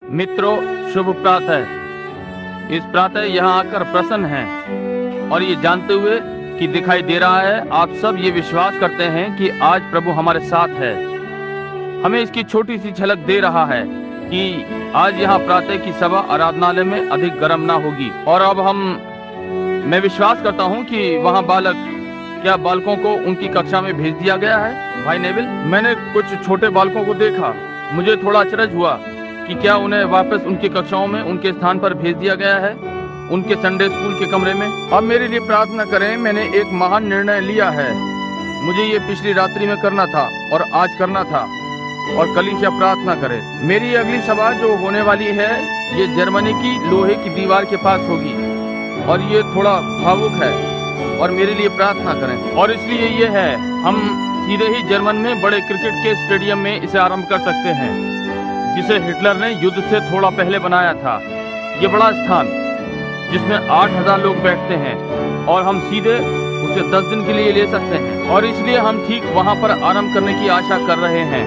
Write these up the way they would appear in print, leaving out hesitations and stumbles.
मित्रों, शुभ प्रातः। इस प्रातः यहाँ आकर प्रसन्न हैं और ये जानते हुए कि दिखाई दे रहा है, आप सब ये विश्वास करते हैं कि आज प्रभु हमारे साथ है। हमें इसकी छोटी सी झलक दे रहा है कि आज यहाँ प्रातः की सभा आराधनालय में अधिक गर्म ना होगी। और अब मैं विश्वास करता हूँ कि वहाँ बालकों को उनकी कक्षा में भेज दिया गया है। भाई नेविल, मैंने कुछ छोटे बालकों को देखा, मुझे थोड़ा अचरज हुआ कि क्या उन्हें वापस उनकी कक्षाओं में उनके स्थान पर भेज दिया गया है, उनके संडे स्कूल के कमरे में। अब मेरे लिए प्रार्थना करें, मैंने एक महान निर्णय लिया है। मुझे ये पिछली रात्रि में करना था और आज करना था, और कलीसिया प्रार्थना करे। मेरी अगली सभा जो होने वाली है ये जर्मनी की लोहे की दीवार के पास होगी, और ये थोड़ा भावुक है, और मेरे लिए प्रार्थना करें। और इसलिए ये है, हम सीधे ही जर्मन में बड़े क्रिकेट के स्टेडियम में इसे आरंभ कर सकते हैं, जिसे हिटलर ने युद्ध से थोड़ा पहले बनाया था। ये बड़ा स्थान जिसमें 8000 लोग बैठते हैं, और हम सीधे उसे 10 दिन के लिए ले सकते हैं। और इसलिए हम ठीक वहां पर आरंभ करने की आशा कर रहे हैं,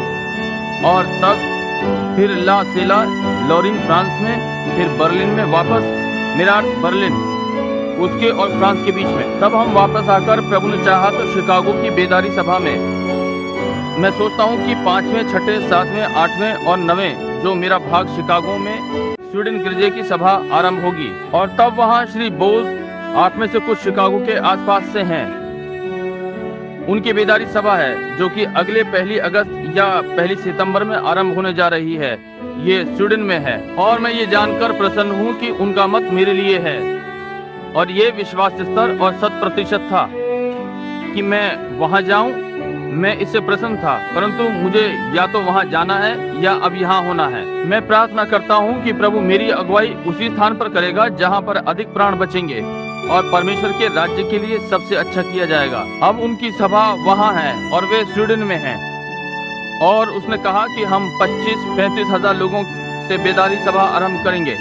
और तब फिर ला सेला लॉरिन फ्रांस में, फिर बर्लिन में वापस, मिराट बर्लिन उसके और फ्रांस के बीच में। तब हम वापस आकर प्रभु ने चाहा तो शिकागो की बेदारी सभा में, मैं सोचता हूँ कि 5वें, 6ठे, 7वें, 8वें और 9वें जो मेरा भाग शिकागो में स्वीडन गिरजे की सभा आरंभ होगी। और तब वहाँ श्री बोस, आप में से कुछ शिकागो के आसपास से हैं, उनकी बेदारी सभा है जो कि अगले 1 अगस्त या 1 सितंबर में आरंभ होने जा रही है। ये स्वीडन में है, और मैं ये जानकर प्रसन्न हूँ कि उनका मत मेरे लिए है। और ये विश्वास स्तर और 100% था कि मैं वहां जाऊं। मैं इससे प्रसन्न था, परंतु मुझे या तो वहां जाना है या अब यहाँ होना है। मैं प्रार्थना करता हूँ कि प्रभु मेरी अगुवाई उसी स्थान पर करेगा जहाँ पर अधिक प्राण बचेंगे और परमेश्वर के राज्य के लिए सबसे अच्छा किया जाएगा। अब उनकी सभा वहाँ है और वे स्वीडन में हैं, और उसने कहा कि हम 25-35 हजार लोगों से बेदारी सभा आरंभ करेंगे,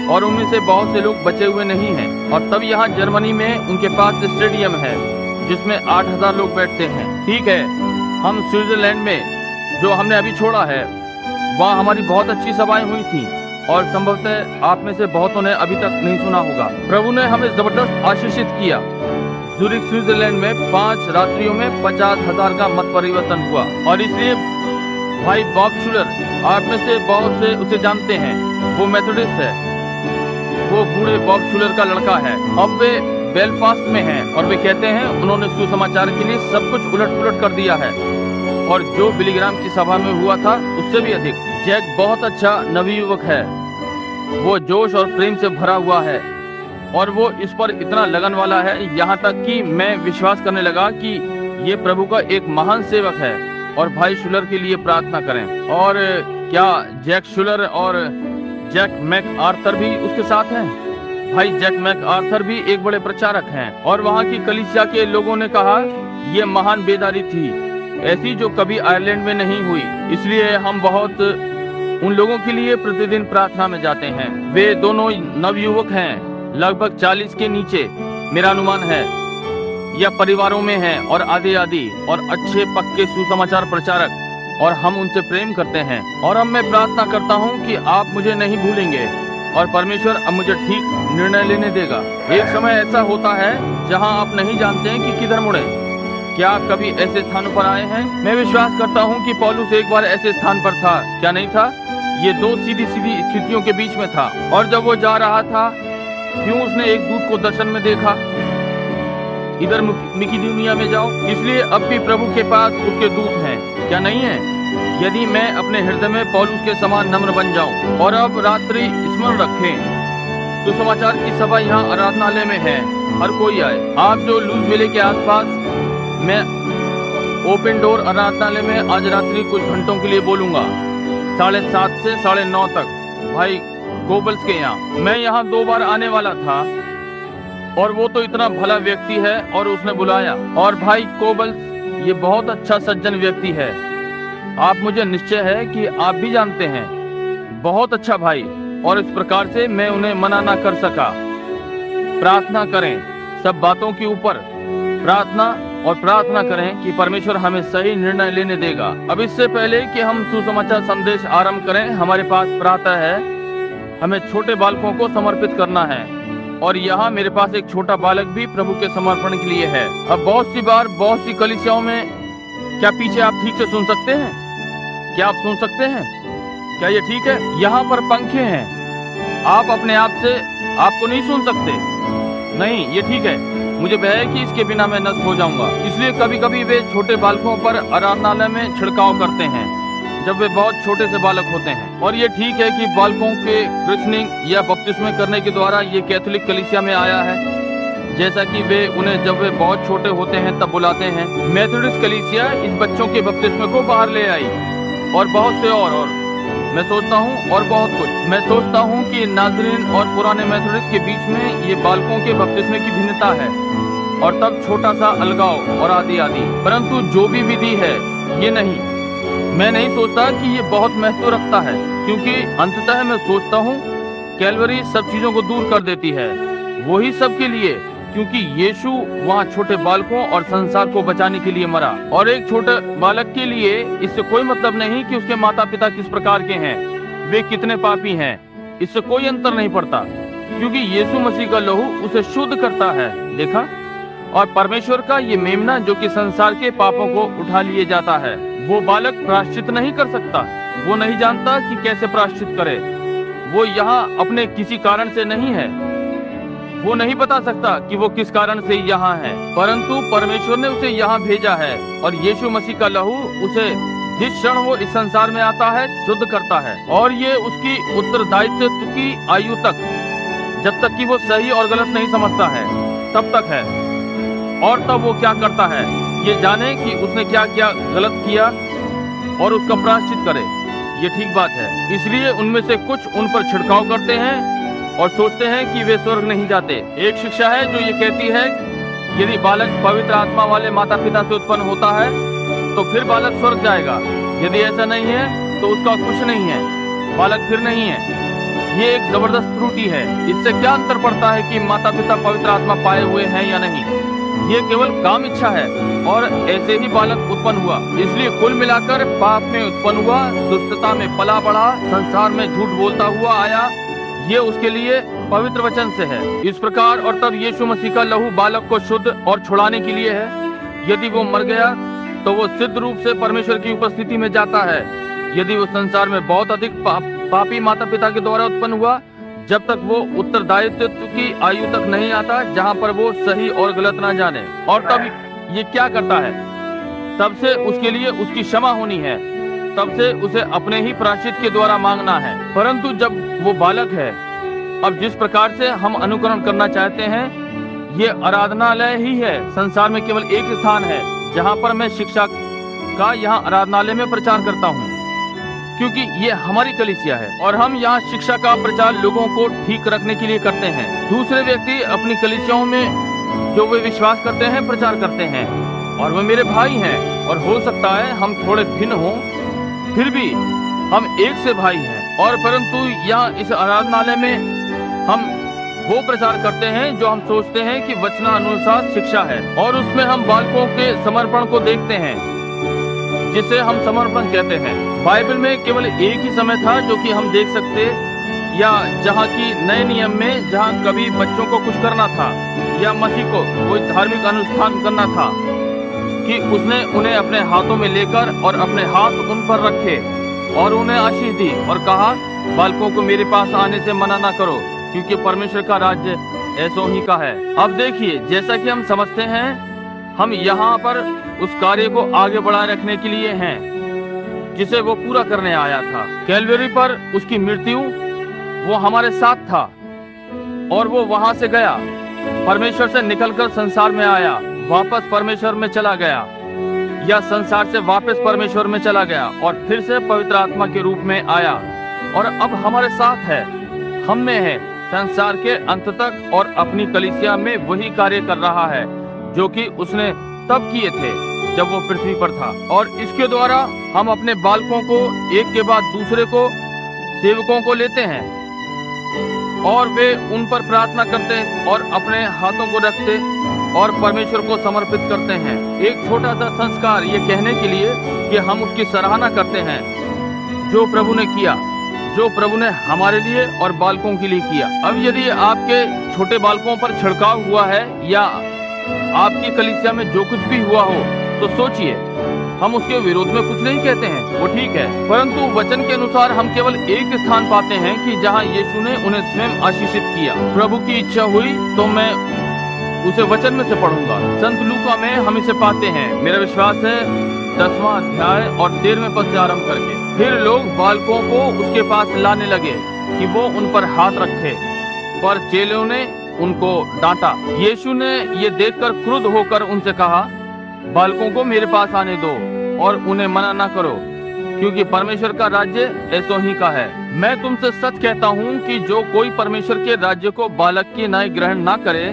और उनमें से बहुत से लोग बचे हुए नहीं हैं। और तब यहाँ जर्मनी में उनके पास स्टेडियम है जिसमें 8000 लोग बैठते हैं। ठीक है, हम स्विट्जरलैंड में जो हमने अभी छोड़ा है, वहाँ हमारी बहुत अच्छी सभाएं हुई थी, और संभवतः आप में से बहुतों ने अभी तक नहीं सुना होगा। प्रभु ने हमें जबरदस्त आशीषित किया। जूरिक स्विट्जरलैंड में 5 रात्रियों में 50,000 का मत परिवर्तन हुआ। और इसलिए भाई बॉब शूलर, आप में से बहुत से उसे जानते हैं, वो मेथोडिस्ट है, वो बूढ़े बॉब शूलर का लड़का है। अब वे बेलफास्ट में हैं, और वे कहते हैं उन्होंने सुसमाचार के लिए सब कुछ उलट-पुलट कर दिया है, और जो बिलीग्राम की सभा में हुआ था उससे भी अधिक। जैक बहुत अच्छा नवयुवक है, वो जोश और प्रेम से भरा हुआ है, और वो इस पर इतना लगन वाला है, यहाँ तक कि मैं विश्वास करने लगा कि ये प्रभु का एक महान सेवक है। और भाई शूलर के लिए प्रार्थना करें। और क्या जैक शूलर और जैक मैक आर्थर भी उसके साथ हैं? भाई जैक मैक आर्थर भी एक बड़े प्रचारक हैं, और वहाँ की कलीसिया के लोगों ने कहा ये महान बेदारी थी, ऐसी जो कभी आयरलैंड में नहीं हुई। इसलिए हम बहुत उन लोगों के लिए प्रतिदिन प्रार्थना में जाते हैं। वे दोनों नवयुवक हैं, लगभग 40 के नीचे मेरा अनुमान है, या परिवारों में हैं, और आदि और अच्छे पक्के सुसमाचार प्रचारक, और हम उनसे प्रेम करते हैं। और अब मैं प्रार्थना करता हूँ कि आप मुझे नहीं भूलेंगे, और परमेश्वर अब मुझे ठीक निर्णय लेने देगा। एक समय ऐसा होता है जहाँ आप नहीं जानते हैं कि किधर मुड़े। क्या आप कभी ऐसे स्थानों पर आए हैं? मैं विश्वास करता हूँ कि पौलुस एक बार ऐसे स्थान पर था, क्या नहीं था? ये 2 सीधी स्थितियों के बीच में था, और जब वो जा रहा था, क्यों उसने एक दूत को दर्शन में देखा, इधर मकिदुनिया में जाओ। इसलिए अब भी प्रभु के पास उसके दूत हैं, क्या नहीं है? यदि मैं अपने हृदय में पौलुस के समान नम्र बन जाऊं। और अब रात्रि स्मरण रखें, सुसमाचार की सभा यहाँ आराधनालय में है, हर कोई आए। आप जो लूजवेले के आसपास, मैं ओपन डोर आराधनालय में आज रात्रि कुछ घंटों के लिए बोलूंगा, 7:30 से 9:30 तक, भाई गोबल्स के यहाँ। मैं यहाँ 2 बार आने वाला था, और वो तो इतना भला व्यक्ति है, और उसने बुलाया। और भाई कोबल्स ये बहुत अच्छा सज्जन व्यक्ति है, आप मुझे निश्चय है कि आप भी जानते हैं, बहुत अच्छा भाई। और इस प्रकार से मैं उन्हें मना ना कर सका। प्रार्थना करें सब बातों के ऊपर, प्रार्थना और प्रार्थना करें कि परमेश्वर हमें सही निर्णय लेने देगा। अब इससे पहले कि हम सुसमाचार संदेश आरंभ करें, हमारे पास प्रार्थना है। हमें छोटे बालकों को समर्पित करना है और यहाँ मेरे पास एक छोटा बालक भी प्रभु के समर्पण के लिए है। अब बहुत सी बार बहुत सी कलीसियाओं में, क्या पीछे आप ठीक से सुन सकते हैं? क्या आप सुन सकते हैं? क्या ये ठीक है? यहाँ पर पंखे हैं, आप अपने आप से आपको नहीं सुन सकते। नहीं, ये ठीक है। मुझे भय है कि इसके बिना मैं नष्ट हो जाऊंगा। इसलिए कभी कभी वे छोटे बालकों पर आराधनालय में छिड़काव करते हैं जब वे बहुत छोटे से बालक होते हैं। और ये ठीक है कि बालकों के क्रिश्चनिंग या बपतिस्मे करने के द्वारा ये कैथोलिक कलीसिया में आया है, जैसा कि वे उन्हें जब वे बहुत छोटे होते हैं तब बुलाते हैं। मेथोडिस्ट कलीसिया इस बच्चों के बपतिस्मे को बाहर ले आई और बहुत से और मैं सोचता हूँ और बहुत कुछ। मैं सोचता हूँ कि नाज़रीन और पुराने मेथोडिस्ट के बीच में ये बालकों के बपतिस्मे की भिन्नता है और तब छोटा सा अलगाव और आदि आदि। परंतु जो भी विधि है, ये नहीं, मैं नहीं सोचता कि ये बहुत महत्व रखता है, क्योंकि अंततः मैं सोचता हूँ कैलवरी सब चीजों को दूर कर देती है, वही सबके लिए, क्योंकि यीशु वहाँ छोटे बालकों और संसार को बचाने के लिए मरा। और एक छोटे बालक के लिए इससे कोई मतलब नहीं कि उसके माता पिता किस प्रकार के हैं, वे कितने पापी हैं, इससे कोई अंतर नहीं पड़ता, क्योंकि यीशु मसीह का लहू उसे शुद्ध करता है। देखा? और परमेश्वर का ये मेमना जो कि संसार के पापों को उठा लिए जाता है, वो बालक प्रायश्चित नहीं कर सकता। वो नहीं जानता कि कैसे प्रायश्चित करे। वो यहाँ अपने किसी कारण से नहीं है, वो नहीं बता सकता कि वो किस कारण से यहाँ है, परंतु परमेश्वर ने उसे यहाँ भेजा है और यीशु मसीह का लहू उसे जिस क्षण वो इस संसार में आता है शुद्ध करता है। और ये उसकी उत्तरदायित्व की आयु तक, जब तक कि वो सही और गलत नहीं समझता है, तब तक है। और तब वो क्या करता है, ये जाने कि उसने क्या क्या गलत किया और उसका प्रायश्चित करे। ये ठीक बात है। इसलिए उनमें से कुछ उन पर छिड़काव करते हैं और सोचते हैं कि वे स्वर्ग नहीं जाते। एक शिक्षा है जो ये कहती है यदि बालक पवित्र आत्मा वाले माता पिता से उत्पन्न होता है तो फिर बालक स्वर्ग जाएगा। यदि ऐसा नहीं है तो उसका कुछ नहीं है, बालक फिर नहीं है। ये एक जबरदस्त त्रुटि है। इससे क्या अंतर पड़ता है कि माता पिता पवित्र आत्मा पाए हुए हैं या नहीं? ये केवल काम इच्छा है और ऐसे ही बालक उत्पन्न हुआ। इसलिए कुल मिलाकर पाप में उत्पन्न हुआ, दुष्टता में पला बढ़ा, संसार में झूठ बोलता हुआ आया। ये उसके लिए पवित्र वचन से है। इस प्रकार और तब यीशु मसीह का लहू बालक को शुद्ध और छुड़ाने के लिए है। यदि वो मर गया तो वो सिद्ध रूप से परमेश्वर की उपस्थिति में जाता है। यदि वो संसार में बहुत अधिक पापी माता पिता के द्वारा उत्पन्न हुआ, जब तक वो उत्तरदायित्व की आयु तक नहीं आता जहाँ पर वो सही और गलत ना जाने। और तब ये क्या करता है, तब से उसके लिए उसकी क्षमा होनी है, तब से उसे अपने ही प्रायश्चित के द्वारा मांगना है। परंतु जब वो बालक है, अब जिस प्रकार से हम अनुकरण करना चाहते हैं, ये आराधनालय ही है। संसार में केवल एक स्थान है जहाँ पर मैं शिक्षा का यहाँ आराधनालय में प्रचार करता हूँ, क्योंकि ये हमारी कलीसिया है और हम यहाँ शिक्षा का प्रचार लोगों को ठीक रखने के लिए करते हैं। दूसरे व्यक्ति अपनी कलीसियाओं में जो वे विश्वास करते हैं प्रचार करते हैं और वे मेरे भाई हैं। और हो सकता है हम थोड़े भिन्न हों, फिर भी हम एक से भाई हैं। और परंतु यहाँ इस आराधनालय में हम वो प्रचार करते हैं जो हम सोचते हैं कि वचनानुसार शिक्षा है, और उसमें हम बालकों के समर्पण को देखते हैं, जिसे हम समर्पण कहते हैं। बाइबल में केवल एक ही समय था जो कि हम देख सकते, या जहाँ की नए नियम में जहाँ कभी बच्चों को कुछ करना था या मसीह को कोई धार्मिक अनुष्ठान करना था, कि उसने उन्हें अपने हाथों में लेकर और अपने हाथ उन पर रखे और उन्हें आशीष दी और कहा, बालकों को मेरे पास आने से मना ना करो, क्योंकि परमेश्वर का राज्य ऐसो ही का है। अब देखिए, जैसा कि हम समझते हैं, हम यहाँ पर उस कार्य को आगे बढ़ाए रखने के लिए हैं जिसे वो पूरा करने आया था। कैलवरी पर उसकी मृत्यु, वो हमारे साथ था और वो वहां से गया, परमेश्वर से निकलकर संसार में आया, वापस परमेश्वर में चला गया, या संसार से वापस परमेश्वर में चला गया और फिर से पवित्र आत्मा के रूप में आया और अब हमारे साथ है, हम में है, संसार के अंत तक, और अपनी कलीसिया में वही कार्य कर रहा है जो कि उसने तब किए थे जब वो पृथ्वी पर था। और इसके द्वारा हम अपने बालकों को एक के बाद दूसरे को, सेवकों को लेते हैं और वे उन पर प्रार्थना करते और अपने हाथों को रखते और परमेश्वर को समर्पित करते हैं। एक छोटा सा संस्कार ये कहने के लिए कि हम उसकी सराहना करते हैं जो प्रभु ने किया, जो प्रभु ने हमारे लिए और बालकों के लिए किया। अब यदि आपके छोटे बालकों पर छिड़काव हुआ है या आपकी कलीसिया में जो कुछ भी हुआ हो तो सोचिए, हम उसके विरोध में कुछ नहीं कहते हैं, वो ठीक है, परंतु वचन के अनुसार हम केवल एक स्थान पाते हैं कि जहाँ यीशु ने उन्हें स्वयं आशीषित किया। प्रभु की इच्छा हुई तो मैं उसे वचन में से पढ़ूंगा। संत लूका में हम इसे पाते हैं। मेरा विश्वास है 10वां अध्याय और 13वें पद से आरंभ करके। फिर लोग बालकों को उसके पास लाने लगे कि वो उन पर हाथ रखे, पर चेलों ने उनको डांटा। यीशु ने ये देखकर क्रुद्ध होकर उनसे कहा, बालकों को मेरे पास आने दो और उन्हें मना न करो, क्योंकि परमेश्वर का राज्य ऐसो ही का है। मैं तुमसे सच कहता हूँ कि जो कोई परमेश्वर के राज्य को बालक की नाई ग्रहण ना करे,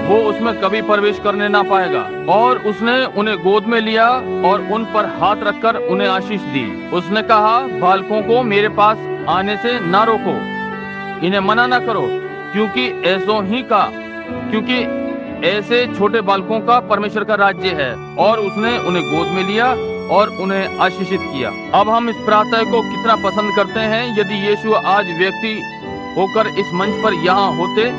वो उसमें कभी प्रवेश करने ना पाएगा। और उसने उन्हें गोद में लिया और उन पर हाथ रखकर उन्हें आशीष दी। उसने कहा, बालकों को मेरे पास आने से ना रोको, इन्हें मना ना करो, क्योंकि ऐसे छोटे बालकों का परमेश्वर का राज्य है। और उसने उन्हें गोद में लिया और उन्हें आशीषित किया। अब हम इस प्रार्थना को कितना पसंद करते हैं। यदि यीशु आज व्यक्ति होकर इस मंच पर यहाँ होते,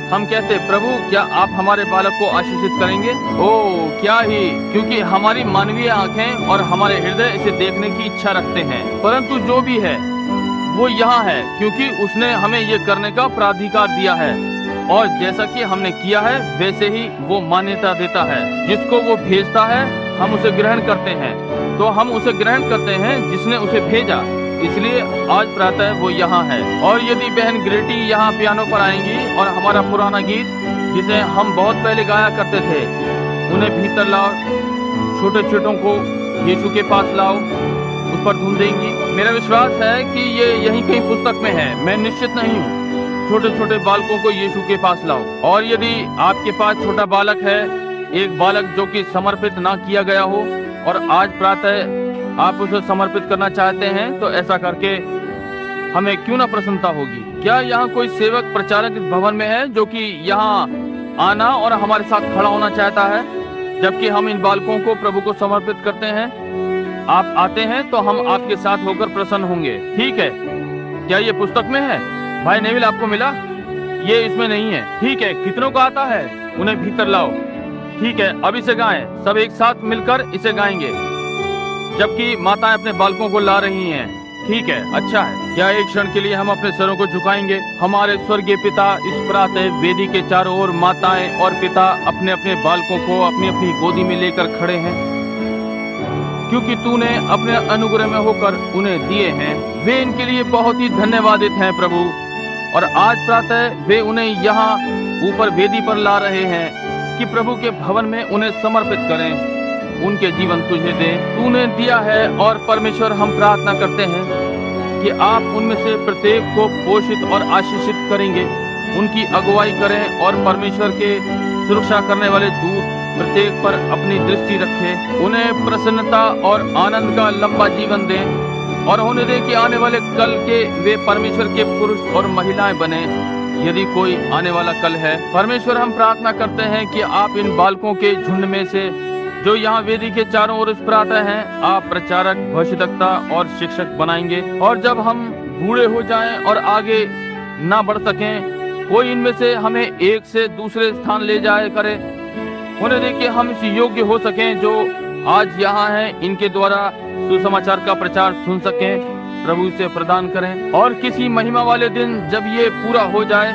हम कहते, प्रभु क्या आप हमारे बालक को आशीषित करेंगे? ओह क्या ही, क्योंकि हमारी मानवीय आंखें और हमारे हृदय इसे देखने की इच्छा रखते हैं। परंतु जो भी है वो यहाँ है, क्योंकि उसने हमें ये करने का प्राधिकार दिया है, और जैसा कि हमने किया है वैसे ही वो मान्यता देता है। जिसको वो भेजता है हम उसे ग्रहण करते हैं, तो हम उसे ग्रहण करते हैं जिसने उसे भेजा। इसलिए आज प्रातः वो यहाँ है। और यदि बहन ग्रेटी यहाँ पियानो पर आएंगी और हमारा पुराना गीत जिसे हम बहुत पहले गाया करते थे, उन्हें भीतर लाओ, छोटे छोटों को यीशु के पास लाओ, उस पर धुन देंगी। मेरा विश्वास है कि ये यहीं कहीं पुस्तक में है, मैं निश्चित नहीं हूँ। छोटे छोटे बालकों को यीशु के पास लाओ। और यदि आपके पास छोटा बालक है, एक बालक जो कि समर्पित ना किया गया हो, और आज प्रातः आप उसे समर्पित करना चाहते हैं, तो ऐसा करके हमें क्यों ना प्रसन्नता होगी। क्या यहाँ कोई सेवक प्रचारक इस भवन में है जो कि यहाँ आना और हमारे साथ खड़ा होना चाहता है जबकि हम इन बालकों को प्रभु को समर्पित करते हैं? आप आते हैं तो हम आपके साथ होकर प्रसन्न होंगे, ठीक है? क्या ये पुस्तक में है? भाई नेविल, आपको मिला? ये इसमें नहीं है, ठीक है? कितनों को आता है? उन्हें भीतर लाओ, ठीक है? अब इसे गाएं, सब एक साथ मिलकर इसे गाएंगे जबकि माताएं अपने बालकों को ला रही हैं, ठीक है? अच्छा है। क्या एक क्षण के लिए हम अपने सरों को झुकाएंगे? हमारे स्वर्गीय पिता, इस प्रातः वेदी के चारों ओर माताएं और पिता अपने अपने बालकों को अपनी अपनी गोदी में लेकर खड़े हैं, क्योंकि तूने अपने अनुग्रह में होकर उन्हें दिए हैं। वे इनके लिए बहुत ही धन्यवादित हैं प्रभु। और आज प्रातः वे उन्हें यहाँ ऊपर वेदी पर ला रहे हैं कि प्रभु के भवन में उन्हें समर्पित करें, उनके जीवन तुझे दें। तूने दिया है, और परमेश्वर हम प्रार्थना करते हैं कि आप उनमें से प्रत्येक को पोषित और आशीषित करेंगे, उनकी अगुवाई करें, और परमेश्वर के सुरक्षा करने वाले दूत प्रत्येक पर अपनी दृष्टि रखें। उन्हें प्रसन्नता और आनंद का लंबा जीवन दें, और होने दें कि आने वाले कल के वे परमेश्वर के पुरुष और महिलाएं बने, यदि कोई आने वाला कल है। परमेश्वर हम प्रार्थना करते हैं कि आप इन बालकों के झुंड में से जो यहाँ वेदी के चारों ओर इस प्रातः हैं, आप प्रचारक, भविष्यद्वक्ता और शिक्षक बनाएंगे। और जब हम बूढ़े हो जाएं और आगे ना बढ़ सकें, कोई इनमें से हमें एक से दूसरे स्थान ले जाए करे। होने दे कि हम इस योग्य हो सकें जो आज यहाँ हैं, इनके द्वारा सुसमाचार का प्रचार सुन सकें। प्रभु से प्रदान करें। और किसी महिमा वाले दिन जब ये पूरा हो जाए,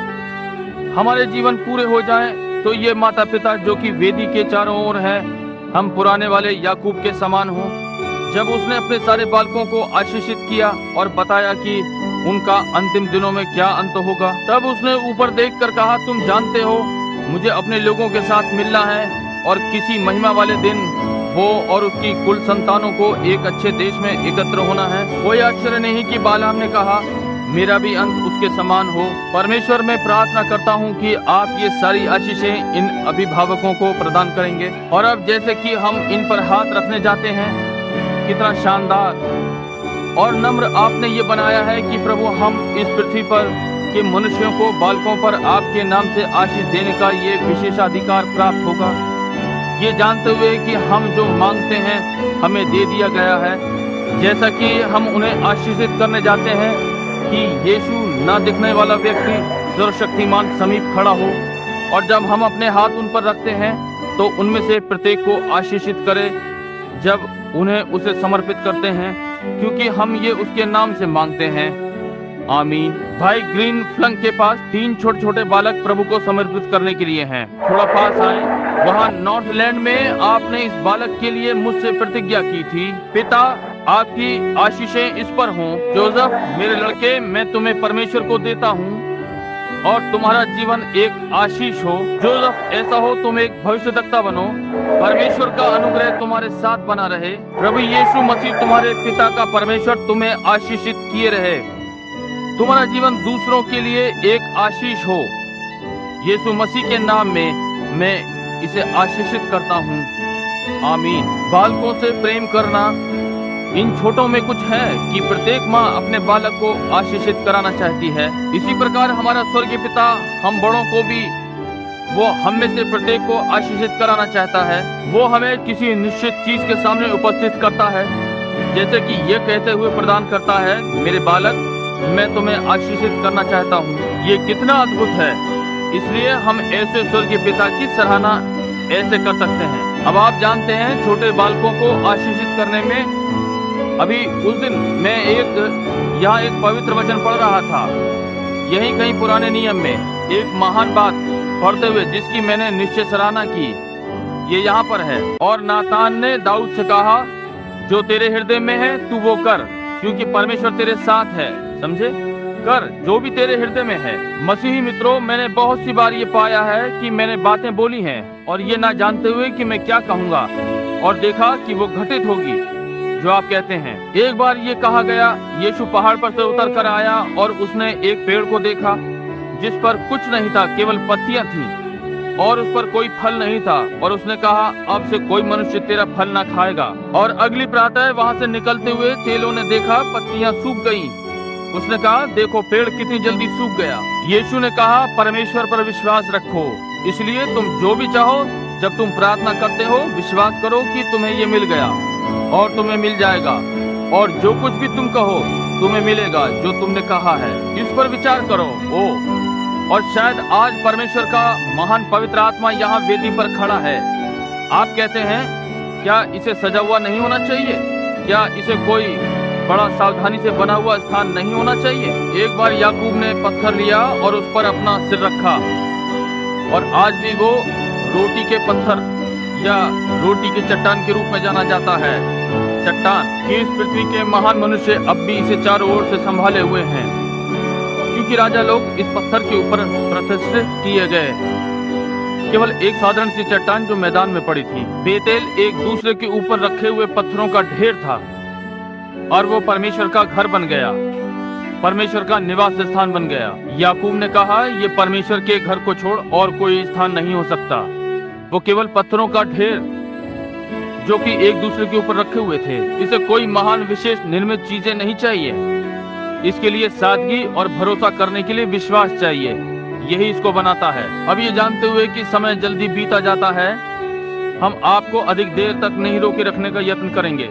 हमारे जीवन पूरे हो जाए, तो ये माता पिता जो कि वेदी के चारों ओर है, हम पुराने वाले याकूब के समान हो, जब उसने अपने सारे बालकों को आशीषित किया और बताया कि उनका अंतिम दिनों में क्या अंत होगा, तब उसने ऊपर देखकर कहा, तुम जानते हो मुझे अपने लोगों के साथ मिलना है, और किसी महिमा वाले दिन वो और उसकी कुल संतानों को एक अच्छे देश में एकत्र होना है। कोई आश्चर्य नहीं कि बालाम ने कहा, मेरा भी अंत उसके समान हो। परमेश्वर मैं प्रार्थना करता हूँ कि आप ये सारी आशीषें इन अभिभावकों को प्रदान करेंगे। और अब जैसे कि हम इन पर हाथ रखने जाते हैं, कितना शानदार और नम्र आपने ये बनाया है कि प्रभु हम इस पृथ्वी पर कि मनुष्यों को बालकों पर आपके नाम से आशीष देने का ये विशेषाधिकार प्राप्त होगा, ये जानते हुए कि हम जो मांगते हैं हमें दे दिया गया है, जैसा कि हम उन्हें आशीषित करने जाते हैं कि यीशु ना दिखने वाला व्यक्ति सर्वशक्तिमान समीप खड़ा हो, और जब हम अपने हाथ उन पर रखते हैं तो उनमें से प्रत्येक को आशीषित करे जब उन्हें उसे समर्पित करते हैं, क्योंकि हम ये उसके नाम से मांगते हैं। आमीन। भाई ग्रीन फ्लंग के पास 3 छोटे छोटे बालक प्रभु को समर्पित करने के लिए हैं। थोड़ा पास आए। वहाँ नॉर्थलैंड में आपने इस बालक के लिए मुझसे प्रतिज्ञा की थी। पिता, आपकी आशीषें इस पर हों। जोसेफ, मेरे लड़के, मैं तुम्हें परमेश्वर को देता हूँ और तुम्हारा जीवन एक आशीष हो। जोसेफ, ऐसा हो तुम एक भविष्यद्वक्ता बनो। परमेश्वर का अनुग्रह तुम्हारे साथ बना रहे। प्रभु यीशु मसीह तुम्हारे पिता का परमेश्वर तुम्हें आशीषित किए रहे। तुम्हारा जीवन दूसरों के लिए एक आशीष हो। यीशु मसीह के नाम में मैं इसे आशीषित करता हूँ। आमीन। बालकों से प्रेम करना इन छोटों में कुछ है कि प्रत्येक माँ अपने बालक को आशीषित कराना चाहती है। इसी प्रकार हमारा स्वर्गीय पिता हम बड़ों को भी, वो हम में से प्रत्येक को आशीषित कराना चाहता है। वो हमें किसी निश्चित चीज के सामने उपस्थित करता है, जैसे कि ये कहते हुए प्रदान करता है, मेरे बालक, मैं तुम्हें आशीषित करना चाहता हूँ। ये कितना अद्भुत है। इसलिए हम ऐसे स्वर्गीय पिता की सराहना ऐसे कर सकते हैं। अब आप जानते हैं छोटे बालकों को आशीषित करने में, अभी उस दिन मैं यहाँ एक पवित्र वचन पढ़ रहा था, यही कहीं पुराने नियम में एक महान बात पढ़ते हुए जिसकी मैंने निश्चय सराहना की, ये यहाँ पर है। और नातान ने दाऊद से कहा, जो तेरे हृदय में है तू वो कर, क्योंकि परमेश्वर तेरे साथ है। समझे? कर जो भी तेरे हृदय में है। मसीही मित्रों, मैंने बहुत सी बार ये पाया है कि मैंने बातें बोली हैं और ये ना जानते हुए कि मैं क्या कहूँगा, और देखा कि वो घटित होगी जो आप कहते हैं। एक बार ये कहा गया, यीशु पहाड़ पर से उतर कर आया और उसने एक पेड़ को देखा जिस पर कुछ नहीं था, केवल पत्तियां थीं और उस पर कोई फल नहीं था, और उसने कहा, अब से कोई मनुष्य तेरा फल ना खाएगा। और अगली प्रातः वहाँ से निकलते हुए चेलों ने देखा पत्तियां सूख गईं। उसने कहा, देखो पेड़ कितनी जल्दी सूख गया। यीशु ने कहा, परमेश्वर पर विश्वास रखो, इसलिए तुम जो भी चाहो जब तुम प्रार्थना करते हो, विश्वास करो कि तुम्हें ये मिल गया और तुम्हें मिल जाएगा, और जो कुछ भी तुम कहो तुम्हें मिलेगा जो तुमने कहा है। इस पर विचार करो। और शायद आज परमेश्वर का महान पवित्र आत्मा यहाँ वेदी पर खड़ा है। आप कहते हैं, क्या इसे सजा हुआ नहीं होना चाहिए? क्या इसे कोई बड़ा सावधानी से बना हुआ स्थान नहीं होना चाहिए? एक बार याकूब ने पत्थर लिया और उस पर अपना सिर रखा, और आज भी वो रोटी के पत्थर या रोटी के चट्टान के रूप में जाना जाता है। चट्टान कि इस पृथ्वी के महान मनुष्य अब भी इसे चारों ओर से संभाले हुए हैं, क्योंकि राजा लोग इस पत्थर के ऊपर प्रतिष्ठित किए गए। केवल एक साधारण सी चट्टान जो मैदान में पड़ी थी। बेतेल एक दूसरे के ऊपर रखे हुए पत्थरों का ढेर था, और वो परमेश्वर का घर बन गया, परमेश्वर का निवास स्थान बन गया। याकूब ने कहा, ये परमेश्वर के घर को छोड़ और कोई स्थान नहीं हो सकता। वो केवल पत्थरों का ढेर जो कि एक दूसरे के ऊपर रखे हुए थे। इसे कोई महान विशेष निर्मित चीजें नहीं चाहिए। इसके लिए सादगी और भरोसा करने के लिए विश्वास चाहिए, यही इसको बनाता है। अब ये जानते हुए कि समय जल्दी बीता जाता है, हम आपको अधिक देर तक नहीं रोके रखने का यत्न करेंगे।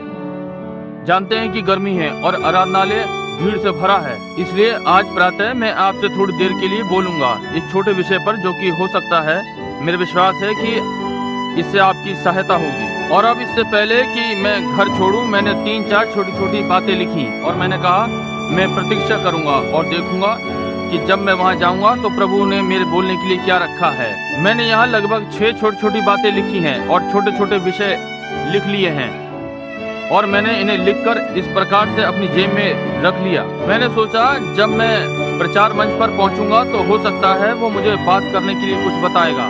जानते हैं कि गर्मी है और आराधनालय भीड़ से भरा है, इसलिए आज प्रातः मैं आपसे थोड़ी देर के लिए बोलूंगा इस छोटे विषय पर, जो कि हो सकता है, मेरा विश्वास है कि इससे आपकी सहायता होगी। और अब इससे पहले कि मैं घर छोड़ूं, मैंने 3-4 छोटी छोटी बातें लिखी, और मैंने कहा मैं प्रतीक्षा करूंगा और देखूंगा कि जब मैं वहां जाऊंगा तो प्रभु ने मेरे बोलने के लिए क्या रखा है। मैंने यहाँ लगभग 6 छोटी छोटी बातें लिखी हैं और छोटे छोटे विषय लिख लिए हैं, और मैंने इन्हें लिखकर इस प्रकार से अपनी जेब में रख लिया। मैंने सोचा जब मैं प्रचार मंच पर पहुंचूंगा तो हो सकता है वो मुझे बात करने के लिए कुछ बताएगा।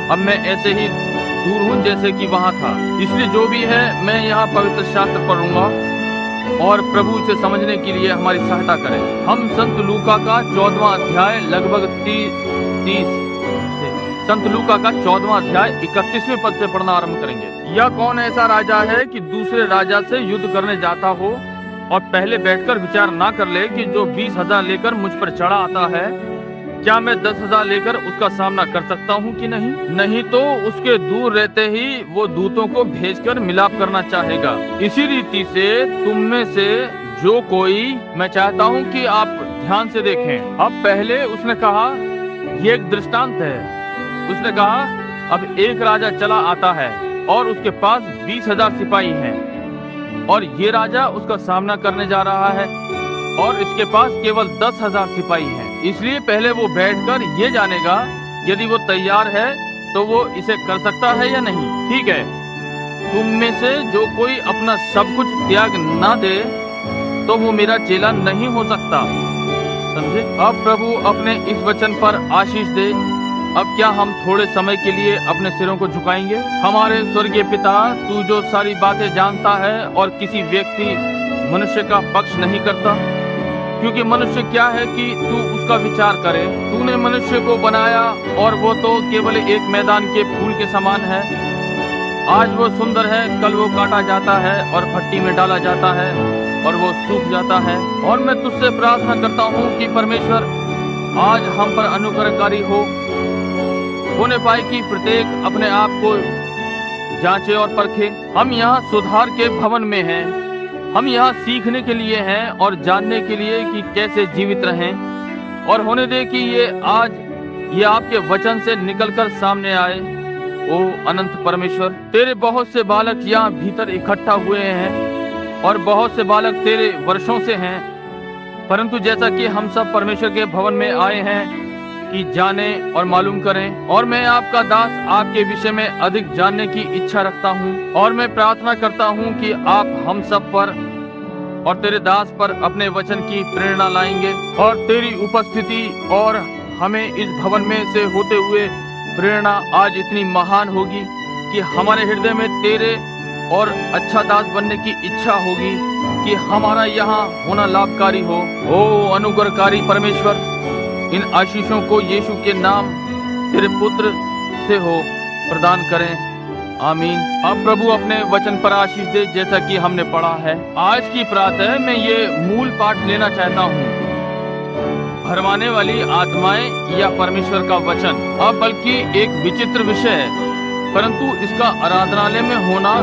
अब मैं ऐसे ही दूर हूँ जैसे कि वहाँ था, इसलिए जो भी है मैं यहाँ पवित्र शास्त्र पढ़ूंगा और प्रभु इसे समझने के लिए हमारी सहायता करें। हम संत लूका का 14वां अध्याय लगभग 30 से संत लूका का 14वां अध्याय 31वें पद से पढ़ना आरंभ करेंगे। यह कौन ऐसा राजा है कि दूसरे राजा से युद्ध करने जाता हो और पहले बैठकर विचार ना कर ले कि जो 20,000 लेकर मुझ पर चढ़ा आता है, क्या मैं 10,000 लेकर उसका सामना कर सकता हूँ कि नहीं? नहीं तो उसके दूर रहते ही वो दूतों को भेजकर मिलाप करना चाहेगा। इसी रीति से तुम में से जो कोई, मैं चाहता हूँ कि आप ध्यान से देखें। अब पहले उसने कहा ये एक दृष्टांत है। उसने कहा अब एक राजा चला आता है और उसके पास 20,000 सिपाही हैं और ये राजा उसका सामना करने जा रहा है और इसके पास केवल 10,000 सिपाही हैं। इसलिए पहले वो बैठकर ये जानेगा यदि वो तैयार है तो वो इसे कर सकता है या नहीं। ठीक है, तुम में से जो कोई अपना सब कुछ त्याग ना दे तो वो मेरा चेला नहीं हो सकता। समझे? अब प्रभु अपने इस वचन पर आशीष दे। अब क्या हम थोड़े समय के लिए अपने सिरों को झुकाएंगे? हमारे स्वर्गीय पिता, तू जो सारी बातें जानता है और किसी व्यक्ति मनुष्य का पक्ष नहीं करता, क्योंकि मनुष्य क्या है कि तू उसका विचार करे। तूने मनुष्य को बनाया और वो तो केवल एक मैदान के फूल के समान है। आज वो सुंदर है, कल वो काटा जाता है और भट्टी में डाला जाता है और वो सूख जाता है। और मैं तुझसे प्रार्थना करता हूँ कि परमेश्वर आज हम पर अनुग्रहकारी होने पाए कि प्रत्येक अपने आप को जांचे और परखे। हम यहाँ सुधार के भवन में हैं। हम यहाँ सीखने के लिए हैं और जानने के लिए कि कैसे जीवित रहें। और होने दे कि ये आज ये आपके वचन से निकलकर सामने आए। ओ अनंत परमेश्वर, तेरे बहुत से बालक यहाँ भीतर इकट्ठा हुए हैं और बहुत से बालक तेरे वर्षों से हैं, परंतु जैसा कि हम सब परमेश्वर के भवन में आए हैं कि जाने और मालूम करें। और मैं आपका दास आपके विषय में अधिक जानने की इच्छा रखता हूँ और मैं प्रार्थना करता हूँ कि आप हम सब पर और तेरे दास पर अपने वचन की प्रेरणा लाएंगे और तेरी उपस्थिति और हमें इस भवन में से होते हुए प्रेरणा आज इतनी महान होगी कि हमारे हृदय में तेरे और अच्छा दास बनने की इच्छा होगी कि हमारा यहाँ होना लाभकारी हो। ओ अनुग्रहकारी परमेश्वर, इन आशीषों को यीशु के नाम तेरे पुत्र से हो प्रदान करें। आमीन। अब प्रभु अपने वचन पर आशीष दे जैसा कि हमने पढ़ा है। आज की प्रातः में ये मूल पाठ लेना चाहता हूँ, भरमाने वाली आत्माएं या परमेश्वर का वचन। अब बल्कि एक विचित्र विषय है, परंतु इसका आराधनालय में होना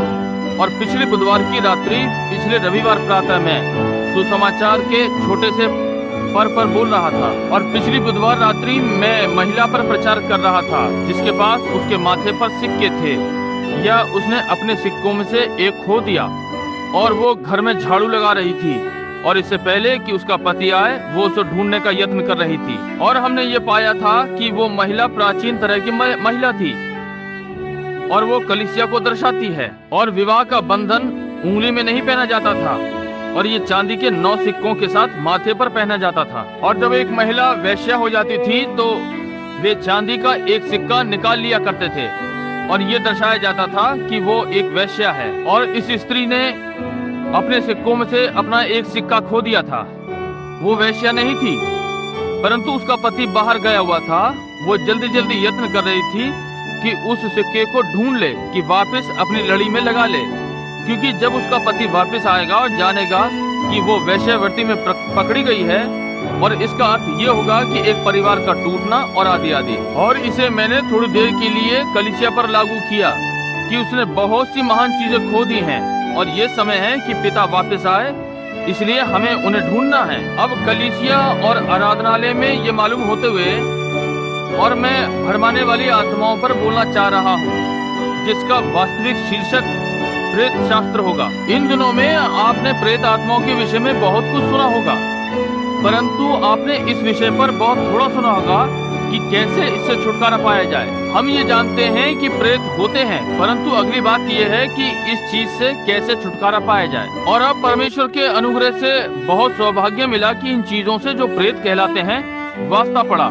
और पिछले बुधवार की रात्रि, पिछले रविवार प्रातः में सुसमाचार के छोटे से पर बोल रहा था और पिछली बुधवार रात्रि मैं महिला पर प्रचार कर रहा था जिसके पास उसके माथे पर सिक्के थे या उसने अपने सिक्कों में से एक खो दिया और वो घर में झाड़ू लगा रही थी और इससे पहले कि उसका पति आए वो उसे ढूंढने का यत्न कर रही थी। और हमने ये पाया था कि वो महिला प्राचीन तरह की महिला थी और वो कलीसिया को दर्शाती है और विवाह का बंधन उंगली में नहीं पहना जाता था और ये चांदी के 9 सिक्कों के साथ माथे पर पहना जाता था। और जब एक महिला वैश्या हो जाती थी तो वे चांदी का एक सिक्का निकाल लिया करते थे और ये दर्शाया जाता था कि वो एक वैश्या है। और इस स्त्री ने अपने सिक्कों में से अपना एक सिक्का खो दिया था। वो वैश्या नहीं थी, परंतु उसका पति बाहर गया हुआ था। वो जल्दी जल्दी यत्न कर रही थी कि उस सिक्के को ढूंढ ले, कि वापस अपनी लड़ी में लगा ले, क्योंकि जब उसका पति वापस आएगा और जानेगा कि वो वैश्यावृत्ति में पकड़ी गई है और इसका अर्थ ये होगा कि एक परिवार का टूटना और आदि आदि। और इसे मैंने थोड़ी देर के लिए कलीसिया पर लागू किया कि उसने बहुत सी महान चीजें खो दी हैं और ये समय है कि पिता वापस आए, इसलिए हमें उन्हें ढूंढना है। अब कलीसिया और आराधनालय में ये मालूम होते हुए और मैं भरमाने वाली आत्माओं पर बोलना चाह रहा हूँ जिसका वास्तविक शीर्षक प्रेत शास्त्र होगा। इन दिनों में आपने प्रेत आत्माओं के विषय में बहुत कुछ सुना होगा, परंतु आपने इस विषय पर बहुत थोड़ा सुना होगा कि कैसे इससे छुटकारा पाया जाए। हम ये जानते हैं कि प्रेत होते हैं, परंतु अगली बात यह है कि इस चीज से कैसे छुटकारा पाया जाए। और अब परमेश्वर के अनुग्रह से बहुत सौभाग्य मिला कि इन चीजों से जो प्रेत कहलाते हैं वास्ता पड़ा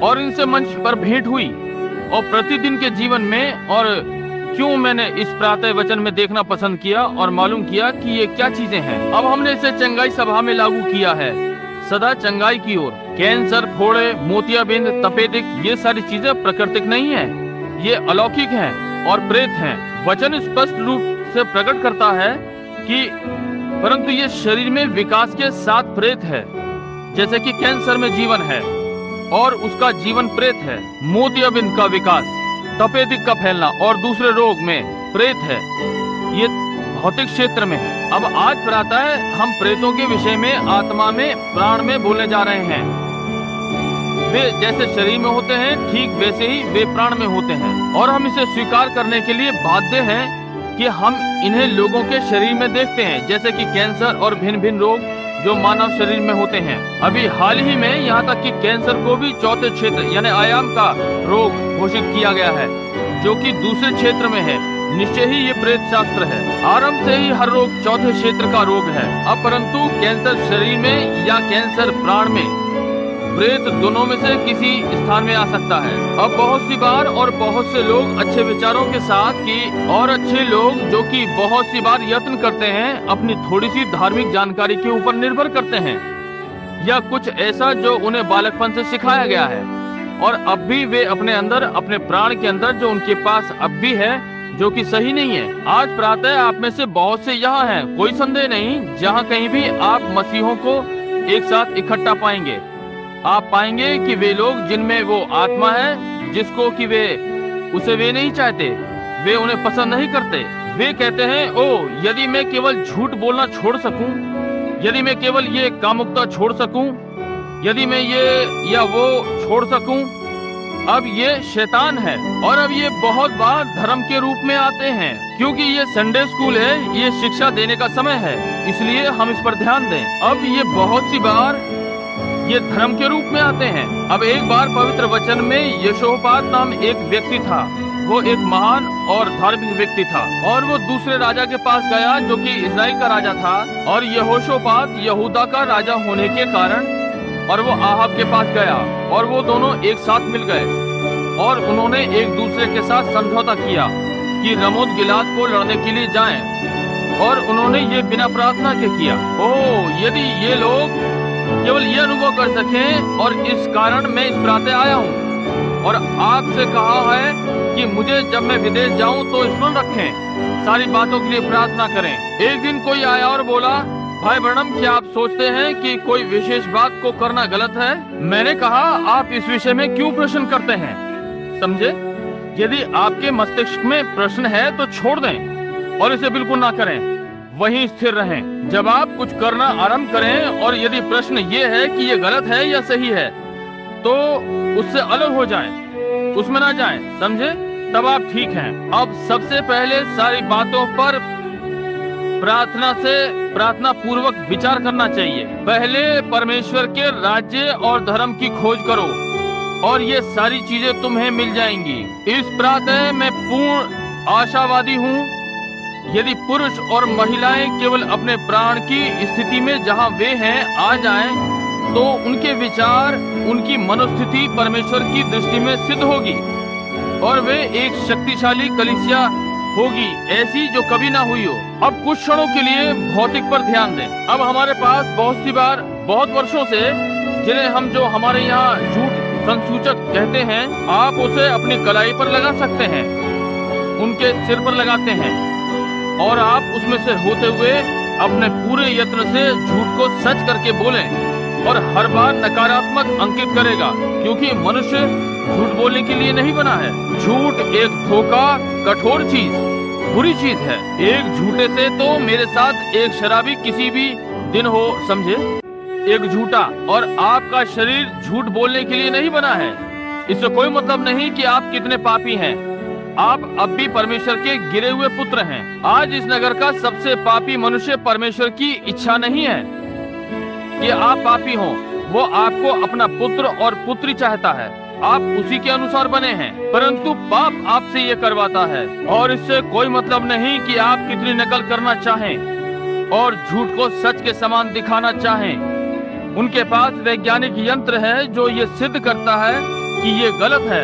और इनसे मंच पर भेंट हुई और प्रतिदिन के जीवन में। और क्यों मैंने इस प्रातः वचन में देखना पसंद किया और मालूम किया कि ये क्या चीजें हैं। अब हमने इसे चंगाई सभा में लागू किया है, सदा चंगाई की ओर। कैंसर, फोड़े, मोतियाबिंद, तपेदिक, ये सारी चीजें प्राकृतिक नहीं है, ये अलौकिक हैं और प्रेत हैं। वचन स्पष्ट रूप से प्रकट करता है कि परंतु ये शरीर में विकास के साथ प्रेत है। जैसे कि कैंसर में जीवन है और उसका जीवन प्रेत है, मोतियाबिंद का विकास, तपेदिक का फैलना और दूसरे रोग में प्रेत है। ये भौतिक क्षेत्र में है। अब आज प्रातः हम प्रेतों के विषय में आत्मा में, प्राण में बोलने जा रहे हैं। वे जैसे शरीर में होते हैं, ठीक वैसे ही वे प्राण में होते हैं। और हम इसे स्वीकार करने के लिए बाध्य हैं कि हम इन्हें लोगों के शरीर में देखते हैं, जैसे कि कैंसर और भिन्न भिन्न रोग जो मानव शरीर में होते हैं। अभी हाल ही में यहाँ तक कि कैंसर को भी चौथे क्षेत्र यानी आयाम का रोग घोषित किया गया है, जो कि दूसरे क्षेत्र में है। निश्चय ही ये प्रेत शास्त्र है। आरंभ से ही हर रोग चौथे क्षेत्र का रोग है। अब परंतु कैंसर शरीर में या कैंसर प्राण में, प्रेत दोनों में से किसी स्थान में आ सकता है। अब बहुत सी बार और बहुत से लोग अच्छे विचारों के साथ की और अच्छे लोग जो कि बहुत सी बार यत्न करते हैं, अपनी थोड़ी सी धार्मिक जानकारी के ऊपर निर्भर करते हैं या कुछ ऐसा जो उन्हें बालकपन से सिखाया गया है, और अब भी वे अपने अंदर, अपने प्राण के अंदर जो उनके पास अब भी है, जो कि सही नहीं है। आज प्रातः आप में से बहुत से यहाँ हैं, कोई संदेह नहीं। जहाँ कहीं भी आप मसीहों को एक साथ इकट्ठा पाएंगे, आप पाएंगे कि वे लोग जिनमें वो आत्मा है जिसको कि वे नहीं चाहते, वे उन्हें पसंद नहीं करते। वे कहते हैं, ओ यदि मैं केवल झूठ बोलना छोड़ सकूं, यदि मैं केवल ये कामुकता छोड़ सकूं, यदि मैं ये या वो छोड़ सकूं। अब ये शैतान है और अब ये बहुत बार धर्म के रूप में आते हैं, क्योंकि ये संडे स्कूल है, ये शिक्षा देने का समय है, इसलिए हम इस पर ध्यान दें। अब ये बहुत सी बार ये धर्म के रूप में आते हैं। अब एक बार पवित्र वचन में यहोशापात नाम एक व्यक्ति था। वो एक महान और धार्मिक व्यक्ति था और वो दूसरे राजा के पास गया जो कि इस्राएल का राजा था, और यहोशापात यहूदा का राजा होने के कारण और वो आहाब के पास गया और वो दोनों एक साथ मिल गए और उन्होंने एक दूसरे के साथ समझौता किया कि रमोत गिलाद को लड़ने के लिए जाएं, और उन्होंने ये बिना प्रार्थना के किया। यदि ये लोग केवल ये अनुभव कर सकें, और इस कारण मैं इस प्रातः आया हूँ और आपसे कहा है कि मुझे जब मैं विदेश जाऊँ तो स्मरण रखें, सारी बातों के लिए प्रार्थना करें। एक दिन कोई आया और बोला, भाई ब्रनम, क्या आप सोचते हैं कि कोई विशेष बात को करना गलत है? मैंने कहा, आप इस विषय में क्यों प्रश्न करते हैं? समझे, यदि आपके मस्तिष्क में प्रश्न है तो छोड़ दें और इसे बिल्कुल ना करें, वहीं स्थिर रहें। जब आप कुछ करना आरंभ करें और यदि प्रश्न ये है कि ये गलत है या सही है, तो उससे अलग हो जाएं, उसमें ना जाएं, समझे? तब आप ठीक हैं। अब सबसे पहले सारी बातों पर प्रार्थना पूर्वक विचार करना चाहिए। पहले परमेश्वर के राज्य और धर्म की खोज करो और ये सारी चीजें तुम्हें मिल जाएंगी। इस प्रातः मैं पूर्ण आशावादी हूँ। यदि पुरुष और महिलाएं केवल अपने प्राण की स्थिति में जहाँ वे हैं आ जाएं, तो उनके विचार, उनकी मनोस्थिति परमेश्वर की दृष्टि में सिद्ध होगी और वे एक शक्तिशाली कलीसिया होगी, ऐसी जो कभी ना हुई हो। अब कुछ क्षणों के लिए भौतिक पर ध्यान दें। अब हमारे पास बहुत सी बार, बहुत वर्षों से, जिन्हें हम जो हमारे यहाँ झूठ संसूचक कहते हैं, आप उसे अपनी कलाई पर लगा सकते हैं, उनके सिर पर लगाते हैं, और आप उसमें से होते हुए अपने पूरे यत्न से झूठ को सच करके बोलें और हर बार नकारात्मक अंकित करेगा, क्योंकि मनुष्य झूठ बोलने के लिए नहीं बना है। झूठ एक धोखा, कठोर चीज, बुरी चीज है। एक झूठे से तो मेरे साथ एक शराबी किसी भी दिन हो, समझे, एक झूठा, और आपका शरीर झूठ बोलने के लिए नहीं बना है। इससे कोई मतलब नहीं कि आप कितने पापी हैं। आप अब भी परमेश्वर के गिरे हुए पुत्र हैं। आज इस नगर का सबसे पापी मनुष्य परमेश्वर की इच्छा नहीं है कि आप पापी हों। वो आपको अपना पुत्र और पुत्री चाहता है, आप उसी के अनुसार बने हैं, परंतु पाप आपसे ये करवाता है। और इससे कोई मतलब नहीं कि आप कितनी नकल करना चाहें और झूठ को सच के समान दिखाना चाहें। उनके पास वैज्ञानिक यंत्र है जो ये सिद्ध करता है कि ये गलत है।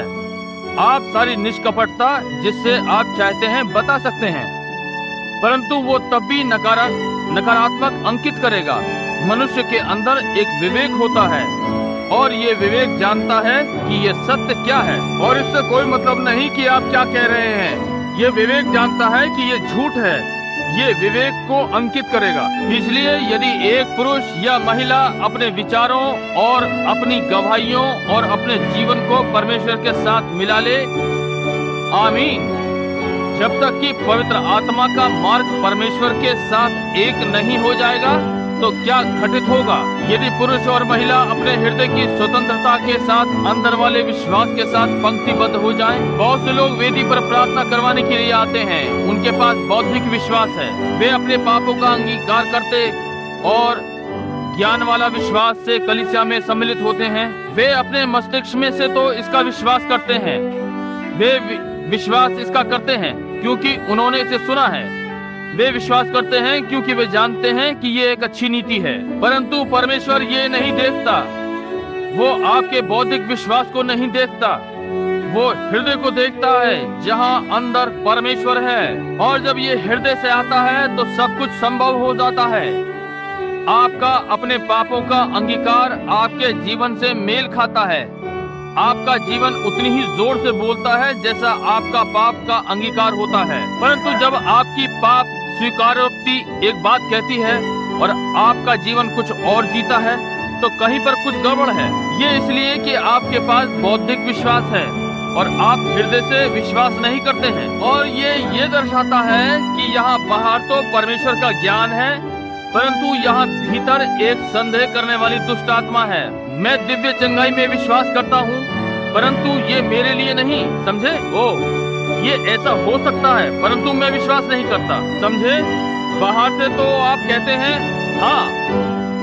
आप सारी निष्कपटता जिससे आप चाहते हैं बता सकते हैं, परंतु वो तब भी नकारात्मक अंकित करेगा। मनुष्य के अंदर एक विवेक होता है और ये विवेक जानता है कि ये सत्य क्या है, और इससे कोई मतलब नहीं कि आप क्या कह रहे हैं। ये विवेक जानता है कि ये झूठ है, ये विवेक को अंकित करेगा। इसलिए यदि एक पुरुष या महिला अपने विचारों और अपनी गवाहियों और अपने जीवन को परमेश्वर के साथ मिला ले, आमीन, जब तक कि पवित्र आत्मा का मार्ग परमेश्वर के साथ एक नहीं हो जाएगा, तो क्या घटित होगा? यदि पुरुष और महिला अपने हृदय की स्वतंत्रता के साथ अंदर वाले विश्वास के साथ पंक्तिबद्ध हो जाएं। बहुत से लोग वेदी पर प्रार्थना करवाने के लिए आते हैं, उनके पास बौद्धिक विश्वास है, वे अपने पापों का अंगीकार करते और ज्ञान वाला विश्वास से कलीसिया में सम्मिलित होते हैं। वे अपने मस्तिष्क में से तो इसका विश्वास करते हैं, वे विश्वास इसका करते हैं क्योंकि उन्होंने इसे सुना है, वे विश्वास करते हैं क्योंकि वे जानते हैं कि ये एक अच्छी नीति है। परंतु परमेश्वर ये नहीं देखता, वो आपके बौद्धिक विश्वास को नहीं देखता, वो हृदय को देखता है जहां अंदर परमेश्वर है। और जब ये हृदय से आता है तो सब कुछ संभव हो जाता है। आपका अपने पापों का अंगीकार आपके जीवन से मेल खाता है। आपका जीवन उतनी ही जोर से बोलता है जैसा आपका पाप का अंगीकार होता है। परंतु जब आपकी पाप स्वीकारोक्ति एक बात कहती है और आपका जीवन कुछ और जीता है, तो कहीं पर कुछ गड़बड़ है। ये इसलिए कि आपके पास बौद्धिक विश्वास है और आप हृदय से विश्वास नहीं करते हैं। और ये दर्शाता है कि यहाँ बाहर तो परमेश्वर का ज्ञान है, परंतु यहाँ भीतर एक संदेह करने वाली दुष्ट आत्मा है। मैं दिव्य चंगाई में विश्वास करता हूँ, परंतु ये मेरे लिए नहीं, समझे? ये ऐसा हो सकता है, परंतु मैं विश्वास नहीं करता, समझे? बाहर से तो आप कहते हैं हाँ,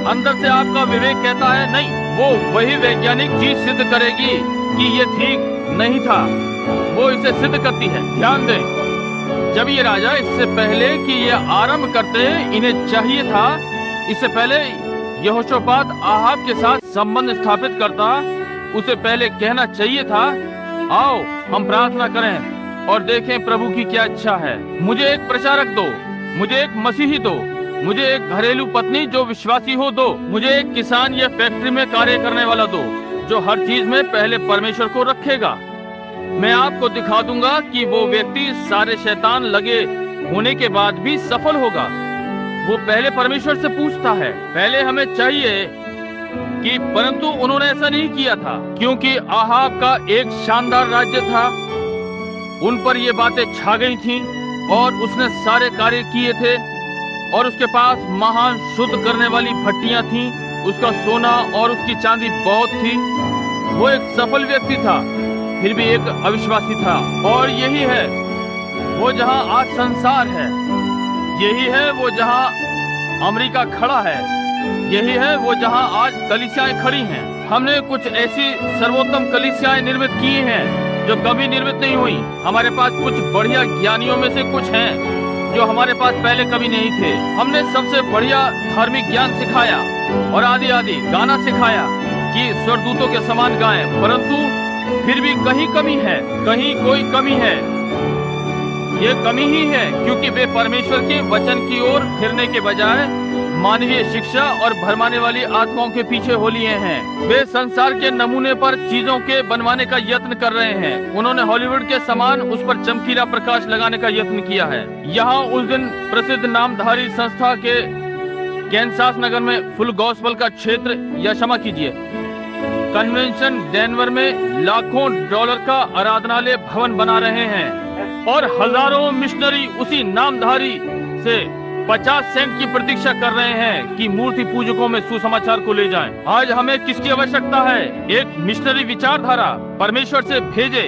अंदर से आपका विवेक कहता है नहीं, वो वही वैज्ञानिक चीज सिद्ध करेगी कि ये ठीक नहीं था, वो इसे सिद्ध करती है। ध्यान दें, जब ये राजा इससे पहले कि ये आरंभ करते इन्हें चाहिए था, इससे पहले यहोशापात आहाब के साथ संबंध स्थापित करता, उसे पहले कहना चाहिए था, आओ हम प्रार्थना करें और देखें प्रभु की क्या इच्छा है। मुझे एक प्रचारक दो, मुझे एक मसीही दो, मुझे एक घरेलू पत्नी जो विश्वासी हो दो, मुझे एक किसान या फैक्ट्री में कार्य करने वाला दो जो हर चीज में पहले परमेश्वर को रखेगा। मैं आपको दिखा दूंगा कि वो व्यक्ति सारे शैतान लगे होने के बाद भी सफल होगा। वो पहले परमेश्वर से पूछता है, पहले हमें चाहिए कि, परंतु उन्होंने ऐसा नहीं किया था क्योंकि आहाब का एक शानदार राज्य था, उन पर ये बातें छा गई थीं और उसने सारे कार्य किए थे और उसके पास महान शुद्ध करने वाली भट्टियां थीं, उसका सोना और उसकी चांदी बहुत थी। वो एक सफल व्यक्ति था, फिर भी एक अविश्वासी था। और यही है वो जहां आज संसार है, यही है वो जहां अमेरिका खड़ा है, यही है वो जहां आज कलीसियाएं खड़ी हैं। हमने कुछ ऐसी सर्वोत्तम कलीसियाएं निर्मित की हैं जो कभी निर्मित नहीं हुई। हमारे पास कुछ बढ़िया ज्ञानियों में से कुछ हैं जो हमारे पास पहले कभी नहीं थे। हमने सबसे बढ़िया धार्मिक ज्ञान सिखाया और आदि आदि गाना सिखाया कि स्वर्गदूतों के समान गाएं, परंतु फिर भी कहीं कमी है, कहीं कोई कमी है। ये कमी ही है क्योंकि वे परमेश्वर के वचन की ओर फिरने के बजाय मानवीय शिक्षा और भरमाने वाली आत्माओं के पीछे हो लिए हैं। वे संसार के नमूने पर चीजों के बनवाने का यत्न कर रहे हैं। उन्होंने हॉलीवुड के समान उस पर चमकीला प्रकाश लगाने का यत्न किया है। यहाँ उस दिन प्रसिद्ध नामधारी संस्था के कैंसास नगर में फुल गॉस्पल का क्षेत्र या क्षमा कीजिए कन्वेंशन डेनवर में लाखों डॉलर का आराधनालय भवन बना रहे हैं और हजारों मिशनरी उसी नामधारी से 50 सेंट की प्रतीक्षा कर रहे हैं कि मूर्ति पूजकों में सुसमाचार को ले जाएं। आज हमें किसकी आवश्यकता है? एक मिशनरी विचारधारा, परमेश्वर से भेजे,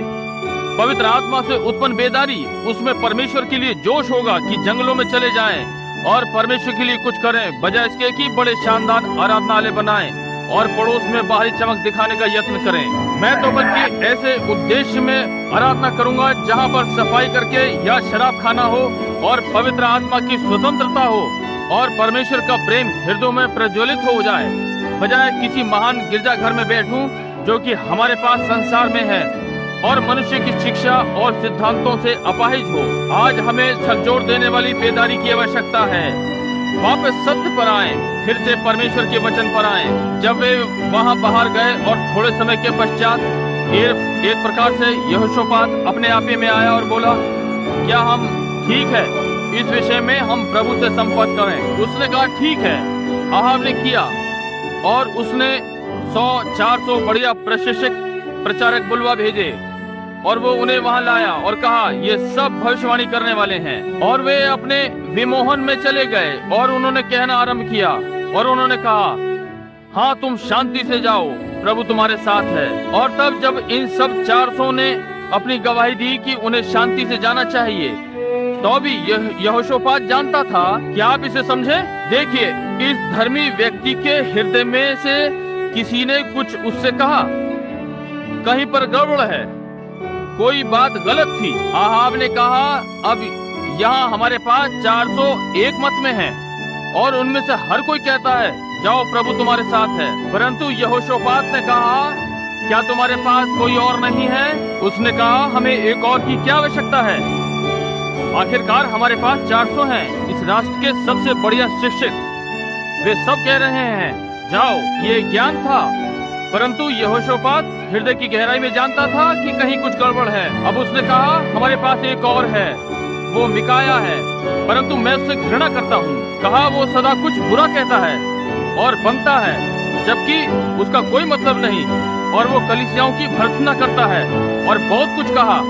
पवित्र आत्मा से उत्पन्न बेदारी, उसमें परमेश्वर के लिए जोश होगा कि जंगलों में चले जाएं और परमेश्वर के लिए कुछ करें, बजाय इसके कि बड़े शानदार आराधनालय बनाएं और पड़ोस में बाहरी चमक दिखाने का यत्न करें। मैं तो बल्कि ऐसे उद्देश्य में आराधना करूंगा जहां पर सफाई करके या शराब खाना हो और पवित्र आत्मा की स्वतंत्रता हो और परमेश्वर का प्रेम हृदयों में प्रज्वलित हो जाए, बजाय किसी महान गिरजाघर में बैठूं जो कि हमारे पास संसार में है और मनुष्य की शिक्षा और सिद्धांतों से अपाहिज हो। आज हमें झकझोर देने वाली बेदारी की आवश्यकता है। वापस सत्य पर आए, फिर से परमेश्वर के वचन पर आए। जब वे वहां बाहर गए और थोड़े समय के पश्चात एक प्रकार से यहोशापात अपने आप ही में आया और बोला, क्या हम ठीक है इस विषय में हम प्रभु से संपर्क करें। उसने कहा ठीक है। आहाब ने किया और उसने 100-400 बढ़िया प्रशिक्षक प्रचारक बुलवा भेजे और वो उन्हें वहां लाया और कहा ये सब भविष्यवाणी करने वाले हैं। और वे अपने विमोहन में चले गए और उन्होंने कहना आरंभ किया और उन्होंने कहा हाँ तुम शांति से जाओ, प्रभु तुम्हारे साथ है। और तब जब इन सब 400 ने अपनी गवाही दी कि उन्हें शांति से जाना चाहिए, तो भी यहोशापात जानता था। क्या आप इसे समझे? देखिए, इस धर्मी व्यक्ति के हृदय में से किसी ने कुछ उससे कहा, कहीं पर गड़बड़ है, कोई बात गलत थी। आहाब ने कहा अब यहाँ हमारे पास 400 एक मत में हैं और उनमें से हर कोई कहता है जाओ प्रभु तुम्हारे साथ है। परंतु यहोशापात ने कहा क्या तुम्हारे पास कोई और नहीं है? उसने कहा हमें एक और की क्या आवश्यकता है? आखिरकार हमारे पास 400 हैं, इस राष्ट्र के सबसे बढ़िया शिक्षक, वे सब कह रहे हैं जाओ। ये ज्ञान था, परंतु यहोशापात हृदय की गहराई में जानता था कि कहीं कुछ गड़बड़ है। अब उसने कहा हमारे पास एक और है, वो मिकाया है, परंतु मैं उससे घृणा करता हूँ। कहा वो सदा कुछ बुरा कहता है और बनता है, जबकि उसका कोई मतलब नहीं, और वो कलीसियाओं की भर्त्सना करता है और बहुत कुछ कहा।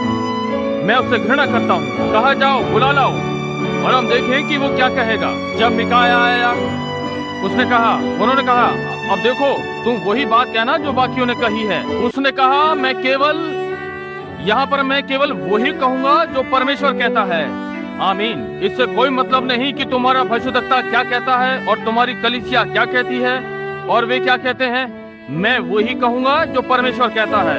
मैं उससे घृणा करता हूँ। कहा जाओ बुला लाओ और हम देखें कि वो क्या कहेगा। जब मिकाया आया उन्होंने कहा अब देखो तुम वही बात कहना जो बाकियों ने कही है। उसने कहा मैं केवल वही कहूंगा जो परमेश्वर कहता है। आमीन। इससे कोई मतलब नहीं कि तुम्हारा भविष्यद्वक्ता क्या कहता है और तुम्हारी कलीसिया क्या कहती है और वे क्या कहते हैं। मैं वही कहूंगा जो परमेश्वर कहता है।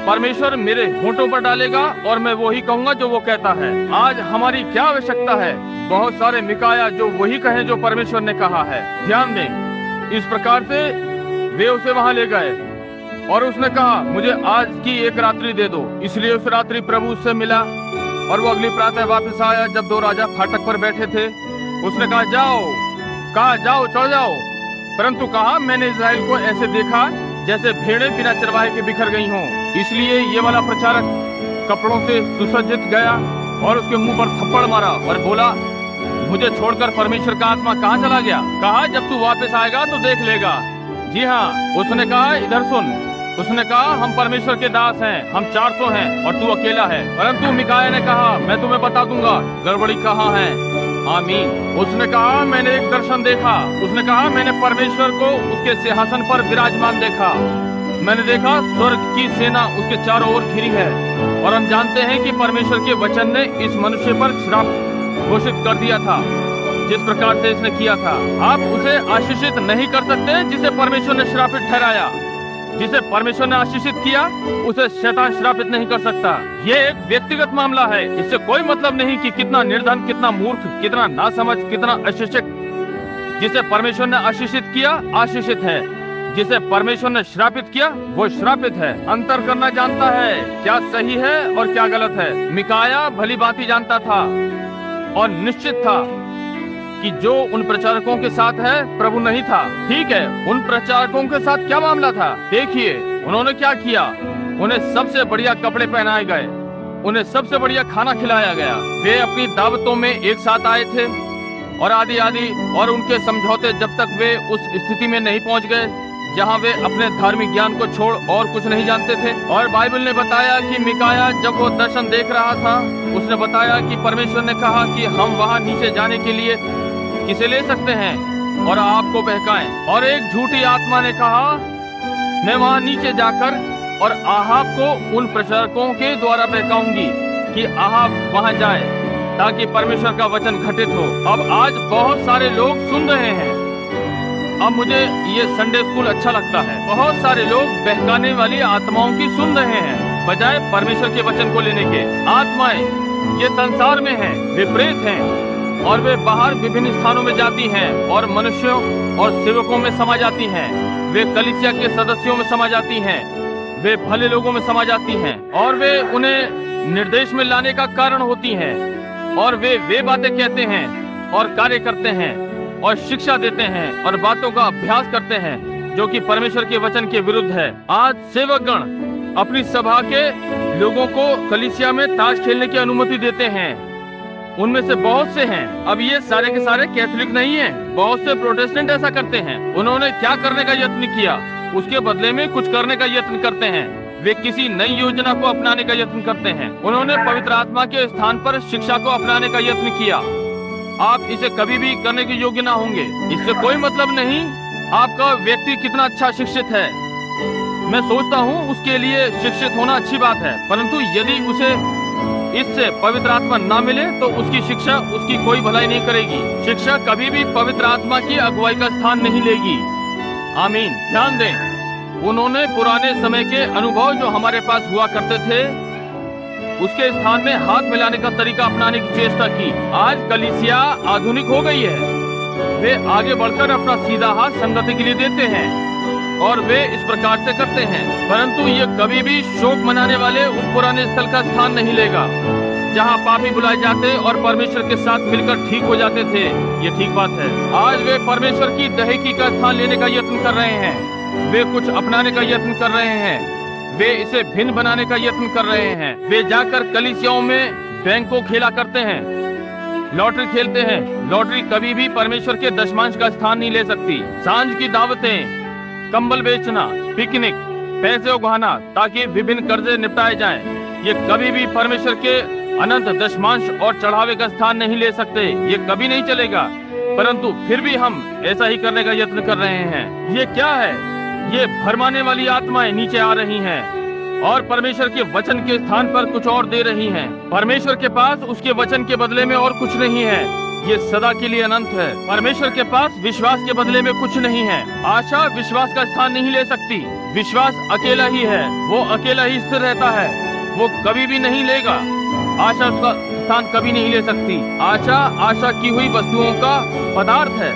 परमेश्वर मेरे होंठों पर डालेगा और मैं वही कहूंगा जो वो कहता है। आज हमारी क्या आवश्यकता है? बहुत सारे मिकाया जो वही कहें जो परमेश्वर ने कहा है। ध्यान दें, इस प्रकार से वे उसे वहां ले गए और उसने कहा मुझे आज की एक रात्रि दे दो। इसलिए उस रात्रि प्रभु उससे मिला और वो अगली प्रातः वापस आया जब दो राजा फाटक पर बैठे थे। उसने कहा जाओ चढ़ जाओ। परंतु कहा मैंने इस्राएल को ऐसे देखा जैसे भेड़ें बिना चरवाहे के बिखर गई हों। इसलिए ये वाला प्रचारक कपड़ों से सुसज्जित गया और उसके मुंह पर थप्पड़ मारा और बोला मुझे छोड़कर परमेश्वर का आत्मा कहाँ चला गया? कहा जब तू वापस आएगा तो देख लेगा। जी हाँ। उसने कहा इधर सुन। उसने कहा हम परमेश्वर के दास हैं, हम 400 हैं और तू अकेला है। परंतु मिकाया ने कहा मैं तुम्हें बता दूंगा गड़बड़ी कहाँ है। आमीन। उसने कहा मैंने एक दर्शन देखा। उसने कहा मैंने परमेश्वर को उसके सिंहासन पर विराजमान देखा। मैंने देखा स्वर्ग की सेना उसके चारों ओर घिरी है और हम जानते हैं कि परमेश्वर के वचन ने इस मनुष्य पर श्राप घोषित कर दिया था जिस प्रकार से इसने किया था। आप उसे आशीषित नहीं कर सकते जिसे परमेश्वर ने श्रापित ठहराया। जिसे परमेश्वर ने आशीषित किया उसे शैतान श्रापित नहीं कर सकता। ये एक व्यक्तिगत मामला है। इससे कोई मतलब नहीं कि कितना निर्धन, कितना मूर्ख, कितना नासमझ, कितना अशिक्षित। जिसे परमेश्वर ने आशीषित किया आशीषित है, जिसे परमेश्वर ने श्रापित किया वो श्रापित है। अंतर करना जानता है क्या सही है और क्या गलत है। मिकाया भली भांति जानता था और निश्चित था कि जो उन प्रचारकों के साथ है प्रभु नहीं था। ठीक है, उन प्रचारकों के साथ क्या मामला था? देखिए उन्होंने क्या किया। उन्हें सबसे बढ़िया कपड़े पहनाए गए, उन्हें सबसे बढ़िया खाना खिलाया गया। वे अपनी दावतों में एक साथ आए थे और आदि और उनके समझौते जब तक वे उस स्थिति में नहीं पहुंच गए जहां वे अपने धार्मिक ज्ञान को छोड़ और कुछ नहीं जानते थे। और बाइबल ने बताया कि मिकाया जब वो दर्शन देख रहा था उसने बताया कि परमेश्वर ने कहा कि हम वहां नीचे जाने के लिए किसे ले सकते हैं और आपको बहकाएं। और एक झूठी आत्मा ने कहा मैं वहां नीचे जाकर और आहाब को उन प्रचारकों के द्वारा बहकाऊंगी कि आहाब वहां जाए ताकि परमेश्वर का वचन घटित हो। अब आज बहुत सारे लोग सुन रहे हैं। अब मुझे ये संडे स्कूल अच्छा लगता है। बहुत सारे लोग बहकाने वाली आत्माओं की सुन रहे हैं बजाय परमेश्वर के वचन को लेने के। आत्माएं ये संसार में हैं, विपरीत हैं और वे बाहर विभिन्न स्थानों में जाती हैं और मनुष्यों और सेवकों में समा जाती हैं। वे कलीसिया के सदस्यों में समा जाती हैं, वे भले लोगों में समा जाती हैं और वे उन्हें निर्देश में लाने का कारण होती हैं और वे बातें कहते हैं और कार्य करते हैं और शिक्षा देते हैं और बातों का अभ्यास करते हैं जो कि परमेश्वर के वचन के विरुद्ध है। आज सेवकगण अपनी सभा के लोगों को कलीसिया में ताश खेलने की अनुमति देते हैं उनमें से बहुत से हैं। अब ये सारे के सारे कैथोलिक नहीं हैं। बहुत से प्रोटेस्टेंट ऐसा करते हैं। उन्होंने क्या करने का यत्न किया, उसके बदले में कुछ करने का यत्न करते हैं। वे किसी नई योजना को अपनाने का यत्न करते हैं। उन्होंने पवित्र आत्मा के स्थान पर शिक्षा को अपनाने का यत्न किया। आप इसे कभी भी करने के योग्य ना होंगे। इससे कोई मतलब नहीं आपका व्यक्ति कितना अच्छा शिक्षित है। मैं सोचता हूँ उसके लिए शिक्षित होना अच्छी बात है, परंतु यदि उसे इससे पवित्र आत्मा ना मिले तो उसकी शिक्षा उसकी कोई भलाई नहीं करेगी। शिक्षा कभी भी पवित्र आत्मा की अगुवाई का स्थान नहीं लेगी। आमीन। ध्यान दें, उन्होंने पुराने समय के अनुभव जो हमारे पास हुआ करते थे उसके स्थान में हाथ मिलाने का तरीका अपनाने की चेष्टा की। आज कलीसिया आधुनिक हो गई है। वे आगे बढ़कर अपना सीधा हाथ संगति के लिए देते हैं और वे इस प्रकार से करते हैं, परंतु ये कभी भी शोक मनाने वाले उस पुराने स्थल का स्थान नहीं लेगा जहाँ पापी बुलाए जाते और परमेश्वर के साथ मिलकर ठीक हो जाते थे। ये ठीक बात है। आज वे परमेश्वर की दहेकी का स्थान लेने का यत्न कर रहे हैं। वे कुछ अपनाने का यत्न कर रहे हैं। वे इसे भिन्न बनाने का यत्न कर रहे हैं। वे जाकर कलीसियाओं में बैंकों खेला करते हैं, लॉटरी खेलते हैं। लॉटरी कभी भी परमेश्वर के दशमांश का स्थान नहीं ले सकती। सांझ की दावतें, कंबल बेचना, पिकनिक, पैसे उगाना ताकि विभिन्न कर्जे निपटाए जाएं, ये कभी भी परमेश्वर के अनंत दशमांश और चढ़ावे का स्थान नहीं ले सकते। ये कभी नहीं चलेगा। परंतु फिर भी हम ऐसा ही करने का यत्न कर रहे हैं। ये क्या है? ये भरमाने वाली आत्माएं नीचे आ रही हैं और परमेश्वर के वचन के स्थान पर कुछ और दे रही हैं। परमेश्वर के पास उसके वचन के बदले में और कुछ नहीं है। ये सदा के लिए अनंत है। परमेश्वर के पास विश्वास के बदले में कुछ नहीं है। आशा विश्वास का स्थान नहीं ले सकती। विश्वास अकेला ही है, वो अकेला ही स्थिर रहता है, वो कभी भी नहीं लेगा। आशा उसका स्थान कभी नहीं ले सकती। आशा आशा की हुई वस्तुओं का पदार्थ है,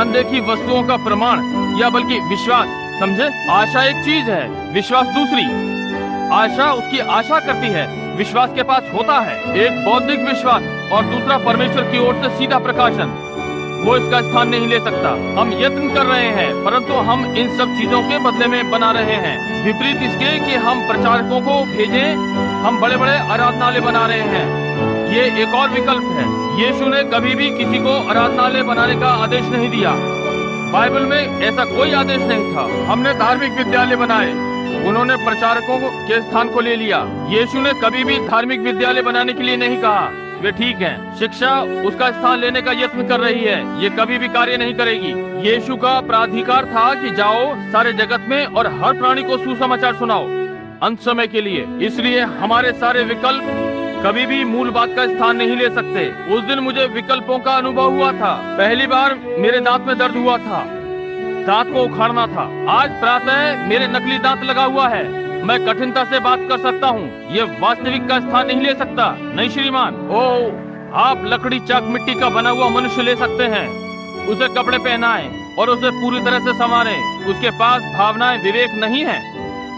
अनदेखी वस्तुओं का प्रमाण, या बल्कि विश्वास। समझे? आशा एक चीज है, विश्वास दूसरी। आशा उसकी आशा करती है, विश्वास के पास होता है। एक बौद्धिक विश्वास और दूसरा परमेश्वर की ओर से सीधा प्रकाशन, वो इसका स्थान नहीं ले सकता। हम यत्न कर रहे हैं, परंतु हम इन सब चीजों के बदले में बना रहे हैं। विपरीत इसके कि हम प्रचारकों को भेजें, हम बड़े बड़े आराधनालय बना रहे हैं। ये एक और विकल्प है। यीशु ने कभी भी किसी को आराधनालय बनाने का आदेश नहीं दिया। बाइबल में ऐसा कोई आदेश नहीं था। हमने धार्मिक विद्यालय बनाए, उन्होंने प्रचारकों के स्थान को ले लिया। यीशु ने कभी भी धार्मिक विद्यालय बनाने के लिए नहीं कहा। वे ठीक हैं, शिक्षा उसका स्थान लेने का यत्न कर रही है। ये कभी भी कार्य नहीं करेगी। यीशु का प्राधिकार था कि जाओ सारे जगत में और हर प्राणी को सुसमाचार सुनाओ, अंत समय के लिए। इसलिए हमारे सारे विकल्प कभी भी मूल बात का स्थान नहीं ले सकते। उस दिन मुझे विकल्पों का अनुभव हुआ था। पहली बार मेरे दांत में दर्द हुआ था, दांत को उखाड़ना था। आज प्रातः मेरे नकली दांत लगा हुआ है, मैं कठिनता से बात कर सकता हूँ। ये वास्तविक का स्थान नहीं ले सकता। नहीं श्रीमान। ओह, आप लकड़ी, चाक, मिट्टी का बना हुआ मनुष्य ले सकते हैं, उसे कपड़े पहनाएं और उसे पूरी तरह से संवारें। उसके पास भावनाएं, विवेक नहीं है।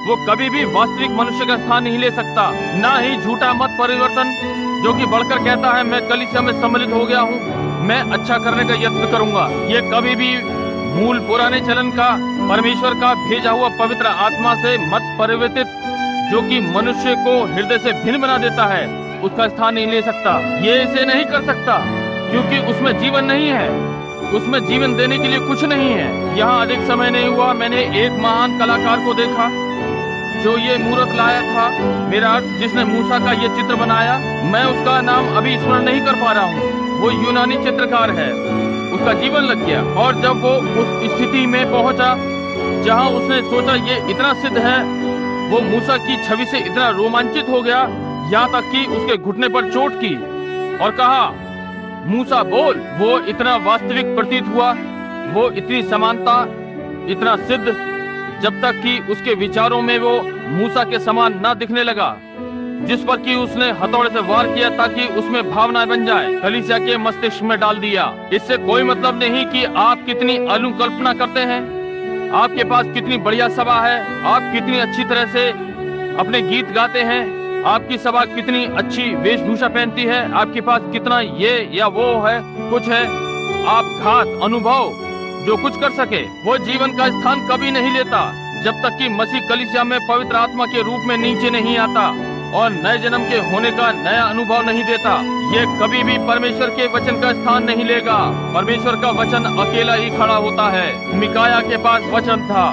वो कभी भी वास्तविक मनुष्य का स्थान नहीं ले सकता। ना ही झूठा मत परिवर्तन जो कि बढ़कर कहता है मैं कलीसिया में सम्मिलित हो गया हूँ, मैं अच्छा करने का यत्न करूंगा। ये कभी भी मूल पुराने चलन का, परमेश्वर का भेजा हुआ पवित्र आत्मा से मत परिवर्तित, जो कि मनुष्य को हृदय से भिन्न बना देता है, उसका स्थान नहीं ले सकता। ये इसे नहीं कर सकता क्योंकि उसमें जीवन नहीं है, उसमें जीवन देने के लिए कुछ नहीं है। यहाँ अधिक समय नहीं हुआ, मैंने एक महान कलाकार को देखा जो ये मूर्त लाया था। मेरा अर्थ, जिसने मूसा का ये चित्र बनाया। मैं उसका नाम अभी स्मरण नहीं कर पा रहा हूँ। वो यूनानी चित्रकार है। उसका जीवन लग गया और जब वो उस स्थिति में पहुंचा जहां उसने सोचा ये इतना सिद्ध है, वो मूसा की छवि से इतना रोमांचित हो गया, यहाँ तक कि उसके घुटने पर चोट की और कहा, मूसा बोल। वो इतना वास्तविक प्रतीत हुआ, वो इतनी समानता, इतना सिद्ध, जब तक कि उसके विचारों में वो मूसा के समान न दिखने लगा, जिस पर कि उसने हथौड़े से वार किया ताकि उसमें भावनाएं बन जाए, कलीसिया के मस्तिष्क में डाल दिया। इससे कोई मतलब नहीं कि आप कितनी अनुकल्पना करते हैं, आपके पास कितनी बढ़िया सभा है, आप कितनी अच्छी तरह से अपने गीत गाते हैं, आपकी सभा कितनी अच्छी वेशभूषा पहनती है, आपके पास कितना ये या वो है, कुछ है। आप घात, अनुभव, जो कुछ कर सके, वो जीवन का स्थान कभी नहीं लेता जब तक कि मसीह कलीसिया में पवित्र आत्मा के रूप में नीचे नहीं आता। और नए जन्म के होने का नया अनुभव नहीं देता, ये कभी भी परमेश्वर के वचन का स्थान नहीं लेगा। परमेश्वर का वचन अकेला ही खड़ा होता है। मिकाया के पास वचन था,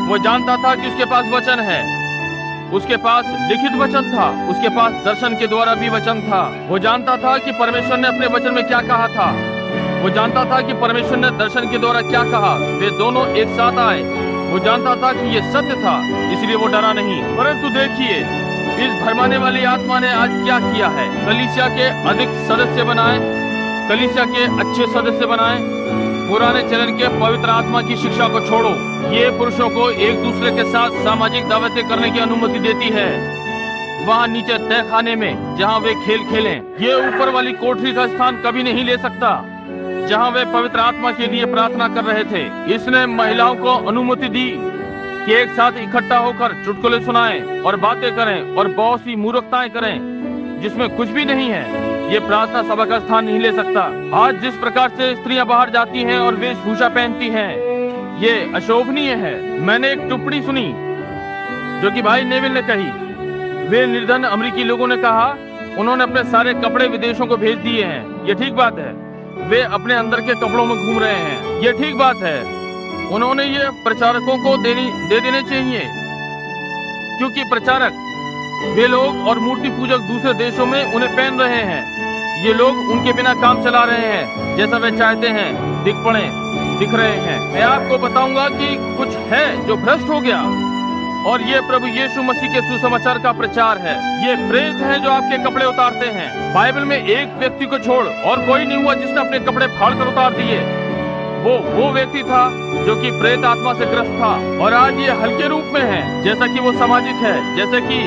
वो जानता था कि उसके पास वचन है, उसके पास लिखित वचन था, उसके पास दर्शन के द्वारा भी वचन था। वो जानता था कि परमेश्वर ने अपने वचन में क्या कहा था, वो जानता था कि परमेश्वर ने दर्शन के द्वारा क्या कहा। वे दोनों एक साथ आए। वो जानता था कि ये सत्य था, इसलिए वो डरा नहीं। परंतु देखिए, इस भरमाने वाली आत्मा ने आज क्या किया है। कलीसिया के अधिक सदस्य बनाए, कलीसिया के अच्छे सदस्य बनाए। पुराने चलन के पवित्र आत्मा की शिक्षा को छोड़ो। ये पुरुषों को एक दूसरे के साथ सामाजिक दावतें करने की अनुमति देती है। वहाँ नीचे तय खाने में जहाँ वे खेल खेलें, ये ऊपर वाली कोठरी का स्थान कभी नहीं ले सकता जहाँ वे पवित्र आत्मा के लिए प्रार्थना कर रहे थे। इसने महिलाओं को अनुमति दी कि एक साथ इकट्ठा होकर चुटकुले सुनाएं और बातें करें और बहुत सी मूर्खताएं करें जिसमें कुछ भी नहीं है। ये प्रार्थना सभा का स्थान नहीं ले सकता। आज जिस प्रकार से स्त्रियां बाहर जाती हैं और वेशभूषा पहनती हैं, ये अशोभनीय है। मैंने एक टिप्पणी सुनी जो कि भाई नेविल ने कही। वे निर्धन अमेरिकी लोगों ने कहा उन्होंने अपने सारे कपड़े विदेशों को भेज दिए हैं। ये ठीक बात है, वे अपने अंदर के कपड़ों में घूम रहे हैं। ये ठीक बात है, उन्होंने ये प्रचारकों को दे देने चाहिए, क्योंकि प्रचारक वे लोग और मूर्ति पूजक दूसरे देशों में उन्हें पहन रहे हैं। ये लोग उनके बिना काम चला रहे हैं, जैसा वे चाहते हैं दिख रहे हैं। मैं आपको बताऊंगा कि कुछ है जो भ्रष्ट हो गया, और ये प्रभु यीशु मसीह के सुसमाचार का प्रचार है। ये प्रेत हैं जो आपके कपड़े उतारते हैं। बाइबल में एक व्यक्ति को छोड़ और कोई नहीं हुआ जिसने अपने कपड़े फाड़ कर उतार दिए। वो व्यक्ति था जो कि प्रेत आत्मा से ग्रस्त था, और आज ये हल्के रूप में है, जैसा कि वो सामाजिक है, जैसे कि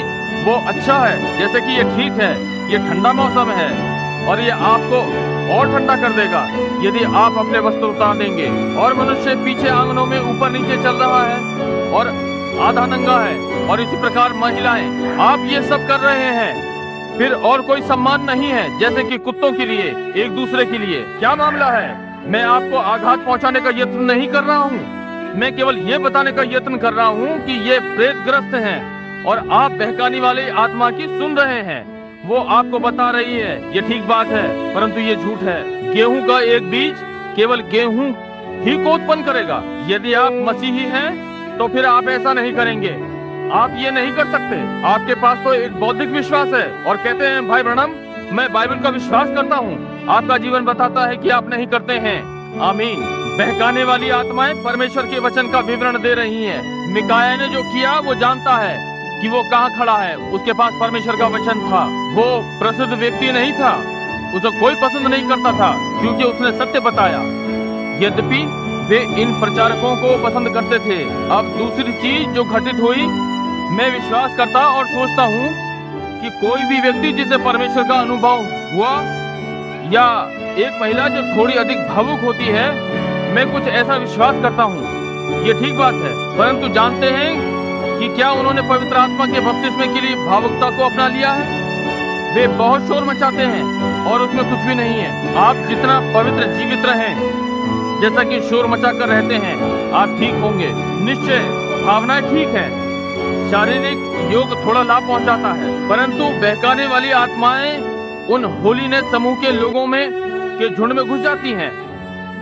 वो अच्छा है, जैसे कि ये ठीक है, ये ठंडा मौसम है, और ये आपको और ठंडा कर देगा यदि आप अपने वस्त्र उतार देंगे। और मनुष्य पीछे आंगनों में ऊपर नीचे चल रहा है और आधा नंगा है, और इसी प्रकार महिलाएं, आप ये सब कर रहे हैं। फिर और कोई सम्मान नहीं है, जैसे कि कुत्तों के लिए एक दूसरे के लिए। क्या मामला है? मैं आपको आघात पहुंचाने का यत्न नहीं कर रहा हूँ, मैं केवल ये बताने का यत्न कर रहा हूँ कि ये प्रेतग्रस्त हैं और आप बहकाने वाली आत्मा की सुन रहे हैं। वो आपको बता रही है ये ठीक बात है, परंतु ये झूठ है। गेहूं का एक बीज केवल गेहूं ही को उत्पन्न करेगा। यदि आप मसीही हैं तो फिर आप ऐसा नहीं करेंगे, आप ये नहीं कर सकते। आपके पास तो एक बौद्धिक विश्वास है और कहते हैं भाई ब्रनम मैं बाइबल का विश्वास करता हूँ। आपका जीवन बताता है कि आप नहीं करते हैं। आमीन। बहकाने वाली आत्माएं परमेश्वर के वचन का विवरण दे रही हैं। मिकाया ने जो किया वो जानता है कि वो कहाँ खड़ा है। उसके पास परमेश्वर का वचन था। वो प्रसिद्ध व्यक्ति नहीं था, उसे कोई पसंद नहीं करता था क्योंकि उसने सत्य बताया। यद्यपि वे इन प्रचारकों को पसंद करते थे। अब दूसरी चीज जो घटित हुई, मैं विश्वास करता और सोचता हूँ कि कोई भी व्यक्ति जिसे परमेश्वर का अनुभव हुआ, या एक महिला जो थोड़ी अधिक भावुक होती है, मैं कुछ ऐसा विश्वास करता हूँ, ये ठीक बात है। परंतु जानते हैं कि क्या उन्होंने पवित्र आत्मा के बपतिस्मे के लिए भावुकता को अपना लिया है? वे बहुत शोर मचाते हैं और उसमें कुछ भी नहीं है। आप जितना पवित्र जीवित रहें, जैसा कि शोर मचा कर रहते हैं, आप ठीक होंगे। निश्चय भावनाएं ठीक है, शारीरिक योग थोड़ा लाभ पहुंचाता है, परंतु बहकाने वाली आत्माएं उन होलीनेस समूह के लोगों में के झुंड में घुस जाती हैं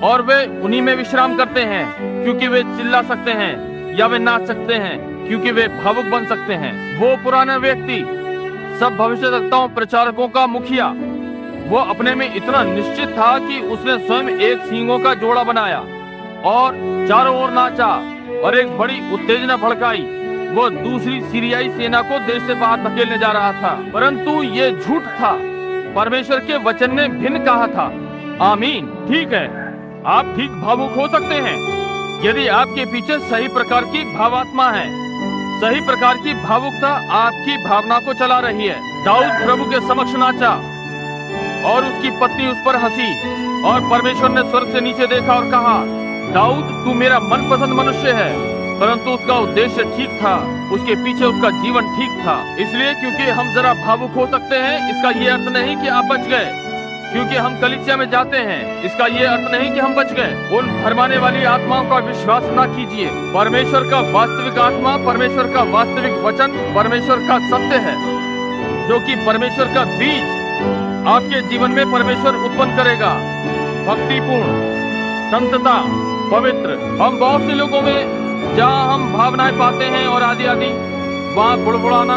और वे उन्हीं में विश्राम करते हैं, क्योंकि वे चिल्ला सकते हैं या वे नाच सकते हैं, क्योंकि वे भावुक बन सकते हैं। वो पुराना व्यक्ति, सब भविष्यवक्ताओं प्रचारकों का मुखिया, वो अपने में इतना निश्चित था कि उसने स्वयं एक सींगों का जोड़ा बनाया और चारों ओर नाचा और एक बड़ी उत्तेजना भड़काई। वो दूसरी सीरियाई सेना को देश से बाहर धकेलने जा रहा था, परंतु ये झूठ था। परमेश्वर के वचन ने भिन्न कहा था। आमीन। ठीक है, आप ठीक भावुक हो सकते हैं यदि आपके पीछे सही प्रकार की भावात्मा है। सही प्रकार की भावुकता आपकी भावना को चला रही है। दाऊद प्रभु के समक्ष नाचा और उसकी पत्नी उस पर हंसी, और परमेश्वर ने स्वर्ग से नीचे देखा और कहा, दाऊद तू मेरा मनपसंद मनुष्य है। परंतु उसका उद्देश्य ठीक था, उसके पीछे उसका जीवन ठीक था। इसलिए क्योंकि हम जरा भावुक हो सकते हैं, इसका ये अर्थ नहीं कि आप बच गए। क्योंकि हम कलीसिया में जाते हैं, इसका ये अर्थ नहीं कि हम बच गए। उन भरमाने वाली आत्माओं का विश्वास न कीजिए। परमेश्वर का वास्तविक आत्मा, परमेश्वर का वास्तविक वचन, परमेश्वर का सत्य है। जो कि परमेश्वर का बीज आपके जीवन में परमेश्वर उत्पन्न करेगा। भक्तिपूर्ण, संतता, पवित्र। हम बहुत से लोगों में जहाँ हम भावनाएं पाते हैं और आदि आदि, वहाँ बुड़बुड़ाना,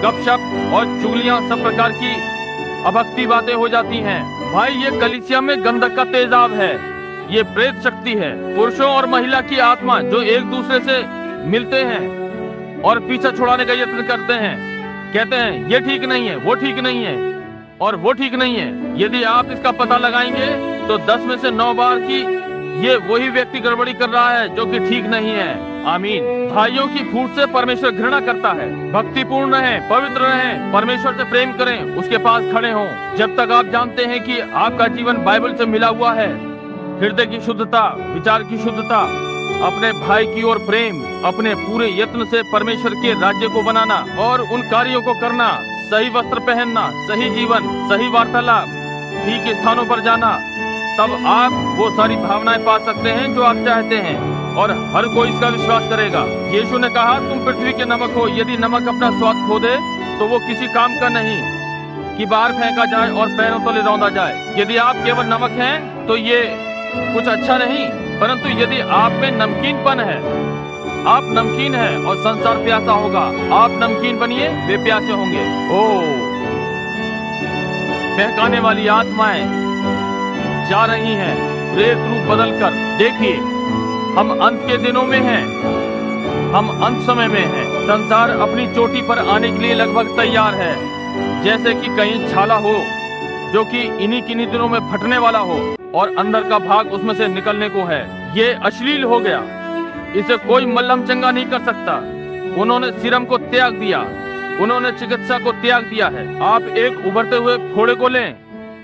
गपशप और चुगलियां, सब प्रकार की अभक्ति बातें हो जाती हैं। भाई, ये कलीसिया में गंधक का तेजाब है, ये प्रेत शक्ति है। पुरुषों और महिला की आत्मा जो एक दूसरे से मिलते हैं और पीछा छुड़ाने का यत्न करते हैं, कहते हैं ये ठीक नहीं है, वो ठीक नहीं है और वो ठीक नहीं है। यदि आप इसका पता लगाएंगे तो 10 में से 9 बार की ये वही व्यक्ति गड़बड़ी कर रहा है जो कि ठीक नहीं है। आमीन। भाइयों की फूट से परमेश्वर घृणा करता है। भक्तिपूर्ण रहें, पवित्र रहें, परमेश्वर से प्रेम करें, उसके पास खड़े हों। जब तक आप जानते हैं कि आपका जीवन बाइबल से मिला हुआ है, हृदय की शुद्धता, विचार की शुद्धता, अपने भाई की ओर प्रेम, अपने पूरे यत्न से परमेश्वर के राज्य को बनाना और उन कार्यों को करना, सही वस्त्र पहनना, सही जीवन, सही वार्तालाप, ठीक स्थानों पर जाना, तब आप वो सारी भावनाएं पा सकते हैं जो आप चाहते हैं और हर कोई इसका विश्वास करेगा। यीशु ने कहा, तुम पृथ्वी के नमक हो। यदि नमक अपना स्वाद खो दे तो वो किसी काम का नहीं कि बाहर फेंका जाए और पैरों तले रौंदा जाए। यदि आप केवल नमक हैं तो ये कुछ अच्छा नहीं, परंतु यदि आप में नमकीनपन है, आप नमकीन हैं और संसार प्यासा होगा, आप नमकीन बनिए, वे प्यासे होंगे। बहकाने वाली आत्माएं जा रही हैं प्रेत रूप बदलकर। देखिए, हम अंत के दिनों में हैं, हम अंत समय में हैं। संसार अपनी चोटी पर आने के लिए लगभग तैयार है, जैसे कि कहीं छाला हो जो कि इन्हीं किन्हीं दिनों में फटने वाला हो और अंदर का भाग उसमें से निकलने को है। ये अश्लील हो गया, इसे कोई मल्लम चंगा नहीं कर सकता। उन्होंने सीरम को त्याग दिया, उन्होंने चिकित्सा को त्याग दिया है। आप एक उभरते हुए फोड़े को लें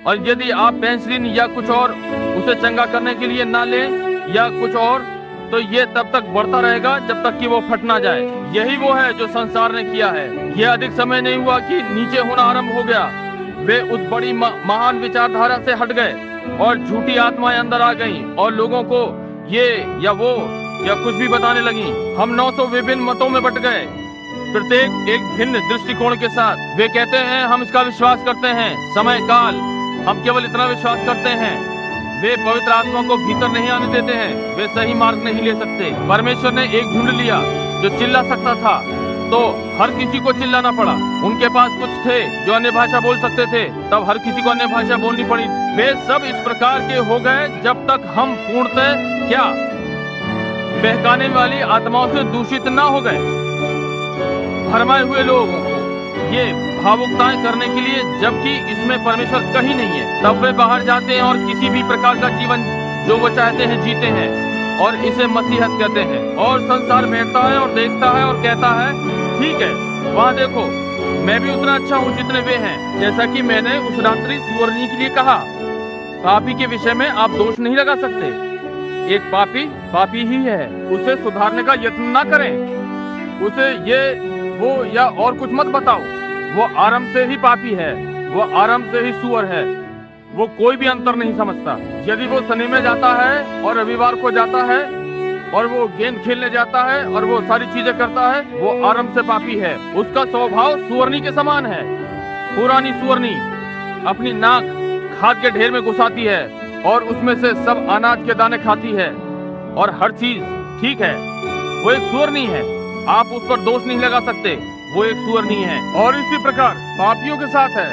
और यदि आप पेंसिलिन या कुछ और उसे चंगा करने के लिए ना लें या कुछ और, तो ये तब तक बढ़ता रहेगा जब तक कि वो फट ना जाए। यही वो है जो संसार ने किया है। यह अधिक समय नहीं हुआ कि नीचे होना आरंभ हो गया। वे उस बड़ी महान विचारधारा से हट गए और झूठी आत्माएं अंदर आ गईं और लोगों को ये या वो या कुछ भी बताने लगी। हम 900 विभिन्न मतों में बट गए, प्रत्येक एक भिन्न दृष्टिकोण के साथ। वे कहते हैं हम इसका विश्वास करते हैं, समय काल, हम केवल इतना विश्वास करते हैं। वे पवित्र आत्मा को भीतर नहीं आने देते हैं, वे सही मार्ग नहीं ले सकते। परमेश्वर ने एक झुंड लिया जो चिल्ला सकता था, तो हर किसी को चिल्लाना पड़ा। उनके पास कुछ थे जो अन्य भाषा बोल सकते थे, तब हर किसी को अन्य भाषा बोलनी पड़ी। वे सब इस प्रकार के हो गए जब तक हम पूर्णतः क्या बहकाने वाली आत्माओं से दूषित ना हो गए। भरमाए हुए लोगों को ये भावुकताएं करने के लिए, जबकि इसमें परमेश्वर कहीं नहीं है, तब वे बाहर जाते हैं और किसी भी प्रकार का जीवन जो वो चाहते हैं जीते हैं और इसे मसीहत कहते हैं। और संसार बैठता है और देखता है और कहता है ठीक है, वहाँ देखो, मैं भी उतना अच्छा हूँ जितने वे हैं। जैसा कि मैंने उस रात्रि सुवर्णी के लिए कहा, पापी के विषय में आप दोष नहीं लगा सकते। एक पापी ही है, उसे सुधारने का यत्न ना करें, उसे ये वो या और कुछ मत बताओ। वो आरंभ से ही पापी है, वो आरंभ से ही सुअर है, वो कोई भी अंतर नहीं समझता। यदि वो शनि में जाता है और रविवार को जाता है और वो गेंद खेलने जाता है और वो सारी चीजें करता है, वो आरंभ से पापी है। उसका स्वभाव सुअरनी के समान है। पुरानी सुअरनी अपनी नाक खाद के ढेर में घुसाती है और उसमें से सब अनाज के दाने खाती है और हर चीज ठीक है। वो एक सुअरनी है, आप उस पर दोष नहीं लगा सकते, वो एक सुअरनी है। और इसी प्रकार पापियों के साथ है।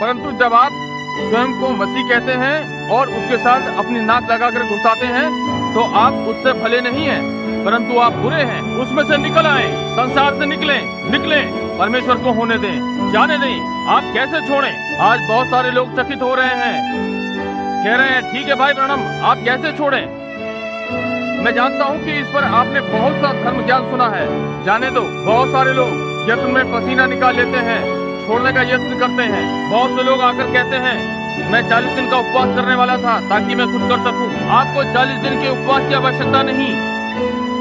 परंतु जब आप स्वयं को मसीह कहते हैं और उसके साथ अपनी नाक लगाकर घुसाते हैं, तो आप उससे भले नहीं हैं, परंतु आप बुरे हैं। उसमें से निकल आए, संसार से निकलें, परमेश्वर को होने दें, जाने दें। आप कैसे छोड़ें? आज बहुत सारे लोग चकित हो रहे हैं, कह रहे हैं ठीक है भाई ब्रैनम, आप कैसे छोड़ें? मैं जानता हूँ कि इस पर आपने बहुत सा धर्म ज्ञान सुना है, जाने दो। बहुत सारे लोग यत्न में पसीना निकाल लेते हैं, छोड़ने का यत्न करते हैं। बहुत से लोग आकर कहते हैं मैं 40 दिन का उपवास करने वाला था ताकि मैं कुछ कर सकूं। आपको 40 दिन के उपवास की आवश्यकता नहीं,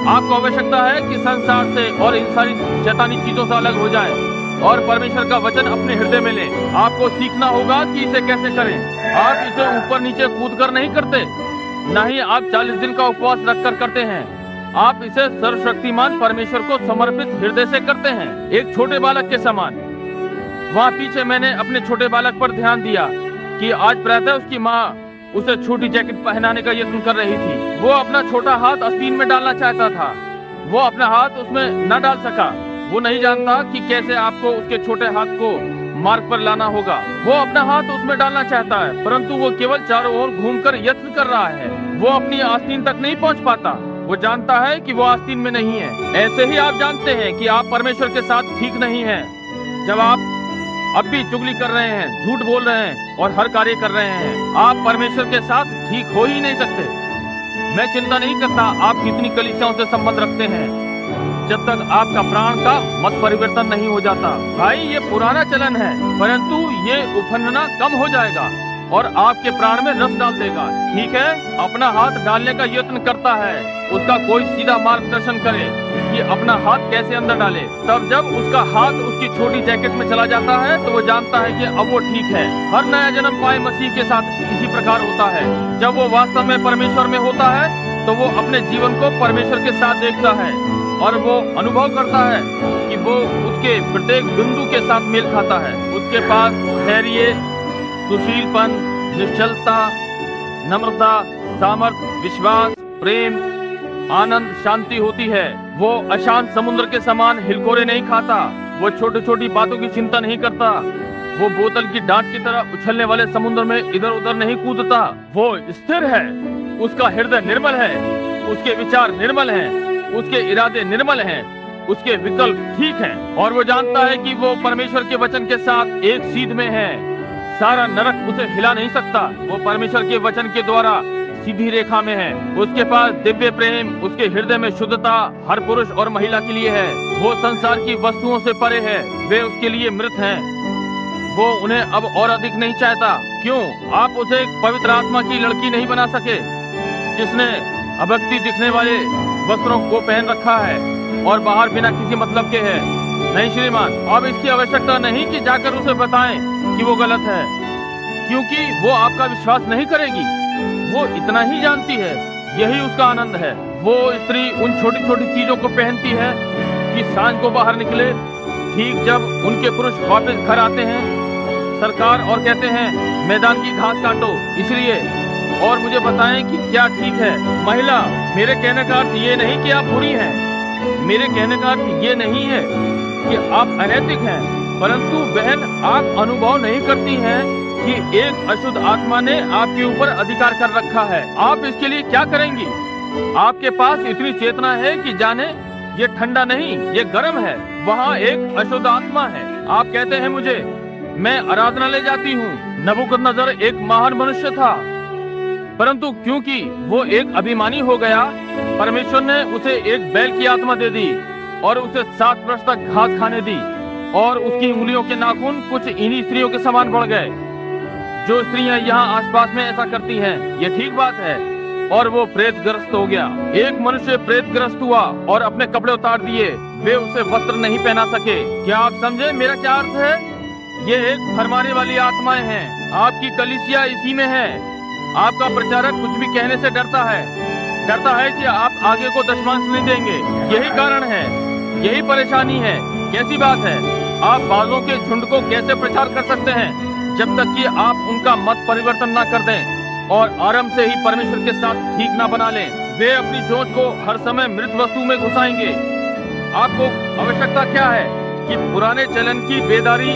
आपको आवश्यकता है कि संसार से और इन सारी शैतानी चीजों से अलग हो जाए और परमेश्वर का वचन अपने हृदय में लें। आपको सीखना होगा कि इसे कैसे करें। आप इसे ऊपर नीचे कूद कर नहीं करते, न ही आप 40 दिन का उपवास रखकर करते हैं। आप इसे सर्वशक्तिमान परमेश्वर को समर्पित हृदय से करते हैं, एक छोटे बालक के समान। वहाँ पीछे मैंने अपने छोटे बालक पर ध्यान दिया कि आज प्रातः उसकी माँ उसे छोटी जैकेट पहनाने का यत्न कर रही थी। वो अपना छोटा हाथ आस्तीन में डालना चाहता था। वो अपना हाथ उसमें न डाल सका। वो नहीं जानता कि कैसे आपको उसके छोटे हाथ को मार्ग पर लाना होगा। वो अपना हाथ उसमें डालना चाहता है, परंतु वो केवल चारों ओर घूमकर यत्न कर रहा है। वो अपनी आस्तीन तक नहीं पहुंच पाता। वो जानता है कि वो आस्तीन में नहीं है। ऐसे ही आप जानते हैं कि आप परमेश्वर के साथ ठीक नहीं हैं। जब आप अब भी चुगली कर रहे हैं, झूठ बोल रहे हैं और हर कार्य कर रहे हैं, आप परमेश्वर के साथ ठीक हो ही नहीं सकते। मैं चिंता नहीं करता आप कितनी कलीसियाओं से संबंध रखते हैं, जब तक आपका प्राण का मत परिवर्तन नहीं हो जाता। भाई, ये पुराना चलन है, परंतु ये उफनना कम हो जाएगा और आपके प्राण में रस डाल देगा। ठीक है, अपना हाथ डालने का यत्न करता है, उसका कोई सीधा मार्गदर्शन करे कि अपना हाथ कैसे अंदर डाले। तब जब उसका हाथ उसकी छोटी जैकेट में चला जाता है तो वो जानता है कि अब वो ठीक है। हर नया जन्म पाए मसीह के साथ इसी प्रकार होता है। जब वो वास्तव में परमेश्वर में होता है तो वो अपने जीवन को परमेश्वर के साथ देखता है और वो अनुभव करता है कि वो उसके प्रत्येक बिंदु के साथ मेल खाता है। उसके पास धैर्य, सुशीलपन, निश्चलता, नम्रता, सामर्थ, विश्वास, प्रेम, आनंद, शांति होती है। वो अशांत समुद्र के समान हिलकोरे नहीं खाता। वो छोटी छोटी बातों की चिंता नहीं करता। वो बोतल की डांट की तरह उछलने वाले समुद्र में इधर उधर नहीं कूदता। वो स्थिर है, उसका हृदय निर्मल है, उसके विचार निर्मल हैं, उसके इरादे निर्मल हैं, उसके विकल्प ठीक हैं और वो जानता है कि वो परमेश्वर के वचन के साथ एक सीध में है। सारा नरक उसे हिला नहीं सकता। वो परमेश्वर के वचन के द्वारा सीधी रेखा में है। उसके पास दिव्य प्रेम, उसके हृदय में शुद्धता हर पुरुष और महिला के लिए है। वो संसार की वस्तुओं से परे है, वे उसके लिए मृत हैं। वो उन्हें अब और अधिक नहीं चाहता। क्यों? आप उसे एक पवित्र आत्मा की लड़की नहीं बना सके जिसने अभक्ति दिखने वाले वस्त्रों को पहन रखा है और बाहर बिना किसी मतलब के है। नहीं श्रीमान, अब इसकी आवश्यकता नहीं कि जाकर उसे बताएं कि वो गलत है, क्योंकि वो आपका विश्वास नहीं करेगी। वो इतना ही जानती है, यही उसका आनंद है। वो स्त्री उन छोटी छोटी चीजों को पहनती है कि सांझ को बाहर निकले, ठीक जब उनके पुरुष वापस घर आते हैं सरकार और कहते हैं मैदान की घास काटो। इसलिए और मुझे बताएं कि क्या ठीक है। महिला, मेरे कहने का अर्थ ये नहीं कि आप बुरी हैं। मेरे कहने का अर्थ ये नहीं है कि आप अनैतिक हैं, परंतु बहन, आप अनुभव नहीं करती हैं कि एक अशुद्ध आत्मा ने आपके ऊपर अधिकार कर रखा है। आप इसके लिए क्या करेंगी? आपके पास इतनी चेतना है कि जाने ये ठंडा नहीं, ये गर्म है। वहाँ एक अशुद्ध आत्मा है। आप कहते हैं मुझे, मैं आराधनालय जाती हूँ। नबूकदनेस्सर एक महान मनुष्य था, परंतु क्योंकि वो एक अभिमानी हो गया, परमेश्वर ने उसे एक बैल की आत्मा दे दी और उसे 7 वर्ष तक घास खाने दी और उसकी उंगलियों के नाखून कुछ इन्हीं स्त्रियों के समान बढ़ गए। जो स्त्रियां यहाँ आसपास में ऐसा करती हैं, ये ठीक बात है। और वो प्रेतग्रस्त हो गया। एक मनुष्य प्रेतग्रस्त हुआ और अपने कपड़े उतार दिए। वे उसे वस्त्र नहीं पहना सके। क्या आप समझे मेरा क्या अर्थ है? ये एक फरमाने वाली आत्माएं हैं। आपकी कलीसिया इसी में है। आपका प्रचारक कुछ भी कहने से डरता है कि आप आगे को दशमांश नहीं देंगे। यही कारण है, यही परेशानी है। कैसी बात है? आप बाजों के झुंड को कैसे प्रचार कर सकते हैं जब तक कि आप उनका मत परिवर्तन ना कर दें और आरंभ से ही परमेश्वर के साथ ठीक ना बना लें। वे अपनी चोंच को हर समय मृत वस्तु में घुसाएंगे। आपको आवश्यकता क्या है कि पुराने चलन की बेदारी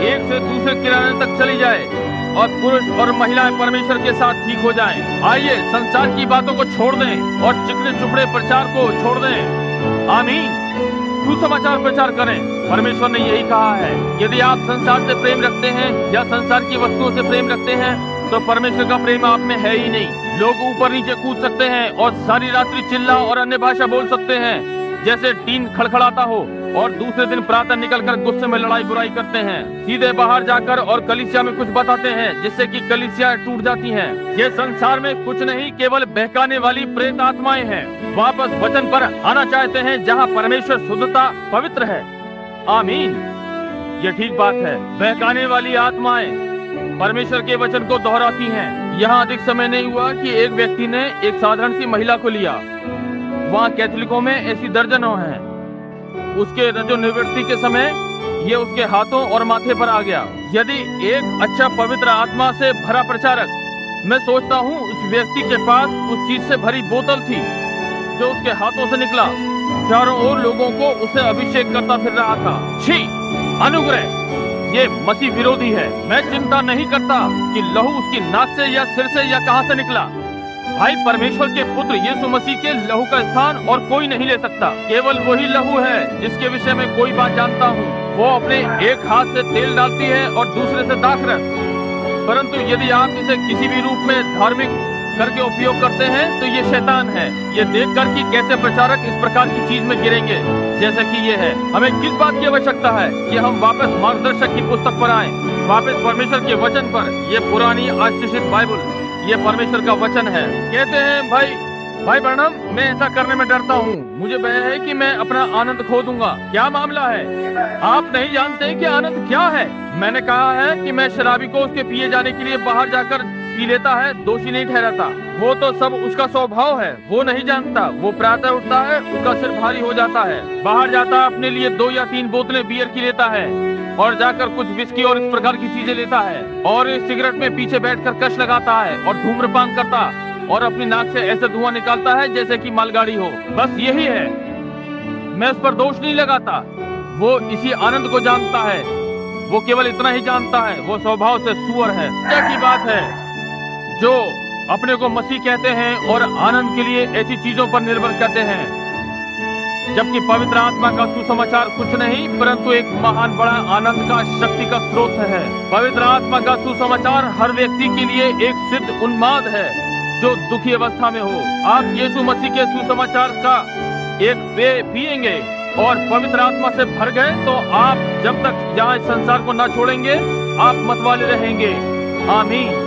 एक से दूसरे किराने तक चली जाए और पुरुष और महिलाएं परमेश्वर के साथ ठीक हो जाएं। आइए संसार की बातों को छोड़ दें और चिकने चुपड़े प्रचार को छोड़ दें। आमीन। सुसमाचार प्रचार करें। परमेश्वर ने यही कहा है। यदि आप संसार से प्रेम रखते हैं या संसार की वस्तुओं से प्रेम रखते हैं तो परमेश्वर का प्रेम आप में है ही नहीं। लोग ऊपर नीचे कूद सकते हैं और सारी रात्रि चिल्ला और अन्य भाषा बोल सकते हैं जैसे टीन खड़खड़ाता हो, और दूसरे दिन प्रातः निकलकर गुस्से में लड़ाई बुराई करते हैं। सीधे बाहर जाकर और कलीसिया में कुछ बताते हैं जिससे कि कलीसिया टूट जाती हैं। ये संसार में कुछ नहीं, केवल बहकाने वाली प्रेत आत्माएं हैं। वापस वचन पर आना चाहते हैं जहाँ परमेश्वर शुद्धता पवित्र है। आमीन। ये ठीक बात है। बहकाने वाली आत्माएं परमेश्वर के वचन को दोहराती हैं। यहाँ अधिक समय नहीं हुआ कि एक व्यक्ति ने एक साधारण सी महिला को लिया। वहाँ कैथोलिकों में ऐसी दर्जनों हैं। उसके रजोनिवृत्ति के समय ये उसके हाथों और माथे पर आ गया। यदि एक अच्छा पवित्र आत्मा से भरा प्रचारक, मैं सोचता हूँ उस व्यक्ति के पास उस चीज से भरी बोतल थी जो उसके हाथों से निकला, चारों ओर लोगों को उससे अभिषेक करता फिर रहा था। छी, अनुग्रह, ये मसीह विरोधी है। मैं चिंता नहीं करता कि लहू उसकी नाक से या सिर से या कहां से निकला। भाई, परमेश्वर के पुत्र यीशु मसीह के लहू का स्थान और कोई नहीं ले सकता। केवल वही लहू है जिसके विषय में कोई बात जानता हूँ। वो अपने एक हाथ से तेल डालती है और दूसरे से दाखरस। परंतु यदि आप इसे किसी भी रूप में धार्मिक करके उपयोग करते हैं तो ये शैतान है। ये देखकर कि कैसे प्रचारक इस प्रकार की चीज में गिरेंगे जैसे कि ये है। हमें किस बात की आवश्यकता है कि हम वापस मार्गदर्शक की पुस्तक पर आएं, वापस परमेश्वर के वचन पर। ये पुरानी आशीषित बाइबल, ये परमेश्वर का वचन है। कहते हैं भाई ब्रैनम, मैं ऐसा करने में डरता हूँ। मुझे भय है कि मैं अपना आनंद खो दूंगा। क्या मामला है? आप नहीं जानते कि आनंद क्या है? मैंने कहा है कि मैं शराबी को उसके पिए जाने के लिए बाहर जाकर पी लेता है, दोषी नहीं ठहराता। वो तो सब उसका स्वभाव है, वो नहीं जानता। वो प्रातः उठता है, उसका सिर भारी हो जाता है, बाहर जाता अपने लिए 2 या 3 बोतलें बियर की लेता है और जाकर कुछ विस्की और इस प्रकार की चीजें लेता है और सिगरेट में पीछे बैठकर कश लगाता है और धूम्रपान करता और अपनी नाक से ऐसे धुआं निकालता है जैसे कि मालगाड़ी हो। बस यही है। मैं उस पर दोष नहीं लगाता। वो इसी आनंद को जानता है। वो केवल इतना ही जानता है, वो स्वभाव से सुअर है। क्या की बात है जो अपने को मसीह कहते हैं और आनंद के लिए ऐसी चीजों पर निर्भर करते हैं, जबकि पवित्र आत्मा का सुसमाचार कुछ नहीं परंतु एक महान बड़ा आनंद का शक्ति का स्रोत है। पवित्र आत्मा का सुसमाचार हर व्यक्ति के लिए एक सिद्ध उन्माद है जो दुखी अवस्था में हो। आप यीशु मसीह के सुसमाचार का एक पेय पिएंगे और पवित्र आत्मा से भर गए तो आप जब तक यहाँ इस संसार को न छोड़ेंगे आप मतवाले रहेंगे। आमीन।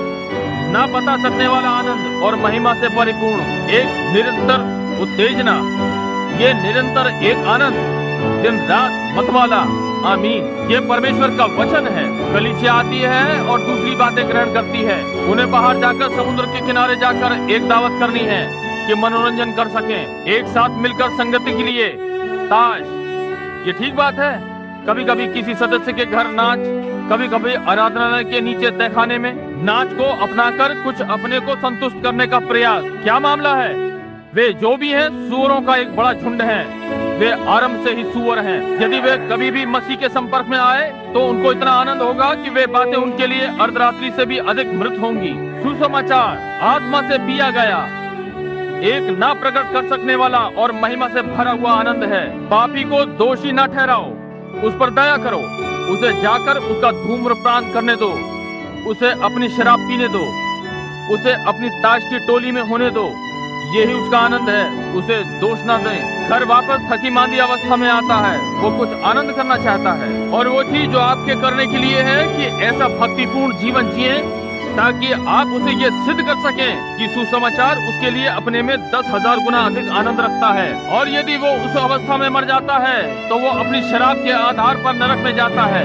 ना बता सकने वाला आनंद और महिमा से परिपूर्ण एक निरंतर उत्तेजना, ये निरंतर एक आनंद, दिन रात मतवाला। आमीन। ये परमेश्वर का वचन है। कलीसिया आती है और दूसरी बातें ग्रहण करती है। उन्हें बाहर जाकर समुद्र के किनारे जाकर एक दावत करनी है कि मनोरंजन कर सकें, एक साथ मिलकर संगति के लिए ताश। ये ठीक बात है। कभी कभी किसी सदस्य के घर नाच, कभी कभी आराधनालय के नीचे तहखाने में नाच को अपनाकर कुछ अपने को संतुष्ट करने का प्रयास। क्या मामला है? वे जो भी हैं सुअरों का एक बड़ा झुंड है। वे आरंभ से ही सुअर हैं। यदि वे कभी भी मसीह के संपर्क में आए तो उनको इतना आनंद होगा कि वे बातें उनके लिए अर्धरात्रि से भी अधिक मृत होंगी। सुसमाचार आत्मा से पिया गया एक ना प्रकट कर सकने वाला और महिमा से भरा हुआ आनंद है। पापी को दोषी ना ठहराओ, उस पर दया करो, उसे जाकर उसका धूम्रपान करने दो, उसे अपनी शराब पीने दो, उसे अपनी ताश की टोली में होने दो। यही उसका आनंद है। उसे दोष ना दें। घर वापस थकी मांदी अवस्था में आता है, वो कुछ आनंद करना चाहता है और वो चीज जो आपके करने के लिए है कि ऐसा भक्तिपूर्ण जीवन जिए ताकि आप उसे ये सिद्ध कर सकें कि सुसमाचार उसके लिए अपने में 10,000 गुना अधिक आनंद रखता है। और यदि वो उस अवस्था में मर जाता है तो वो अपनी शराब के आधार पर नरक में जाता है।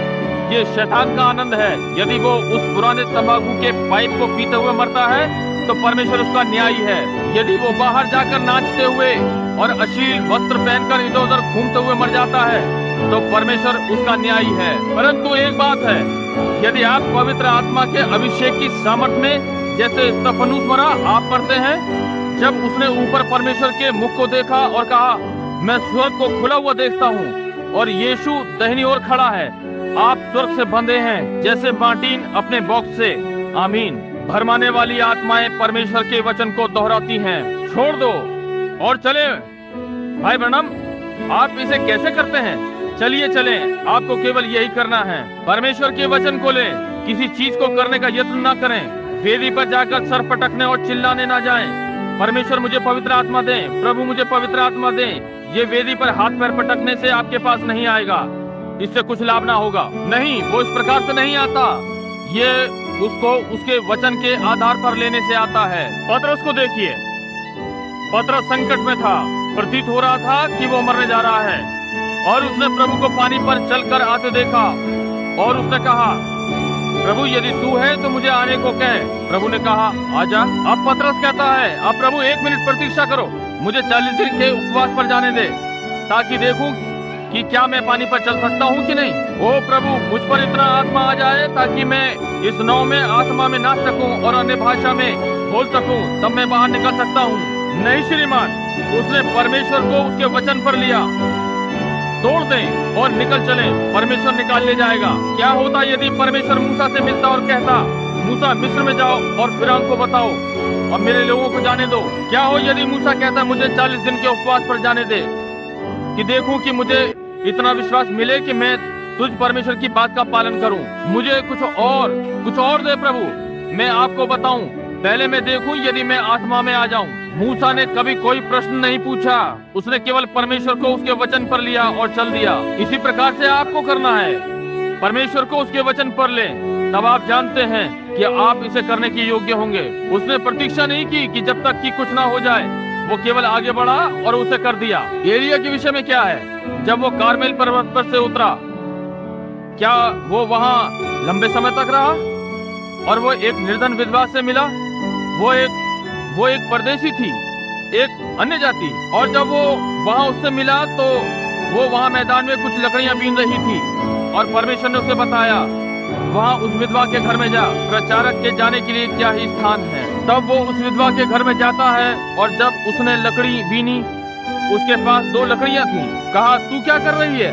ये शैतान का आनंद है। यदि वो उस पुराने तंबाकू के पाइप को पीते हुए मरता है तो परमेश्वर उसका न्यायी है। यदि वो बाहर जाकर नाचते हुए और अश्लील वस्त्र पहनकर इधर उधर घूमते हुए मर जाता है तो परमेश्वर उसका न्यायी है। परंतु एक बात है, यदि आप पवित्र आत्मा के अभिषेक की सामर्थ में जैसे स्तफनुस मरा आप पढ़ते हैं, जब उसने ऊपर परमेश्वर के मुख को देखा और कहा मैं स्वर्ग को खुला हुआ देखता हूँ और यीशु दाहिनी ओर खड़ा है। आप स्वर्ग से बंधे हैं जैसे मार्टिन अपने बॉक्स से। आमीन। भरमाने वाली आत्माएं परमेश्वर के वचन को दोहराती हैं। छोड़ दो और चले। भाई ब्रैनम, आप इसे कैसे करते हैं? चलिए चलें। आपको केवल यही करना है, परमेश्वर के वचन को लें, किसी चीज को करने का यत्न ना करें। वेदी पर जाकर सर पटकने और चिल्लाने ना जाएं। परमेश्वर मुझे पवित्र आत्मा दें, प्रभु मुझे पवित्र आत्मा दें। ये वेदी पर हाथ पैर पटकने से आपके पास नहीं आएगा, इससे कुछ लाभ ना होगा। नहीं, वो इस प्रकार से नहीं आता। ये उसको उसके वचन के आधार पर लेने से आता है। पतरस को देखिए, पतरस संकट में था, प्रतीत हो रहा था कि वो मरने जा रहा है और उसने प्रभु को पानी पर चलकर आते देखा और उसने कहा प्रभु यदि तू है तो मुझे आने को कह। प्रभु ने कहा आजा। अब पतरस कहता है अब प्रभु 1 मिनट प्रतीक्षा करो, मुझे 40 दिन के उपवास पर जाने दे ताकि देखूं कि क्या मैं पानी पर चल सकता हूँ कि नहीं। ओ प्रभु, मुझ पर इतना आत्मा आ जाए ताकि मैं इस नाव में आत्मा में नाच सकूं और अन्य भाषा में बोल सकूं, तब मैं बाहर निकल सकता हूँ। नहीं श्रीमान, उसने परमेश्वर को उसके वचन पर लिया। तोड़ दें और निकल चलें, परमेश्वर निकाल ले जाएगा। क्या होता यदि परमेश्वर मूसा से मिलता और कहता, मूसा मिस्र में जाओ और फिरौन को बताओ और मेरे लोगों को जाने दो। क्या हो यदि मूसा कहता मुझे 40 दिन के उपवास पर जाने दे, कि देखूं कि मुझे इतना विश्वास मिले कि मैं तुझ परमेश्वर की बात का पालन करूं। मुझे कुछ और दे प्रभु, मैं आपको बताऊं। पहले मैं देखूं यदि मैं आत्मा में आ जाऊं। मूसा ने कभी कोई प्रश्न नहीं पूछा, उसने केवल परमेश्वर को उसके वचन पर लिया और चल दिया। इसी प्रकार से आपको करना है, परमेश्वर को उसके वचन पर ले, तब आप जानते हैं कि आप इसे करने के योग्य होंगे। उसने प्रतीक्षा नहीं की कि जब तक कि कुछ ना हो जाए, वो केवल आगे बढ़ा और उसे कर दिया। एलिया के विषय में क्या है, जब वो कारमेल पर्वत पर से उतरा, क्या वो वहां लंबे समय तक रहा? और वो एक निर्धन विधवा से मिला। वो एक परदेशी थी, एक अन्य जाति। और जब वो वहां उससे मिला तो वो वहां मैदान में कुछ लकड़ियां बीन रही थी और परमेश्वर ने उसे बताया, वहां उस विधवा के घर में जा, प्रचारक के जाने के लिए क्या ही स्थान है। तब वो उस विधवा के घर में जाता है और जब उसने लकड़ी बीनी, उसके पास 2 लकड़ियां थी। कहा, तू क्या कर रही है?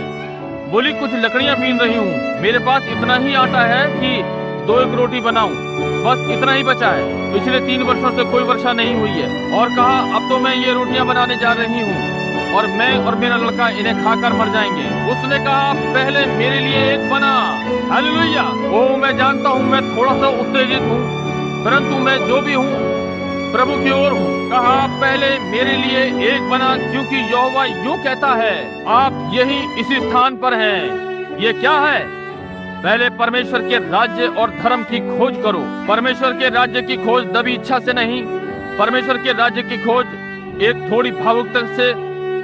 बोली, कुछ लकड़ियां बीन रही हूँ, मेरे पास इतना ही आटा है कि 2 रोटी बनाऊं, बस इतना ही बचा है। पिछले 3 वर्षों से कोई वर्षा नहीं हुई है। और कहा, अब तो मैं ये रोटियां बनाने जा रही हूँ और मैं और मेरा लड़का इन्हें खाकर मर जाएंगे। उसने कहा, पहले मेरे लिए एक बना। हालेलुया। ओ, मैं जानता हूँ मैं थोड़ा सा उत्तेजित हूँ, परंतु मैं जो भी हूँ प्रभु की ओर हूँ। कहा, पहले मेरे लिए एक बना, क्योंकि यहोवा यूं कहता है, आप यही इसी स्थान पर हैं। ये क्या है? पहले परमेश्वर के राज्य और धर्म की खोज करो। परमेश्वर के राज्य की खोज दबी इच्छा से नहीं, परमेश्वर के राज्य की खोज एक थोड़ी भावुकता से,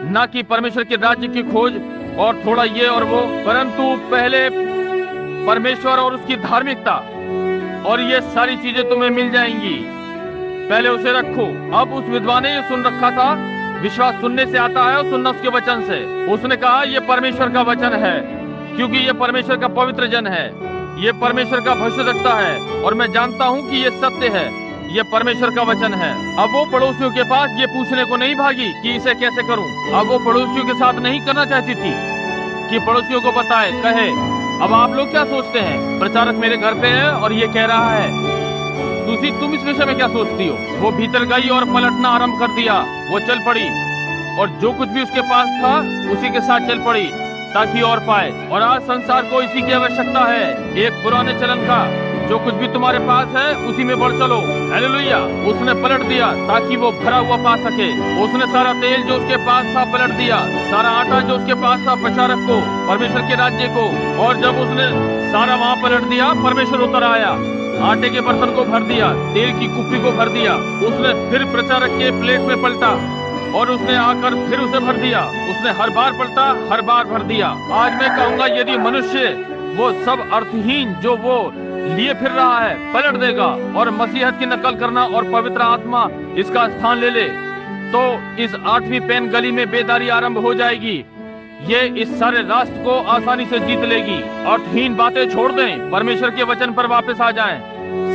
ना कि परमेश्वर के राज्य की खोज और थोड़ा ये और वो, परंतु पहले परमेश्वर और उसकी धार्मिकता, और ये सारी चीजें तुम्हें मिल जाएंगी। पहले उसे रखो। अब उस विधवा ने ये सुन रखा था, विश्वास सुनने से आता है और सुनना उसके वचन से। उसने कहा, ये परमेश्वर का वचन है, क्योंकि ये परमेश्वर का पवित्र जन है, ये परमेश्वर का भविष्यद्वक्ता है और मैं जानता हूँ कि ये सत्य है, ये परमेश्वर का वचन है। अब वो पड़ोसियों के पास ये पूछने को नहीं भागी कि इसे कैसे करूं। अब वो पड़ोसियों के साथ नहीं करना चाहती थी कि पड़ोसियों को बताए, कहे, अब आप लोग क्या सोचते हैं? प्रचारक मेरे घर पे है और ये कह रहा है। सूसी, तुम इस विषय में क्या सोचती हो? वो भीतर गई और पलटना आरंभ कर दिया। वो चल पड़ी और जो कुछ भी उसके पास था उसी के साथ चल पड़ी ताकि और पाए। और आज संसार को इसी की आवश्यकता है, एक पुराने चलन का, जो कुछ भी तुम्हारे पास है उसी में बढ़ चलो। हालेलुया। उसने पलट दिया ताकि वो भरा हुआ पा सके। उसने सारा तेल जो उसके पास था पलट दिया, सारा आटा जो उसके पास था प्रचारक को, परमेश्वर के राज्य को। और जब उसने सारा वहाँ पलट दिया, परमेश्वर उतर आया, आटे के बर्तन को भर दिया, तेल की कुप्पी को भर दिया। उसने फिर प्रचारक के प्लेट में पलटा और उसने आकर फिर उसे भर दिया। उसने हर बार पलटा, हर बार भर दिया। आज मैं कहूँगा, यदि मनुष्य वो सब अर्थहीन जो वो लिए फिर रहा है पलट देगा और मसीहत की नकल करना और पवित्र आत्मा इसका स्थान ले ले, तो इस 8वीं पेन गली में बेदारी आरंभ हो जाएगी। ये इस सारे राष्ट्र को आसानी से जीत लेगी। अर्थहीन बातें छोड़ दें, परमेश्वर के वचन पर वापस आ जाएं,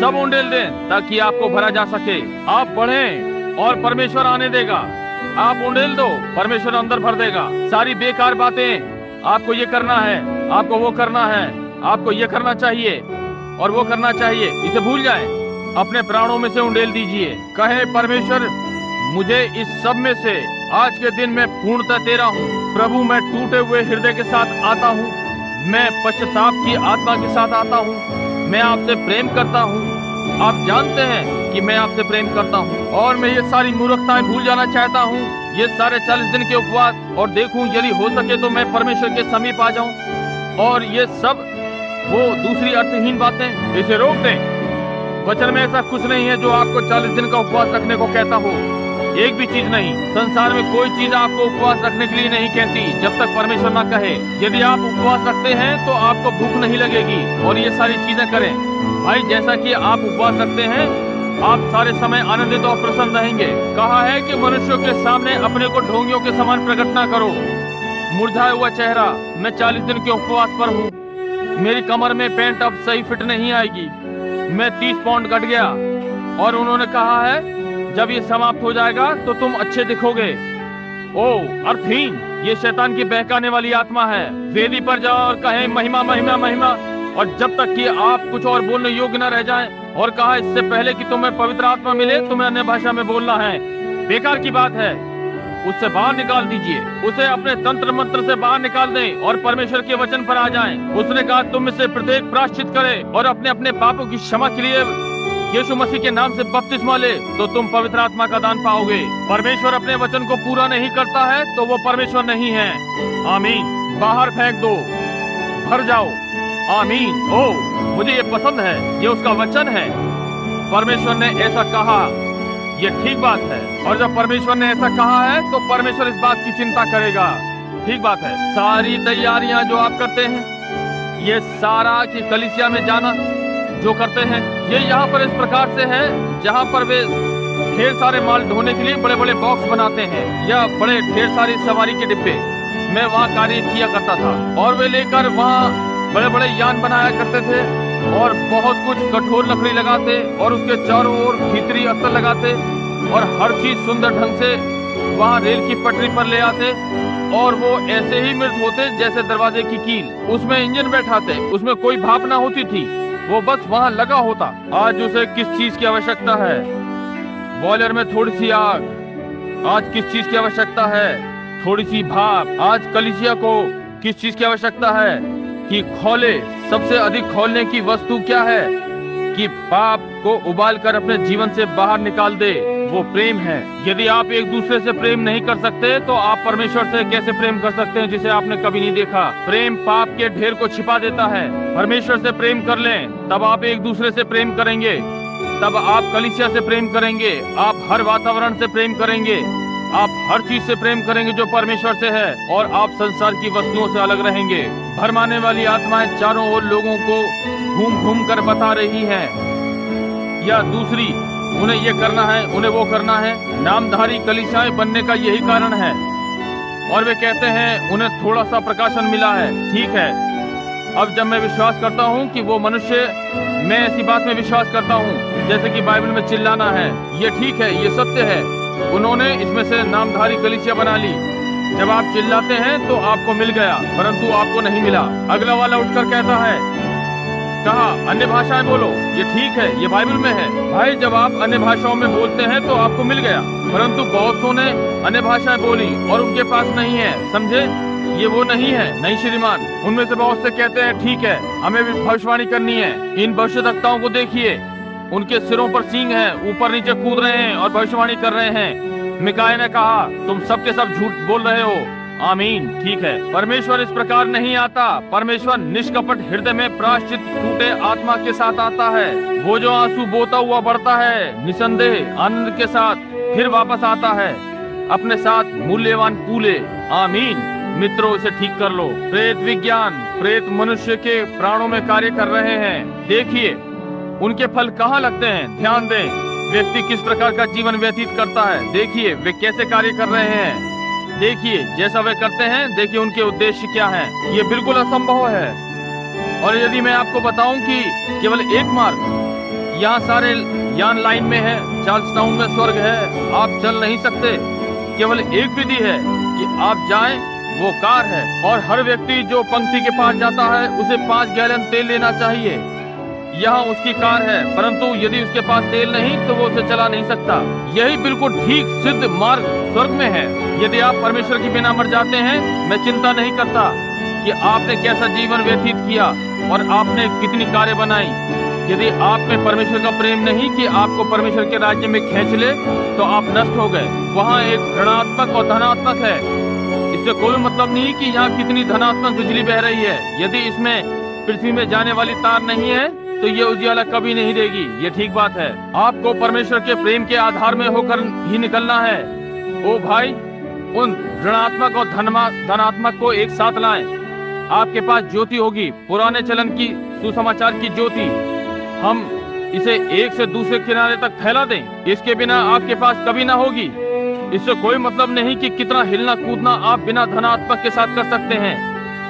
सब उंडेल दें ताकि आपको भरा जा सके। आप बढ़ें और परमेश्वर आने देगा। आप उंडेल दो, परमेश्वर अंदर भर देगा। सारी बेकार बातें, आपको ये करना है, आपको वो करना है, आपको ये करना चाहिए और वो करना चाहिए, इसे भूल जाएं। अपने प्राणों में से उंडेल दीजिए। कहे, परमेश्वर मुझे इस सब में से आज के दिन में पूर्णतः तेरा हूँ। प्रभु, मैं टूटे हुए हृदय के साथ आता हूँ, मैं पश्चाताप की आत्मा के साथ आता हूँ, मैं आपसे प्रेम करता हूँ। आप जानते हैं कि मैं आपसे प्रेम करता हूँ और मैं ये सारी मूर्खताएं भूल जाना चाहता हूँ। ये सारे 40 दिन के उपवास, और देखूं यदि हो सके तो मैं परमेश्वर के समीप आ जाऊं। और ये सब वो दूसरी अर्थहीन बातें, इसे रोक दें। वचन में ऐसा कुछ नहीं है जो आपको 40 दिन का उपवास रखने को कहता हो। एक भी चीज नहीं, संसार में कोई चीज आपको उपवास रखने के लिए नहीं कहती जब तक परमेश्वर ना कहे। यदि आप उपवास रखते हैं तो आपको भूख नहीं लगेगी और ये सारी चीजें करें। भाई, जैसा कि आप उपवास रखते हैं, आप सारे समय आनंदित और प्रसन्न रहेंगे। कहा है कि मनुष्यों के सामने अपने को ढोंगियों के समान प्रकट ना करो। मुरझाया हुआ चेहरा, मैं 40 दिन के उपवास पर हूँ, मेरी कमर में पैंट अब सही फिट नहीं आएगी, मैं 30 पाउंड घट गया। और उन्होंने कहा है जब ये समाप्त हो जाएगा तो तुम अच्छे दिखोगे। ओ अर्थहीन, ये शैतान की बहकाने वाली आत्मा है। वेदी पर जाओ और कहें महिमा महिमा महिमा, और जब तक कि आप कुछ और बोलने योग्य न रह जाएं। और कहा इससे पहले कि तुम्हें पवित्र आत्मा मिले तुम्हें अन्य भाषा में बोलना है। बेकार की बात है, उससे बाहर निकाल दीजिए, उसे अपने तंत्र मंत्र से बाहर निकाल दें और परमेश्वर के वचन पर आ जाएं। उसने कहा तुम में से प्रत्येक प्रायश्चित करे और अपने अपने पापों की क्षमा के लिए यीशु मसीह के नाम से बपतिस्मा ले तो तुम पवित्र आत्मा का दान पाओगे। परमेश्वर अपने वचन को पूरा नहीं करता है तो वो परमेश्वर नहीं है। आमीन। बाहर फेंक दो, भर जाओ। आमीन। ओ मुझे ये पसंद है, ये उसका वचन है। परमेश्वर ने ऐसा कहा, ये ठीक बात है। और जब परमेश्वर ने ऐसा कहा है तो परमेश्वर इस बात की चिंता करेगा। ठीक बात है। सारी तैयारियां जो आप करते हैं, ये सारा कि कलीसिया में जाना जो करते हैं, ये यहाँ पर इस प्रकार से है जहाँ पर वे ढेर सारे माल ढोने के लिए बड़े बड़े बॉक्स बनाते हैं या बड़े ढेर सारी सवारी के डिब्बे। मैं वहाँ कार्य किया करता था और वे लेकर वहाँ बड़े बड़े यान बनाया करते थे और बहुत कुछ कठोर लकड़ी लगाते और उसके चारों ओर भीतरी अस्तर लगाते और हर चीज सुंदर ढंग से वहाँ रेल की पटरी पर ले आते और वो ऐसे ही मृत होते जैसे दरवाजे की कील। उसमें इंजन बैठाते, उसमें कोई भाप ना होती थी, वो बस वहाँ लगा होता। आज उसे किस चीज की आवश्यकता है? बॉयलर में थोड़ी सी आग। आज किस चीज की आवश्यकता है? थोड़ी सी भाप। आज कलीसिया को किस चीज की आवश्यकता है कि खोले? सबसे अधिक खोलने की वस्तु क्या है? कि पाप को उबाल कर अपने जीवन से बाहर निकाल दे। वो प्रेम है। यदि आप एक दूसरे से प्रेम नहीं कर सकते तो आप परमेश्वर से कैसे प्रेम कर सकते हैं जिसे आपने कभी नहीं देखा? प्रेम पाप के ढेर को छिपा देता है। परमेश्वर से प्रेम कर लें, तब आप एक दूसरे से प्रेम करेंगे, तब आप कलीसिया से प्रेम करेंगे, आप हर वातावरण से प्रेम करेंगे, आप हर चीज से प्रेम करेंगे जो परमेश्वर से है और आप संसार की वस्तुओं से अलग रहेंगे। भरमाने वाली आत्माएं चारों ओर लोगों को घूम घूम कर बता रही हैं, या दूसरी उन्हें ये करना है, उन्हें वो करना है। नामधारी कलीसियाएं बनने का यही कारण है। और वे कहते हैं उन्हें थोड़ा सा प्रकाशन मिला है। ठीक है, अब जब मैं विश्वास करता हूँ कि वो मनुष्य, मैं ऐसी बात में विश्वास करता हूँ जैसे कि बाइबल में चिल्लाना है, ये ठीक है, ये सत्य है। उन्होंने इसमें से नामधारी कलीसिया बना ली। जब आप चिल्लाते हैं तो आपको मिल गया, परंतु आपको नहीं मिला। अगला वाला उठकर कहता है, कहा अन्य भाषाएं बोलो, ये ठीक है, ये बाइबल में है। भाई जब आप अन्य भाषाओं में बोलते हैं तो आपको मिल गया, परंतु बहुत सौ ने अन्य भाषाएं बोली और उनके पास नहीं है। समझे? ये वो नहीं है। नहीं श्रीमान। उनमें से बहुत से कहते हैं ठीक है, हमें भी भविष्यवाणी करनी है। इन भविष्यवक्ताओं को देखिए, उनके सिरों पर सींग है, ऊपर नीचे कूद रहे हैं और भविष्यवाणी कर रहे हैं। मिकाया ने कहा तुम सबके सब झूठ बोल रहे हो। आमीन। ठीक है, परमेश्वर इस प्रकार नहीं आता। परमेश्वर निष्कपट हृदय में प्रायश्चित टूटे आत्मा के साथ आता है। वो जो आंसू बोता हुआ बढ़ता है निसंदेह आनंद के साथ फिर वापस आता है अपने साथ मूल्यवान पूले। आमीन। मित्रों, इसे ठीक कर लो। प्रेत विज्ञान, प्रेत मनुष्य के प्राणों में कार्य कर रहे हैं। देखिए उनके फल कहाँ लगते हैं। ध्यान दें, व्यक्ति किस प्रकार का जीवन व्यतीत करता है। देखिए वे कैसे कार्य कर रहे हैं। देखिए जैसा वे करते हैं, देखिए उनके उद्देश्य क्या हैं। ये बिल्कुल असंभव है। और यदि मैं आपको बताऊं कि केवल एक मार्ग, यहाँ सारे यान लाइन में है, चार्ल्स टाउन में स्वर्ग है, आप चल नहीं सकते। केवल एक विधि है कि आप जाएं, वो कार है। और हर व्यक्ति जो पंक्ति के पास जाता है उसे 5 गैलन तेल लेना चाहिए। यहाँ उसकी कार है, परंतु यदि उसके पास तेल नहीं तो वो उसे चला नहीं सकता। यही बिल्कुल ठीक सिद्ध मार्ग स्वर्ग में है। यदि आप परमेश्वर के बिना मर जाते हैं, मैं चिंता नहीं करता कि आपने कैसा जीवन व्यतीत किया और आपने कितनी कार्य बनाई। यदि आप में परमेश्वर का प्रेम नहीं कि आपको परमेश्वर के राज्य में खींच ले, तो आप नष्ट हो गए। वहाँ एक ऋणात्मक और धनात्मक है। इससे कोई मतलब नहीं कि यहाँ कितनी धनात्मक बिजली बह रही है। यदि इसमें पृथ्वी में जाने वाली तार नहीं है तो ये उजियाला कभी नहीं देगी। ये ठीक बात है। आपको परमेश्वर के प्रेम के आधार में होकर ही निकलना है। ओ भाई, उन ऋणात्मक और धनात्मक को एक साथ लाएं। आपके पास ज्योति होगी, पुराने चलन की सुसमाचार की ज्योति। हम इसे एक से दूसरे किनारे तक फैला दें, इसके बिना आपके पास कभी ना होगी। इससे कोई मतलब नहीं कि कितना हिलना कूदना आप बिना धनात्मक के साथ कर सकते हैं।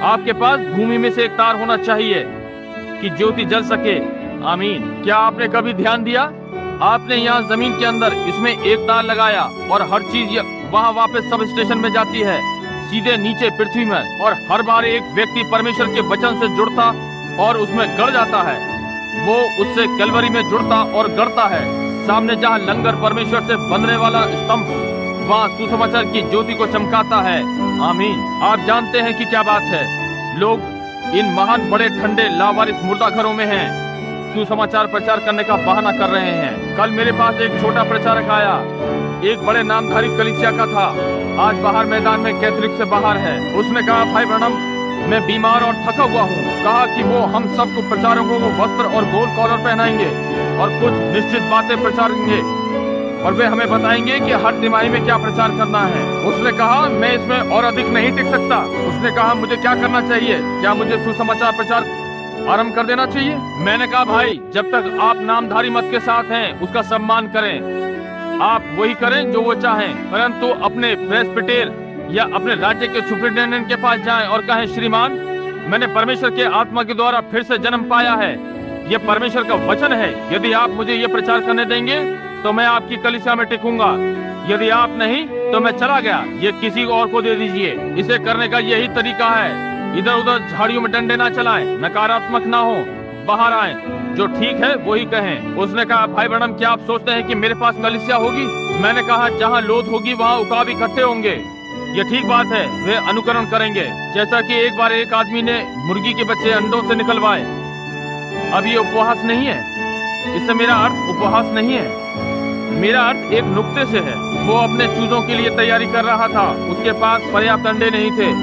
आपके पास भूमि में से एक तार होना चाहिए कि ज्योति जल सके। आमीन। क्या आपने कभी ध्यान दिया? आपने यहाँ जमीन के अंदर इसमें एक तार लगाया और हर चीज वहाँ वापस सब स्टेशन में जाती है, सीधे नीचे पृथ्वी में, और हर बार एक व्यक्ति परमेश्वर के वचन से जुड़ता और उसमें गड़ जाता है। वो उससे कैलवरी में जुड़ता और गड़ता है। सामने जहाँ लंगर परमेश्वर से बनने वाला स्तंभ, वहाँ सुसमाचार की ज्योति को चमकाता है। आमीन। आप जानते हैं कि क्या बात है, लोग इन महान बड़े ठंडे लावारिस मुर्दा घरों में हैं, सुसमाचार प्रचार करने का बहाना कर रहे हैं। कल मेरे पास एक छोटा प्रचारक आया, एक बड़े नामधारी कलीसिया का था, आज बाहर मैदान में कैथोलिक से बाहर है। उसने कहा, भाई ब्रनम, मैं बीमार और थका हुआ हूँ। कहा कि वो हम सबको प्रचारकों को वस्त्र और गोल कॉलर पहनाएंगे और कुछ निश्चित बातें प्रचारेंगे और वे हमें बताएंगे कि हर तिमाही में क्या प्रचार करना है। उसने कहा, मैं इसमें और अधिक नहीं टिक सकता। उसने कहा, मुझे क्या करना चाहिए? क्या मुझे सुसमाचार प्रचार आरंभ कर देना चाहिए? मैंने कहा, भाई, जब तक आप नामधारी मत के साथ हैं उसका सम्मान करें। आप वही करें जो वो चाहें, परंतु अपने प्रेस्बिटेर या अपने राज्य के सुपरिटेंडेंट के पास जाएं और कहें, श्रीमान, मैंने परमेश्वर के आत्मा के द्वारा फिर से जन्म पाया है। ये परमेश्वर का वचन है। यदि आप मुझे ये प्रचार करने देंगे तो मैं आपकी कलीसिया में टिकूंगा, यदि आप नहीं तो मैं चला गया। ये किसी और को दे दीजिए। इसे करने का यही तरीका है। इधर उधर झाड़ियों में डंडे ना चलाएं, नकारात्मक ना हो, बाहर आए, जो ठीक है वही कहें। उसने कहा, भाई ब्रनम, क्या आप सोचते हैं कि मेरे पास कलीसिया होगी? मैंने कहा, जहाँ लोथ होगी वहाँ उकाब इकट्ठे होंगे। ये ठीक बात है, वे अनुकरण करेंगे। जैसा कि एक बार एक आदमी ने मुर्गी के बच्चे अंडों से निकलवाए। अब ये उपवास नहीं है, इससे मेरा अर्थ उपवास नहीं है। मेरा अर्थ एक नुक्ते से है। वो अपने चूजों के लिए तैयारी कर रहा था, उसके पास पर्याप्त अंडे नहीं थे।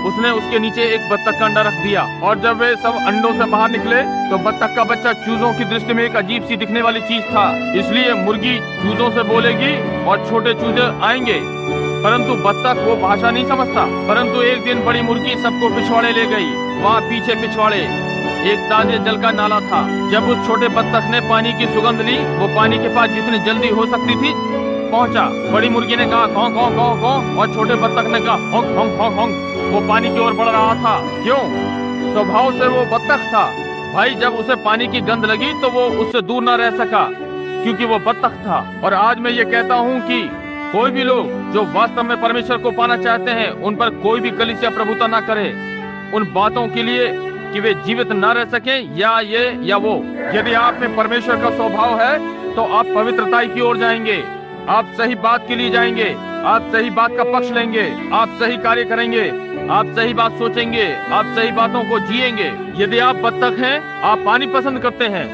उसने उसके नीचे एक बत्तख का अंडा रख दिया और जब वे सब अंडों से बाहर निकले तो बत्तख का बच्चा चूजों की दृष्टि में एक अजीब सी दिखने वाली चीज था। इसलिए मुर्गी चूजों से बोलेगी और छोटे चूजे आएंगे, परंतु बत्तख वो भाषा नहीं समझता। परंतु एक दिन बड़ी मुर्गी सबको पिछवाड़े ले गई। वहाँ पीछे पिछवाड़े एक ताजे जल का नाला था। जब उस छोटे बत्तख ने पानी की सुगंध ली, वो पानी के पास जितनी जल्दी हो सकती थी पहुंचा। बड़ी मुर्गी ने कहा, कौं कौं कौं कौं, और छोटे बत्तख ने कहा, होंक होंक होंक होंक। वो पानी की ओर बढ़ रहा था। क्यों? स्वभाव से वो बत्तख था। भाई, जब उसे पानी की गंध लगी तो वो उससे दूर न रह सका, क्योंकि वो बत्तख था। और आज मैं ये कहता हूँ कि कोई भी लोग जो वास्तव में परमेश्वर को पाना चाहते हैं, उन पर कोई भी कलीसिया प्रभुता ना करे, उन बातों के लिए कि वे जीवित न रह सके, या ये या वो। यदि आप में परमेश्वर का स्वभाव है तो आप पवित्रता की ओर जाएंगे, आप सही बात के लिए जाएंगे, आप सही बात का पक्ष लेंगे, आप सही कार्य करेंगे, आप सही बात सोचेंगे, आप सही बातों को जिएंगे। यदि आप बत्तख हैं, आप पानी पसंद करते हैं।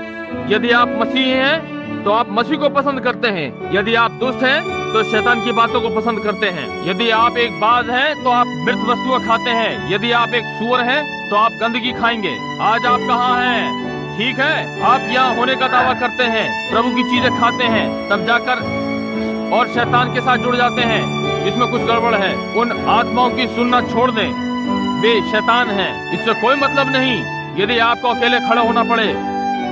यदि आप मसीही हैं तो आप मसीह को पसंद करते हैं। यदि आप दुष्ट हैं तो शैतान की बातों को पसंद करते हैं। यदि आप एक बाज हैं तो आप मृत वस्तुएं खाते हैं। यदि आप एक सूअर हैं तो आप गंदगी खाएंगे। आज आप कहाँ हैं? ठीक है, आप यहाँ होने का दावा करते हैं, प्रभु की चीजें खाते हैं, तब जाकर और शैतान के साथ जुड़ जाते हैं। इसमें कुछ गड़बड़ है। उन आत्माओं की सुनना छोड़ दें, वे शैतान हैं। इससे कोई मतलब नहीं। यदि आपको अकेले खड़ा होना पड़े,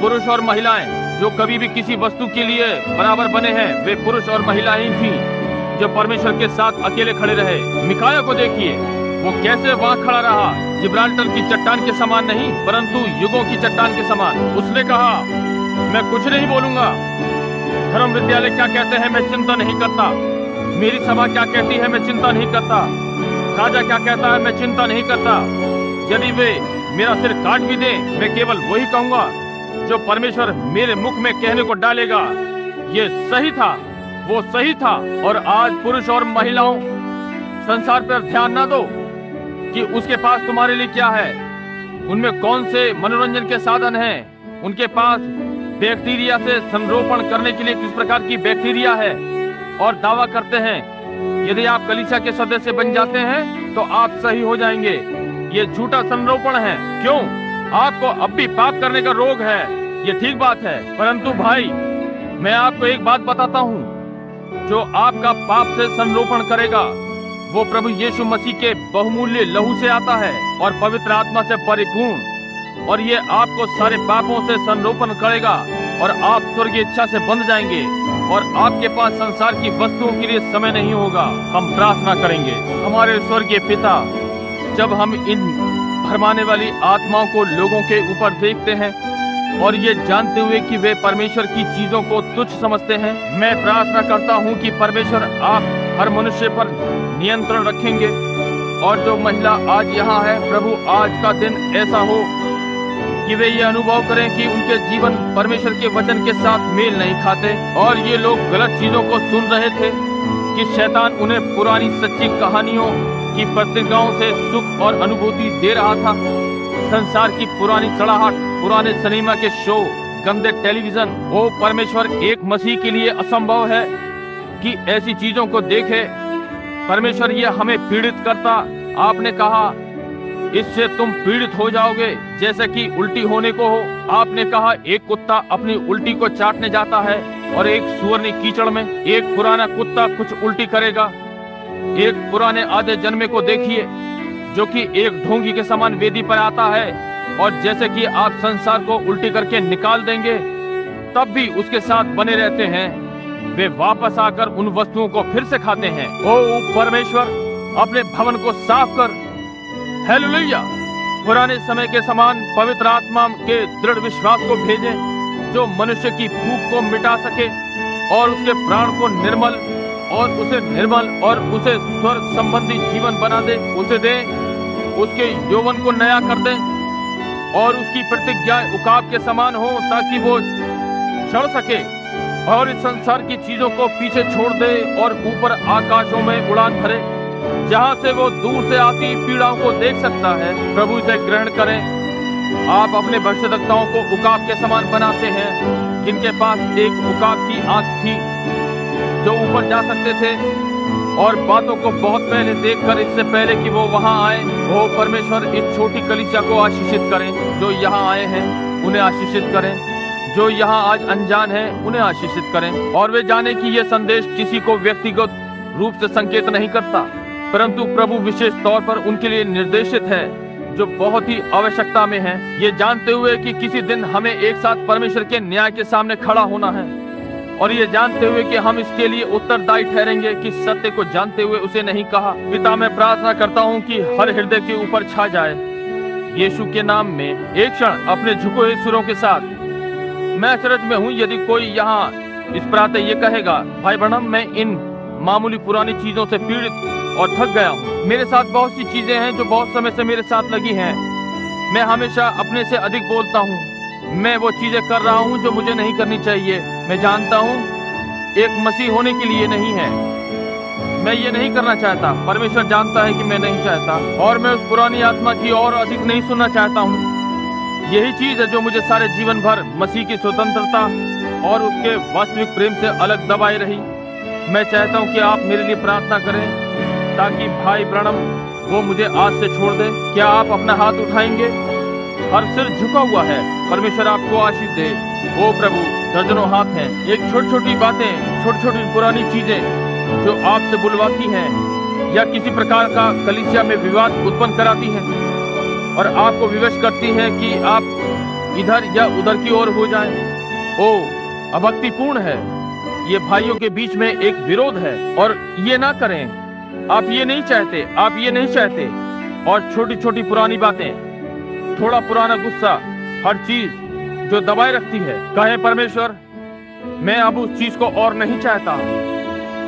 पुरुष और महिलाएं जो कभी भी किसी वस्तु के लिए बराबर बने हैं, वे पुरुष और महिलाएं ही थी जो परमेश्वर के साथ अकेले खड़े रहे। मिकाया को देखिए, वो कैसे वहाँ खड़ा रहा, जिब्राल्टर की चट्टान के समान नहीं, परंतु युगों की चट्टान के समान। उसने कहा, मैं कुछ नहीं बोलूंगा। धर्म विद्यालय क्या कहते हैं, मैं चिंता नहीं करता। मेरी सभा क्या कहती है, मैं चिंता नहीं करता। राजा क्या कहता है, मैं चिंता नहीं करता। यदि वे मेरा सिर काट भी दें, मैं केवल वही कहूंगा जो परमेश्वर मेरे मुख में कहने को डालेगा। ये सही था, वो सही था। और आज पुरुष और महिलाओं, संसार पर ध्यान ना दो कि उसके पास तुम्हारे लिए क्या है, उनमें कौन से मनोरंजन के साधन हैं, उनके पास बैक्टीरिया से संरोपण करने के लिए किस प्रकार की बैक्टीरिया है, और दावा करते हैं यदि आप कलीसिया के सदस्य बन जाते हैं तो आप सही हो जाएंगे। ये झूठा संरोपण है। क्यों? आपको अब भी पाप करने का रोग है, ये ठीक बात है। परंतु भाई, मैं आपको एक बात बताता हूँ, जो आपका पाप से संरोपण करेगा वो प्रभु यीशु मसीह के बहुमूल्य लहू से आता है और पवित्र आत्मा से परिपूर्ण, और ये आपको सारे पापों से संरोपण करेगा और आप स्वर्गीय इच्छा से बंध जाएंगे। और आपके पास संसार की वस्तुओं के लिए समय नहीं होगा। हम प्रार्थना करेंगे, हमारे स्वर्गीय पिता, जब हम इन भरमाने वाली आत्माओं को लोगों के ऊपर देखते हैं और ये जानते हुए कि वे परमेश्वर की चीजों को तुच्छ समझते हैं, मैं प्रार्थना करता हूँ कि परमेश्वर आप हर मनुष्य पर नियंत्रण रखेंगे। और जो महिला आज यहाँ है प्रभु, आज का दिन ऐसा हो कि वे ये अनुभव करें कि उनके जीवन परमेश्वर के वचन के साथ मेल नहीं खाते और ये लोग गलत चीजों को सुन रहे थे कि शैतान उन्हें पुरानी सच्ची कहानियों की पत्रिकाओं से सुख और अनुभूति दे रहा था। संसार की पुरानी सड़ाहट, पुराने सिनेमा के शो, गंदे टेलीविजन। ओ परमेश्वर, एक मसीह के लिए असंभव है कि ऐसी चीजों को देखे। परमेश्वर, ये हमें पीड़ित करता। आपने कहा इससे तुम पीड़ित हो जाओगे जैसे कि उल्टी होने को हो। आपने कहा एक कुत्ता अपनी उल्टी को चाटने जाता है और एक सुअरनी कीचड़ में। एक पुराना कुत्ता कुछ उल्टी करेगा। एक पुराने आधे जन्मे को देखिए जो कि एक ढोंगी के समान वेदी पर आता है और जैसे कि आप संसार को उल्टी करके निकाल देंगे तब भी उसके साथ बने रहते हैं। वे वापस आकर उन वस्तुओं को फिर से खाते हैं। ओ परमेश्वर, अपने भवन को साफ कर। हालेलुया। पुराने समय के समान पवित्र आत्मा के दृढ़ विश्वास को भेजें जो मनुष्य की भूख को मिटा सके और उसके प्राण को निर्मल और उसे स्वर्ग संबंधी जीवन बना दे। उसे दे, उसके यौवन को नया कर दे और उसकी प्रतिज्ञा उकाब के समान हो ताकि वो चढ़ सके और इस संसार की चीजों को पीछे छोड़ दे और ऊपर आकाशों में उड़ान भरे जहां से वो दूर से आती पीड़ाओं को देख सकता है। प्रभु इसे ग्रहण करें। आप अपने भविष्यद्वक्ताओं को उकाब के समान बनाते हैं जिनके पास एक उकाब की आंख थी जो ऊपर जा सकते थे और बातों को बहुत पहले देखकर, इससे पहले कि वो वहां आए। वो परमेश्वर इस छोटी कलीसिया को आशीषित करें। जो यहाँ आए हैं उन्हें आशीषित करें। जो यहाँ आज अनजान है उन्हें आशीषित करें और वे जाने कि यह संदेश किसी को व्यक्तिगत रूप से संकेत नहीं करता परंतु प्रभु विशेष तौर पर उनके लिए निर्देशित है जो बहुत ही आवश्यकता में है। ये जानते हुए कि किसी दिन हमें एक साथ परमेश्वर के न्याय के सामने खड़ा होना है और ये जानते हुए कि हम इसके लिए उत्तरदायी ठहरेंगे कि सत्य को जानते हुए उसे नहीं कहा। पिता, मैं प्रार्थना करता हूँ कि हर हृदय के ऊपर छा जाए यीशु के नाम में। एक क्षण अपने झुके हुए सुरों के साथ। मैं अचरज में हूँ यदि कोई यहाँ इस प्रातः ये कहेगा, भाई ब्रनम, मैं इन मामूली पुरानी चीजों से पीड़ित और थक गया हूँ। मेरे साथ बहुत सी चीजें हैं जो बहुत समय से मेरे साथ लगी हैं। मैं हमेशा अपने से अधिक बोलता हूँ। मैं वो चीजें कर रहा हूँ जो मुझे नहीं करनी चाहिए। मैं जानता हूँ एक मसीह होने के लिए नहीं है। मैं ये नहीं करना चाहता। परमेश्वर जानता है कि मैं नहीं चाहता और मैं उस पुरानी आत्मा की और अधिक नहीं सुनना चाहता हूँ। यही चीज है जो मुझे सारे जीवन भर मसीह की स्वतंत्रता और उसके वास्तविक प्रेम से अलग दबाई रही। मैं चाहता हूँ कि आप मेरे लिए प्रार्थना करें ताकि भाई ब्रनम वो मुझे आज से छोड़ दे। क्या आप अपना हाथ उठाएंगे? हर सिर झुका हुआ है। परमेश्वर आपको आशीष दे। ओ प्रभु, दर्जनों हाथ हैं। एक छोटी छोटी बातें, छोटी छोटी पुरानी चीजें जो आपसे बुलवाती हैं या किसी प्रकार का कलीसिया में विवाद उत्पन्न कराती हैं और आपको विवश करती हैं कि आप इधर या उधर की ओर हो जाएं। ओ अभक्तिपूर्ण है। ये भाइयों के बीच में एक विरोध है और ये ना करें। आप ये नहीं चाहते, आप ये नहीं चाहते। और छोटी छोटी पुरानी बातें, थोड़ा पुराना गुस्सा, हर चीज जो दबाए रखती है। कहें, परमेश्वर, मैं अब उस चीज को और नहीं चाहता।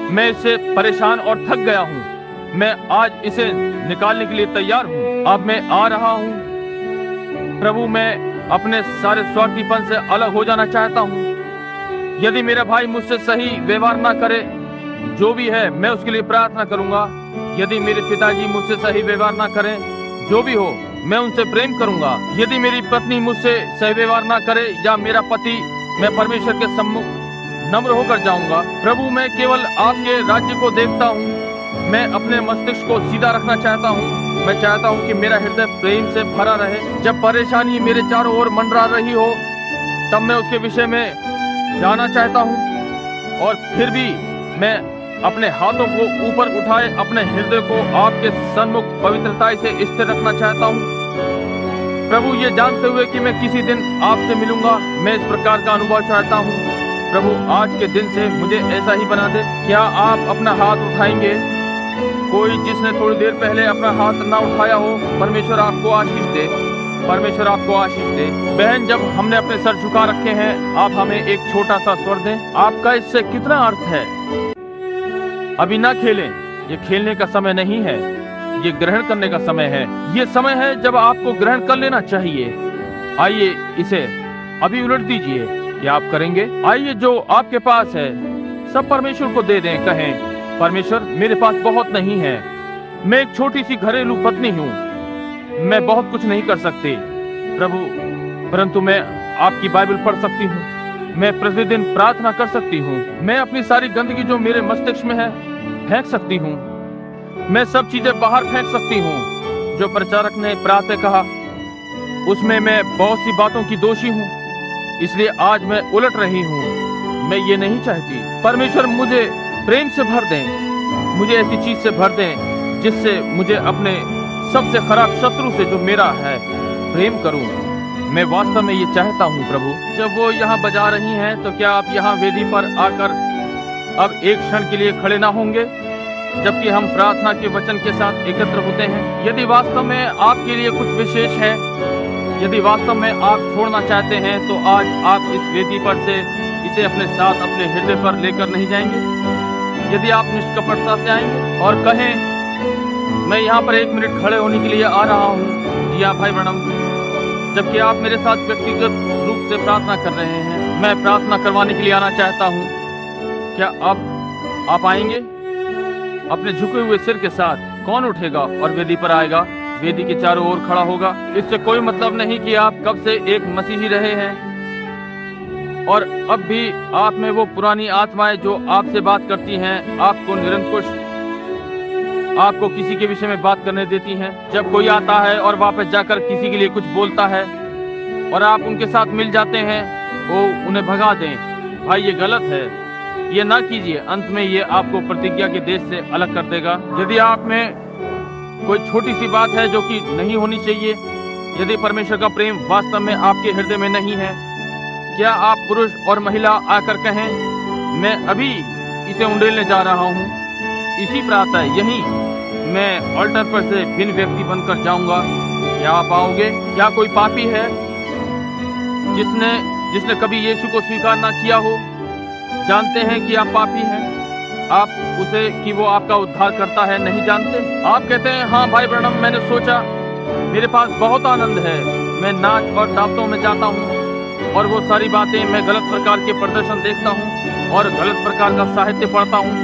मैं इससे परेशान और थक गया हूँ। मैं आज इसे निकालने के लिए तैयार हूँ। अब मैं आ रहा हूँ प्रभु। मैं अपने सारे स्वार्थीपन से अलग हो जाना चाहता हूँ। यदि मेरा भाई मुझसे सही व्यवहार ना करे, जो भी है, मैं उसके लिए प्रार्थना करूंगा। यदि मेरे पिताजी मुझसे सही व्यवहार ना करें, जो भी हो, मैं उनसे प्रेम करूंगा। यदि मेरी पत्नी मुझसे सही व्यवहार ना करे या मेरा पति, मैं परमेश्वर के सम्मुख नम्र होकर जाऊंगा। प्रभु, मैं केवल आपके राज्य को देखता हूँ। मैं अपने मस्तिष्क को सीधा रखना चाहता हूँ। मैं चाहता हूँ कि मेरा हृदय प्रेम से भरा रहे। जब परेशानी मेरे चारों ओर मंडरा रही हो तब मैं उसके विषय में जाना चाहता हूँ और फिर भी मैं अपने हाथों को ऊपर उठाए अपने हृदय को आपके सन्मुख पवित्रता से स्थिर रखना चाहता हूँ। प्रभु, ये जानते हुए कि मैं किसी दिन आपसे मिलूंगा, मैं इस प्रकार का अनुभव चाहता हूँ। प्रभु आज के दिन से मुझे ऐसा ही बना दे। क्या आप अपना हाथ उठाएंगे? कोई जिसने थोड़ी देर पहले अपना हाथ ना उठाया हो, परमेश्वर आपको आशीष दे, परमेश्वर आपको आशीष दे। बहन, जब हमने अपने सर झुका रखे हैं, आप हमें एक छोटा सा स्वर दें। आपका इससे कितना अर्थ है? अभी ना खेलें, ये खेलने का समय नहीं है, ये ग्रहण करने का समय है। ये समय है जब आपको ग्रहण कर लेना चाहिए। आइए इसे अभी उलट दीजिए। क्या आप करेंगे? आइए जो आपके पास है सब परमेश्वर को दे दें। कहें, परमेश्वर मेरे पास बहुत नहीं है, मैं एक छोटी सी घरेलू पत्नी हूँ, मैं बहुत कुछ नहीं कर सकती प्रभु, परंतु मैं आपकी बाइबल पढ़ सकती हूँ, मैं प्रतिदिन प्रार्थना कर सकती हूँ, मैं अपनी सारी गंदगी जो मेरे मस्तिष्क में है फेंक सकती हूँ, मैं सब चीजें बाहर फेंक सकती हूँ जो प्रचारक ने प्रातः कहा, उसमें मैं बहुत सी बातों की दोषी हूँ, इसलिए आज मैं उलट रही हूँ। मैं ये नहीं चाहती। परमेश्वर मुझे प्रेम से भर दें, मुझे ऐसी चीज से भर दें जिससे मुझे अपने सबसे खराब शत्रु से जो मेरा है प्रेम करूं। मैं वास्तव में ये चाहता हूं प्रभु। जब वो यहाँ बजा रही हैं तो क्या आप यहाँ वेदी पर आकर अब एक क्षण के लिए खड़े ना होंगे जबकि हम प्रार्थना के वचन के साथ एकत्र होते हैं? यदि वास्तव में आपके लिए कुछ विशेष है, यदि वास्तव में आप छोड़ना चाहते हैं, तो आज आप इस वेदी पर से इसे अपने साथ अपने हृदय पर लेकर नहीं जाएंगे? यदि आप निष्कपटता से आएंगे और कहें मैं यहाँ पर 1 मिनट खड़े होने के लिए आ रहा हूँ, जी हाँ भाई ब्रैनम, जबकि आप मेरे साथ व्यक्तिगत रूप से प्रार्थना कर रहे हैं, मैं प्रार्थना करवाने के लिए आना चाहता हूँ, क्या अब आप आएंगे? अपने झुके हुए सिर के साथ कौन उठेगा और वेदी पर आएगा? वेदी के चारों ओर खड़ा होगा। इससे कोई मतलब नहीं कि आप कब से एक मसीही रहे हैं और अब भी आप में वो पुरानी आत्माएं जो आपसे बात करती हैं, आपको निरंकुश, आपको किसी के विषय में बात करने देती हैं। जब कोई आता है और वापस जाकर किसी के लिए कुछ बोलता है और आप उनके साथ मिल जाते हैं, वो उन्हें भगा दें। भाई ये गलत है, ये ना कीजिए। अंत में ये आपको प्रतिज्ञा के देश से अलग कर देगा। यदि आप में कोई छोटी सी बात है जो कि नहीं होनी चाहिए, यदि परमेश्वर का प्रेम वास्तव में आपके हृदय में नहीं है, क्या आप पुरुष और महिला आकर कहें मैं अभी इसे उंडेलने जा रहा हूँ, इसी प्रातः यहीं मैं ऑल्टर पर से भिन्न व्यक्ति बनकर जाऊंगा? क्या आप आओगे? क्या कोई पापी है जिसने कभी यीशु को स्वीकार ना किया हो? जानते हैं कि आप पापी हैं, आप उसे कि वो आपका उद्धार करता है नहीं जानते? आप कहते हैं हाँ भाई ब्रैनम, मैंने सोचा मेरे पास बहुत आनंद है, मैं नाच और दावतों में जाता हूँ और वो सारी बातें, मैं गलत प्रकार के प्रदर्शन देखता हूँ और गलत प्रकार का साहित्य पढ़ता हूँ,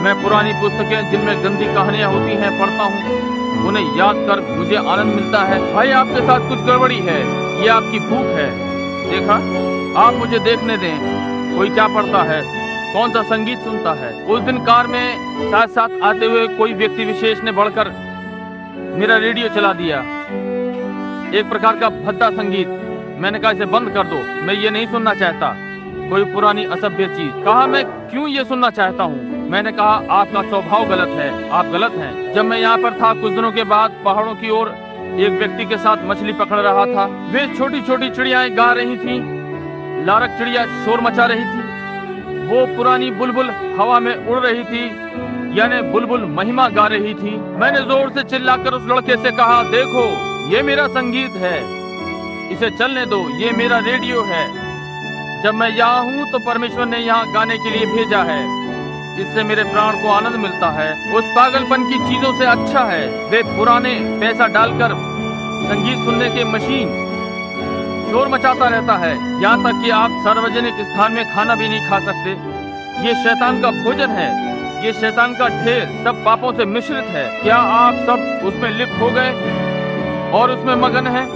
मैं पुरानी पुस्तकें जिनमें गंदी कहानियां होती हैं पढ़ता हूँ, उन्हें याद कर मुझे आनंद मिलता है। भाई आपके साथ कुछ गड़बड़ी है, ये आपकी भूख है। देखा, आप मुझे देखने दें, कोई क्या पढ़ता है, कौन सा संगीत सुनता है। उस दिन कार में साथ साथ आते हुए कोई व्यक्ति विशेष ने बढ़कर मेरा रेडियो चला दिया, एक प्रकार का भद्दा संगीत। मैंने कहा इसे बंद कर दो, मैं ये नहीं सुनना चाहता, कोई पुरानी असभ्य चीज। कहा मैं क्यों ये सुनना चाहता हूँ? मैंने कहा आपका स्वभाव गलत है, आप गलत हैं। जब मैं यहाँ पर था कुछ दिनों के बाद पहाड़ों की ओर एक व्यक्ति के साथ मछली पकड़ रहा था। वे छोटी छोटी चिड़ियाएं गा रही थीं, लारक चिड़िया शोर मचा रही थी, वो पुरानी बुलबुल हवा में उड़ रही थी, यानी बुलबुल महिमा गा रही थी। मैंने जोर से चिल्लाकर उस लड़के से कहा देखो ये मेरा संगीत है, इसे चलने दो, ये मेरा रेडियो है। जब मैं यहाँ हूँ तो परमेश्वर ने यहाँ गाने के लिए भेजा है, इससे मेरे प्राण को आनंद मिलता है। उस पागलपन की चीजों से अच्छा है वे पुराने पैसा डालकर संगीत सुनने के मशीन शोर मचाता रहता है, यहाँ तक कि आप सार्वजनिक स्थान में खाना भी नहीं खा सकते। ये शैतान का भोजन है, ये शैतान का ढेर सब पापों से मिश्रित है। क्या आप सब उसमें लिप्त हो गए और उसमें मगन हैं?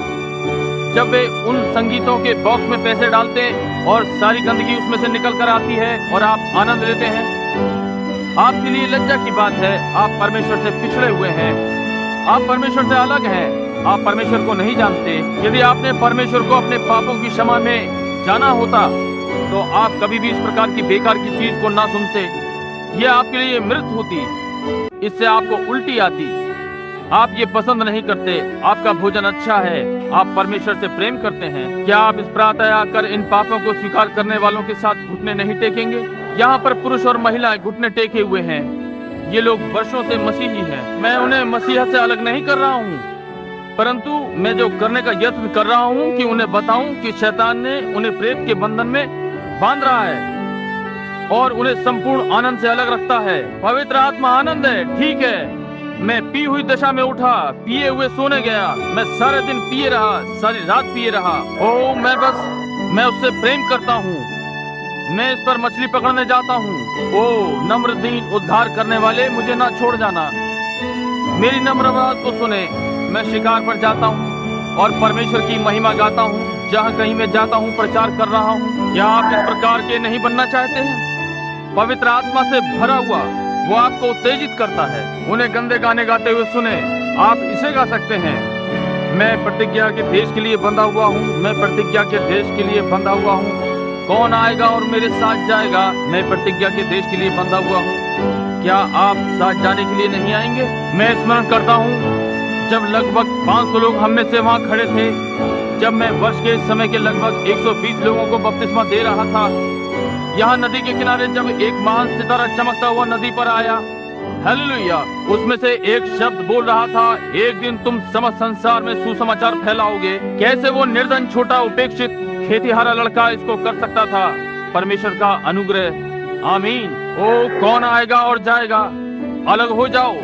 जब वे उन संगीतों के बॉक्स में पैसे डालते हैं और सारी गंदगी उसमें से निकल कर आती है और आप आनंद लेते हैं। आपके लिए लज्जा की बात है, आप परमेश्वर से पिछड़े हुए हैं, आप परमेश्वर से अलग हैं, आप परमेश्वर को नहीं जानते। यदि आपने परमेश्वर को अपने पापों की क्षमा में जाना होता तो आप कभी भी इस प्रकार की बेकार की चीज को ना सुनते। यह आपके लिए मृत होती, इससे आपको उल्टी आती, आप ये पसंद नहीं करते, आपका भोजन अच्छा है, आप परमेश्वर से प्रेम करते हैं, क्या आप इस प्रातः आकर इन पापों को स्वीकार करने वालों के साथ घुटने नहीं टेकेंगे? यहाँ पर पुरुष और महिलाएं घुटने टेके हुए हैं। ये लोग वर्षों से मसीही हैं। मैं उन्हें मसीहा से अलग नहीं कर रहा हूँ, परंतु मैं जो करने का यत्न कर रहा हूँ कि उन्हें बताऊं कि शैतान ने उन्हें प्रेत के बंधन में बांध रहा है और उन्हें संपूर्ण आनंद से अलग रखता है। पवित्र आत्मा आनंद है, ठीक है। मैं पी हुई दशा में उठा, पिए हुए सोने गया, मैं सारे दिन पिए रहा, सारी रात पिए रहा। ओ मैं उससे प्रेम करता हूँ। मैं इस पर मछली पकड़ने जाता हूँ। ओ नम्र दीन उद्धार करने वाले, मुझे ना छोड़ जाना। मेरी नम्र आवाज को सुने। मैं शिकार पर जाता हूँ और परमेश्वर की महिमा गाता हूँ। जहाँ कहीं मैं जाता हूँ प्रचार कर रहा हूँ। क्या आप इस प्रकार के नहीं बनना चाहते हैं? पवित्र आत्मा से भरा हुआ वो आपको उत्तेजित करता है। उन्हें गंदे गाने गाते हुए सुने। आप इसे गा सकते हैं, मैं प्रतिज्ञा के देश के लिए बंधा हुआ हूँ, मैं प्रतिज्ञा के देश के लिए बंधा हुआ हूँ। कौन आएगा और मेरे साथ जाएगा? मैं प्रतिज्ञा के देश के लिए बंधा हुआ हूँ। क्या आप साथ जाने के लिए नहीं आएंगे? मैं स्मरण करता हूँ जब लगभग 500 लोग हम में से वहाँ खड़े थे, जब मैं वर्ष के समय के लगभग 120 लोगों को बपतिस्मा दे रहा था। यहाँ नदी के किनारे जब एक महान सितारा चमकता हुआ नदी पर आया, हालेलुया, उसमें से एक शब्द बोल रहा था, एक दिन तुम समस्त संसार में सुसमाचार फैलाओगे। कैसे वो निर्धन छोटा उपेक्षित खेतीहारा लड़का इसको कर सकता था? परमेश्वर का अनुग्रह। आमीन। ओ कौन आएगा और जाएगा? अलग हो जाओ।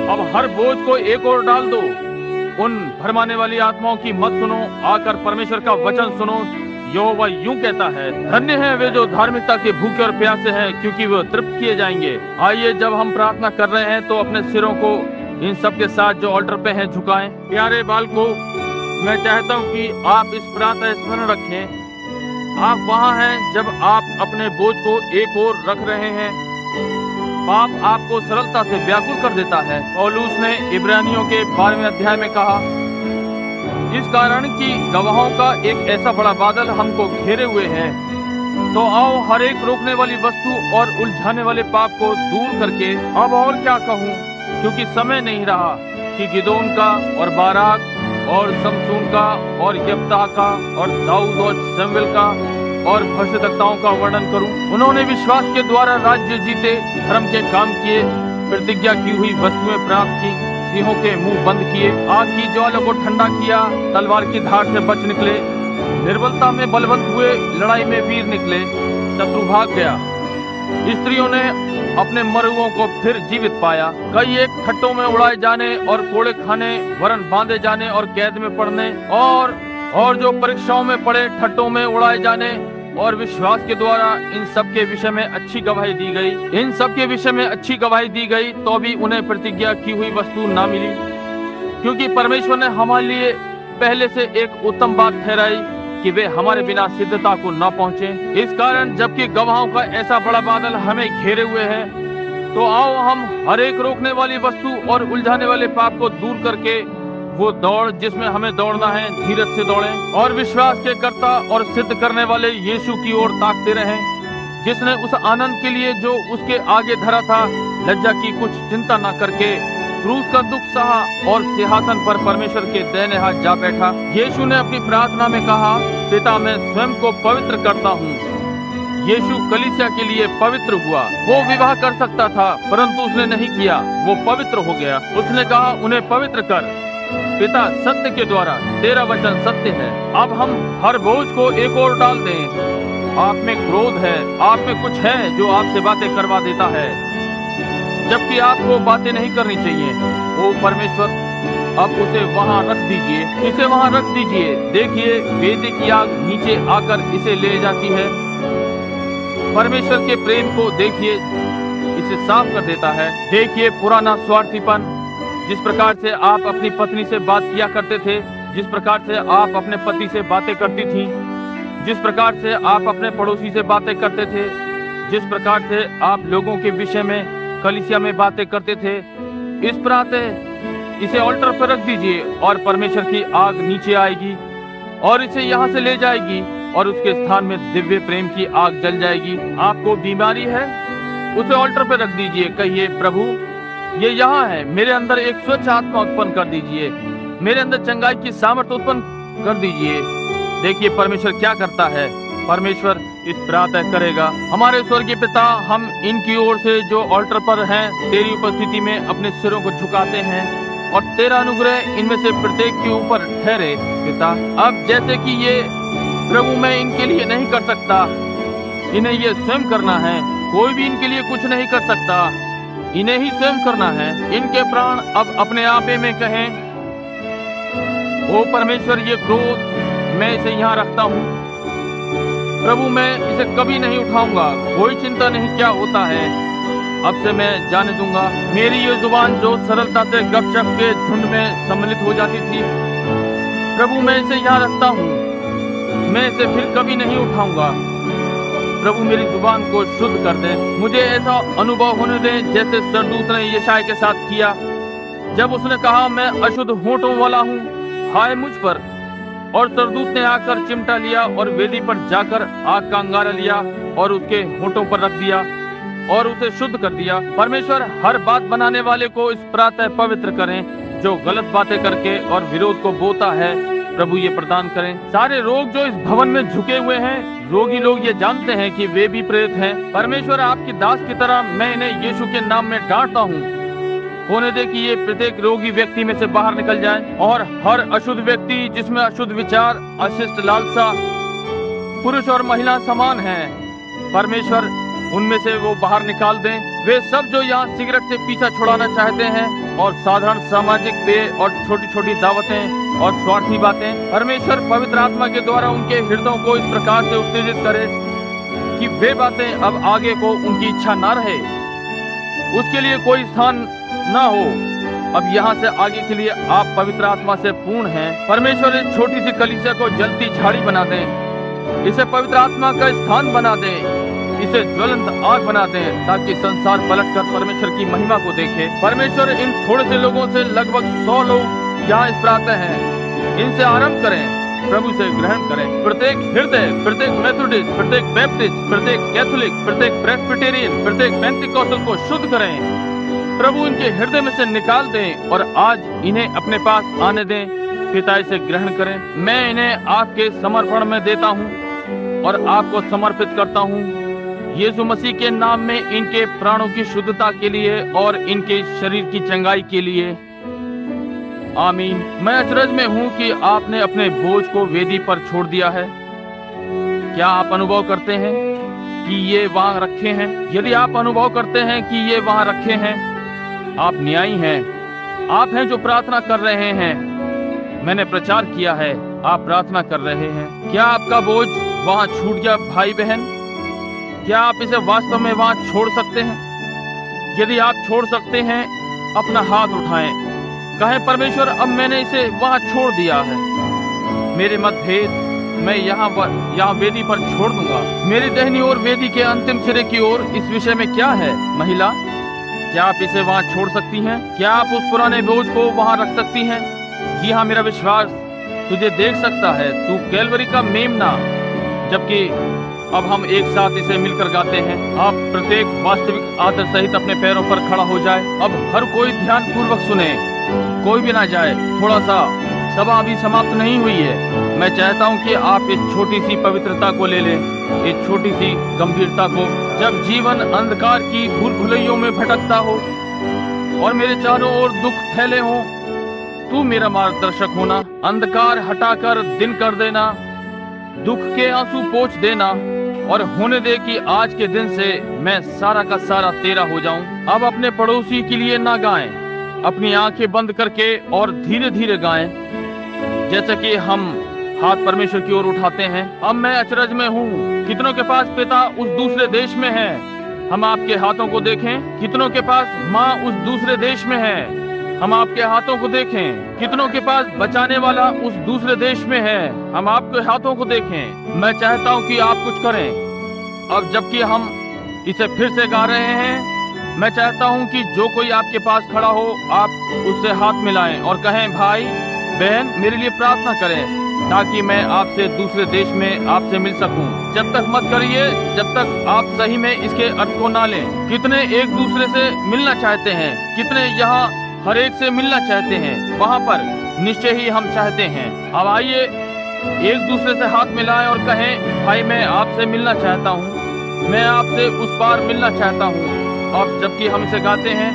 अब हर बोझ को एक ओर डाल दो। उन भरमाने वाली आत्माओं की मत सुनो, आकर परमेश्वर का वचन सुनो। यहोवा यूं कहता है, धन्य है वे जो धार्मिकता के भूखे और प्यासे हैं, क्योंकि वे तृप्त किए जाएंगे। आइए, जब हम प्रार्थना कर रहे हैं तो अपने सिरों को इन सब के साथ जो ऑल्टर पे हैं झुकाएं। प्यारे बालकों, मैं चाहता हूं कि आप इस प्रातः स्मरण रखें। आप वहां हैं जब आप अपने बोझ को एक ओर रख रहे हैं। पाप आपको सरलता से व्याकुल कर देता है। पौलुस ने इब्रानियों के 12वें अध्याय में कहा, इस कारण कि गवाहों का एक ऐसा बड़ा बादल हमको घेरे हुए है, तो आओ हर एक रोकने वाली वस्तु और उलझाने वाले पाप को दूर करके, अब और क्या कहूँ, क्योंकि समय नहीं रहा कि गिदोन का और बाराक और समसून का और यफ्ताह का और दाऊद और शमूएल का और भविष्यद्वक्ताओं का वर्णन करूं। उन्होंने विश्वास के द्वारा राज्य जीते, धर्म के काम किए, प्रतिज्ञा की हुई वस्तुएं प्राप्त की, सिंहों के मुंह बंद किए, आग की ज्वाला को ठंडा किया, तलवार की धार से बच निकले, निर्बलता में बलवंत हुए, लड़ाई में वीर निकले, शत्रु भाग गया। स्त्रियों ने अपने मरुओं को फिर जीवित पाया। कई एक खट्टों में उड़ाए जाने और कोड़े खाने, वरन बांधे जाने और कैद में पड़ने, और जो परीक्षाओं में पड़े, ठट्टों में उड़ाए जाने, और विश्वास के द्वारा इन सब के विषय में अच्छी गवाही दी गई। इन सब के विषय में अच्छी गवाही दी गई, तो भी उन्हें प्रतिज्ञा की हुई वस्तु ना मिली, क्योंकि परमेश्वर ने हमारे लिए पहले से एक उत्तम बात ठहराई कि वे हमारे बिना सिद्धता को न पहुंचे। इस कारण जबकि गवाहों का ऐसा बड़ा बादल हमें घेरे हुए है, तो आओ हम हर एक रोकने वाली वस्तु और उलझाने वाले पाप को दूर करके वो दौड़ जिसमें हमें दौड़ना है, धीरज से दौड़ें, और विश्वास के कर्ता और सिद्ध करने वाले यीशु की ओर ताकते रहें, जिसने उस आनंद के लिए जो उसके आगे धरा था, लज्जा की कुछ चिंता न करके क्रूस का दुख सहा और सिंहासन पर परमेश्वर के दाहिने हाथ जा बैठा। यीशु ने अपनी प्रार्थना में कहा, पिता मैं स्वयं को पवित्र करता हूँ। यीशु कलीसिया के लिए पवित्र हुआ। वो विवाह कर सकता था, परंतु उसने नहीं किया, वो पवित्र हो गया। उसने कहा, उन्हें पवित्र कर। पिता सत्य के द्वारा, तेरा वचन सत्य है। अब हम हर बोझ को एक ओर डाल दें। आप में क्रोध है, आप में कुछ है जो आपसे बातें करवा देता है, जबकि आपको बातें नहीं करनी चाहिए। ओ परमेश्वर, अब उसे वहाँ रख दीजिए, इसे वहाँ रख दीजिए। देखिए, वेदी की आग नीचे आकर इसे ले जाती है। परमेश्वर के प्रेम को देखिए, इसे साफ कर देता है। देखिए पुराना स्वार्थीपन, जिस प्रकार से आप अपनी पत्नी से बात किया करते थे, जिस प्रकार से आप अपने पति से बातें करती थी, जिस प्रकार से आप अपने पड़ोसी से बातें करते थे, जिस प्रकार से आप लोगों के विषय में कलीसिया में बातें करते थे, इस प्रातः इसे ऑल्टर पर रख दीजिए और परमेश्वर की आग नीचे आएगी और इसे यहाँ से ले जाएगी और उसके स्थान में दिव्य प्रेम की आग जल जाएगी। आपको बीमारी है, उसे ऑल्टर पर रख दीजिए। कहिए, प्रभु ये यहाँ है। मेरे अंदर एक स्वच्छ आत्मा उत्पन्न कर दीजिए, मेरे अंदर चंगाई की सामर्थ्य उत्पन्न कर दीजिए। देखिए परमेश्वर क्या करता है। परमेश्वर इस प्रार्थना करेगा, हमारे स्वर्गीय पिता, हम इनकी ओर से जो ऑल्टर पर हैं तेरी उपस्थिति में अपने सिरों को झुकाते हैं और तेरा अनुग्रह इनमें से प्रत्येक के ऊपर ठहरे पिता। अब जैसे कि ये प्रभु मैं इनके लिए नहीं कर सकता, इन्हें ये स्वयं करना है, कोई भी इनके लिए कुछ नहीं कर सकता, इन्हें ही स्वयं करना है। इनके प्राण अब अपने आपे में कहें, ओ परमेश्वर ये क्रोध मैं इसे यहाँ रखता हूँ प्रभु, मैं इसे कभी नहीं उठाऊंगा, कोई चिंता नहीं क्या होता है, अब से मैं जाने दूंगा। मेरी ये जुबान जो सरलता से गपशप के झुंड में सम्मिलित हो जाती थी, प्रभु मैं इसे यहाँ रखता हूँ, मैं इसे फिर कभी नहीं उठाऊंगा। प्रभु मेरी जुबान को शुद्ध कर दे, मुझे ऐसा अनुभव होने दे जैसे सरदूत ने यशायाह के साथ किया जब उसने कहा मैं अशुद्ध होंठों वाला हूँ, हाय मुझ पर। और सरदूत ने आकर चिमटा लिया और वेदी पर जाकर आग का अंगारा लिया और उसके होंठों पर रख दिया और उसे शुद्ध कर दिया। परमेश्वर हर बात बनाने वाले को इस प्रातः पवित्र करें, जो गलत बातें करके और विरोध को बोता है प्रभु ये प्रदान करें। सारे रोग जो इस भवन में झुके हुए हैं, रोगी लोग ये जानते हैं कि वे भी प्रेरित हैं। परमेश्वर आपकी दास की तरह मैं इन्हें यीशु के नाम में डांटता हूँ, होने दे कि ये प्रत्येक रोगी व्यक्ति में से बाहर निकल जाए और हर अशुद्ध व्यक्ति जिसमें अशुद्ध विचार, अशिष्ट लालसा, पुरुष और महिला समान हैं, परमेश्वर उनमें से वो बाहर निकाल दें। वे सब जो यहाँ सिगरेट से पीछा छुड़ाना चाहते हैं और साधारण सामाजिक पेय और छोटी छोटी दावतें और स्वार्थी बातें, परमेश्वर पवित्र आत्मा के द्वारा उनके हृदयों को इस प्रकार से उत्तेजित करे कि वे बातें अब आगे को उनकी इच्छा ना रहे, उसके लिए कोई स्थान ना हो। अब यहाँ से आगे के लिए आप पवित्र आत्मा से पूर्ण हैं। परमेश्वर इस छोटी सी कलीसिया को जलती झाड़ी बना दें, इसे पवित्र आत्मा का स्थान बना दें, इसे ज्वलंत आग बना दें, ताकि संसार पलटकर परमेश्वर की महिमा को देखे। परमेश्वर इन थोड़े से लोगों से लगभग 100 लोग यहाँ इस प्रातः हैं, इनसे आरंभ करें, प्रभु से ग्रहण करें। प्रत्येक हृदय, प्रत्येक मेथोडिस्ट, प्रत्येक बैप्टिस्ट, प्रत्येक कैथोलिक, प्रत्येक प्रेस्बिटेरियन, प्रत्येक पेंटिकॉस्टल को शुद्ध करें प्रभु, इनके हृदय में से निकाल दें और आज इन्हें अपने पास आने दें। पिता इसे ग्रहण करें। मैं इन्हें आपके समर्पण में देता हूँ और आपको समर्पित करता हूँ यीशु मसीह के नाम में, इनके प्राणों की शुद्धता के लिए और इनके शरीर की चंगाई के लिए, आमीन। मैं अचरज में हूँ कि आपने अपने बोझ को वेदी पर छोड़ दिया है। क्या आप अनुभव करते हैं कि ये वहाँ रखे हैं? यदि आप अनुभव करते हैं कि ये वहाँ रखे हैं, आप न्यायी हैं। आप हैं जो प्रार्थना कर रहे हैं। मैंने प्रचार किया है, आप प्रार्थना कर रहे हैं। क्या आपका बोझ वहाँ छूट गया भाई बहन? क्या आप इसे वास्तव में वहाँ छोड़ सकते हैं? यदि आप छोड़ सकते हैं, अपना हाथ उठाएं, कहें परमेश्वर अब मैंने इसे वहाँ छोड़ दिया है। मेरे मतभेद मैं यहाँ वेदी पर छोड़ दूंगा। मेरी दाहिनी ओर वेदी के अंतिम सिरे की ओर इस विषय में क्या है? महिला, क्या आप इसे वहाँ छोड़ सकती हैं? क्या आप उस पुराने बोझ को वहाँ रख सकती हैं? जी हाँ, मेरा विश्वास तुझे देख सकता है, तू कैलवरी का मेमना। जबकि अब हम एक साथ इसे मिलकर गाते हैं। आप प्रत्येक वास्तविक आदर सहित अपने पैरों पर खड़ा हो जाए। अब हर कोई ध्यान पूर्वक सुने, कोई भी ना जाए। थोड़ा सा, सभा अभी समाप्त नहीं हुई है। मैं चाहता हूँ कि आप इस छोटी सी पवित्रता को ले लें, इस छोटी सी गंभीरता को। जब जीवन अंधकार की भूल भुलैयों में भटकता हो और मेरे चारों ओर दुख फैले हों, तू मेरा मार्गदर्शक होना। अंधकार हटाकर दिन कर देना, दुख के आंसू पोंछ देना और होने दे कि आज के दिन से मैं सारा का सारा तेरा हो जाऊं। अब अपने पड़ोसी के लिए ना गाएं, अपनी आंखें बंद करके और धीरे धीरे गाएं, जैसे कि हम हाथ परमेश्वर की ओर उठाते हैं। अब मैं अचरज में हूँ, कितनों के पास पिता उस दूसरे देश में है? हम आपके हाथों को देखें। कितनों के पास माँ उस दूसरे देश में है? हम आपके हाथों को देखें। कितनों के पास बचाने वाला उस दूसरे देश में है? हम आपके हाथों को देखें। मैं चाहता हूँ कि आप कुछ करें। अब जबकि हम इसे फिर से गा रहे हैं, मैं चाहता हूँ कि जो कोई आपके पास खड़ा हो, आप उससे हाथ मिलाएं और कहें, भाई बहन मेरे लिए प्रार्थना करें। ताकि मैं आपसे दूसरे देश में आपसे मिल सकूं। जब तक मत करिए जब तक आप सही में इसके अर्थ को ना लें। कितने एक दूसरे से मिलना चाहते हैं, कितने यहाँ हर एक से मिलना चाहते हैं। वहाँ पर निश्चय ही हम चाहते हैं। अब आइए एक दूसरे से हाथ मिलाएं और कहें, भाई मैं आपसे मिलना चाहता हूँ, मैं आपसे उस पार मिलना चाहता हूँ। अब जबकि हम इसे गाते हैं,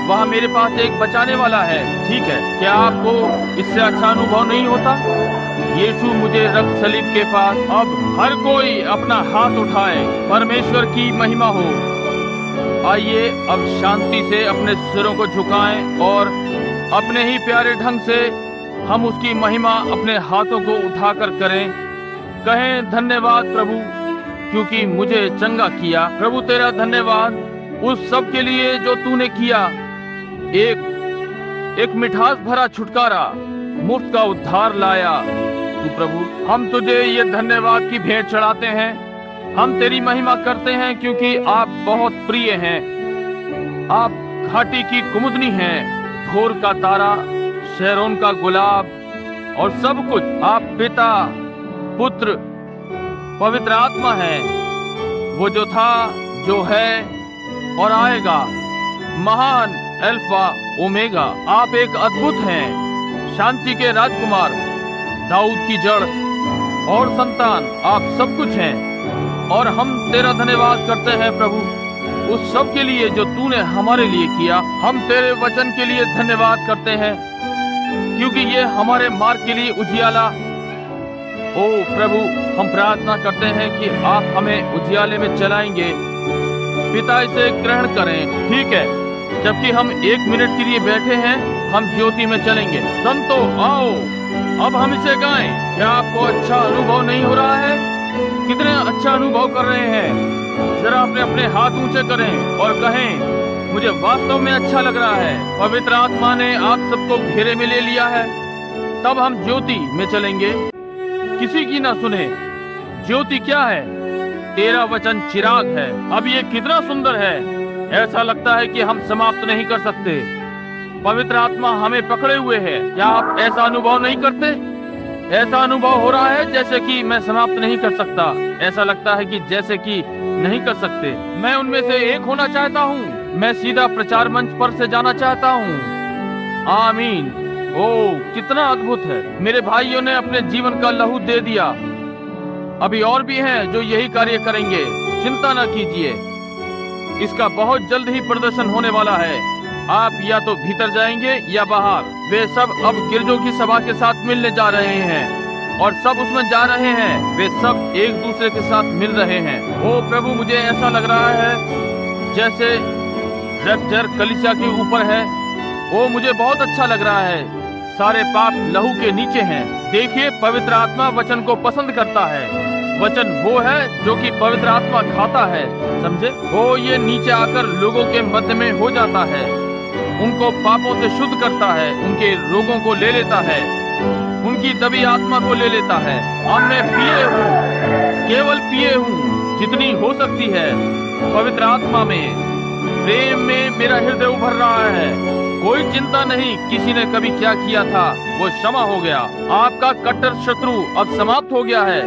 वहाँ मेरे पास एक बचाने वाला है। ठीक है, क्या आपको इससे अच्छा अनुभव नहीं होता? यीशु मुझे रक्त सलीब के पास। अब हर कोई अपना हाथ उठाए, परमेश्वर की महिमा हो। आइए अब शांति से अपने सिरों को झुकाएं और अपने ही प्यारे ढंग से हम उसकी महिमा अपने हाथों को उठाकर करें। कहें, धन्यवाद प्रभु क्योंकि मुझे चंगा किया। प्रभु तेरा धन्यवाद उस सब के लिए जो तूने किया। एक मिठास भरा छुटकारा, मुफ्त का उद्धार लाया तू प्रभु। हम तुझे ये धन्यवाद की भेंट चढ़ाते हैं। हम तेरी महिमा करते हैं क्योंकि आप बहुत प्रिय हैं। आप घाटी की कुमुदनी हैं, भोर का तारा, शहरोन का गुलाब और सब कुछ। आप पिता, पुत्र, पवित्र आत्मा है, वो जो था, जो है और आएगा, महान अल्फा ओमेगा। आप एक अद्भुत हैं, शांति के राजकुमार, दाऊद की जड़ और संतान। आप सब कुछ हैं और हम तेरा धन्यवाद करते हैं प्रभु उस सब के लिए जो तूने हमारे लिए किया। हम तेरे वचन के लिए धन्यवाद करते हैं क्योंकि ये हमारे मार्ग के लिए उजियाला। ओ प्रभु, हम प्रार्थना करते हैं कि आप हमें उजियाले में चलाएंगे। पिता इसे ग्रहण करें। ठीक है, जबकि हम 1 मिनट के लिए बैठे हैं, हम ज्योति में चलेंगे। संतो आओ, अब हम इसे गाएं। क्या आपको अच्छा अनुभव नहीं हो रहा है? कितने अच्छा अनुभव कर रहे हैं? जरा अपने अपने हाथ ऊंचे करें और कहें, मुझे वास्तव में अच्छा लग रहा है। पवित्र आत्मा ने आप सबको घेरे में ले लिया है। तब हम ज्योति में चलेंगे, किसी की ना सुने। ज्योति क्या है? तेरा वचन चिराग है। अब ये कितना सुंदर है, ऐसा लगता है कि हम समाप्त नहीं कर सकते। पवित्र आत्मा हमें पकड़े हुए है। क्या आप ऐसा अनुभव नहीं करते? ऐसा अनुभव हो रहा है जैसे कि मैं समाप्त नहीं कर सकता। ऐसा लगता है कि जैसे कि नहीं कर सकते। मैं उनमें से एक होना चाहता हूँ। मैं सीधा प्रचार मंच पर से जाना चाहता हूँ। आमीन। ओह, कितना अद्भुत है। मेरे भाइयों ने अपने जीवन का लहू दे दिया। अभी और भी हैं जो यही कार्य करेंगे। चिंता न कीजिए, इसका बहुत जल्द ही प्रदर्शन होने वाला है। आप या तो भीतर जाएंगे या बाहर। वे सब अब गिरजों की सभा के साथ मिलने जा रहे हैं और सब उसमें जा रहे हैं। वे सब एक दूसरे के साथ मिल रहे हैं। ओ प्रभु, मुझे ऐसा लग रहा है जैसे रैप्चर कलीसिया के ऊपर है। ओ, मुझे बहुत अच्छा लग रहा है। सारे पाप लहू के नीचे हैं। देखिए, पवित्र आत्मा वचन को पसंद करता है। वचन वो है जो कि पवित्र आत्मा खाता है, समझे? वो ये नीचे आकर लोगों के मध्य में हो जाता है, उनको पापों से शुद्ध करता है, उनके रोगों को ले लेता है, उनकी दबी आत्मा को ले लेता है। अब मैं पिए हूँ, केवल पिए हूँ जितनी हो सकती है। पवित्र आत्मा में, प्रेम में मेरा हृदय उभर रहा है। कोई चिंता नहीं, किसी ने कभी क्या किया था वो क्षमा हो गया। आपका कट्टर शत्रु अब समाप्त हो गया है।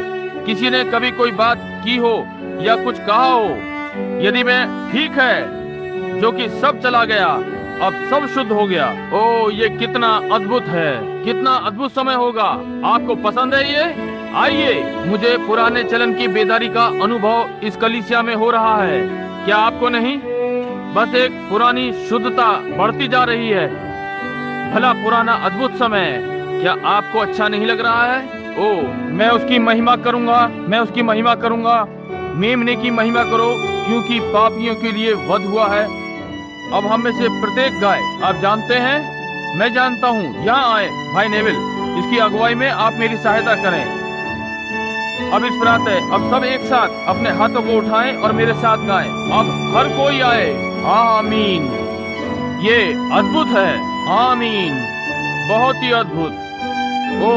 किसी ने कभी कोई बात की हो या कुछ कहा हो, यदि मैं ठीक है, जो कि सब चला गया, अब सब शुद्ध हो गया। ओ, ये कितना अद्भुत है, कितना अद्भुत समय होगा। आपको पसंद है ये? आइए, मुझे पुराने चलन की बेदारी का अनुभव इस कलीसिया में हो रहा है। क्या आपको नहीं? बस एक पुरानी शुद्धता बढ़ती जा रही है। भला पुराना अद्भुत समय, क्या आपको अच्छा नहीं लग रहा है? ओ, मैं उसकी महिमा करूंगा, मैं उसकी महिमा करूंगा। मेमने की महिमा करो क्योंकि पापियों के लिए वध हुआ है। अब हम में से प्रत्येक गाय, आप जानते हैं, मैं जानता हूँ। यहाँ आए भाई नेविल, इसकी अगुवाई में आप मेरी सहायता करें। अब इस प्रातः अब सब एक साथ अपने हाथों को उठाएं और मेरे साथ गाएं। अब हर कोई आए। आमीन। ये अद्भुत है। आमीन। बहुत ही अद्भुत। ओ,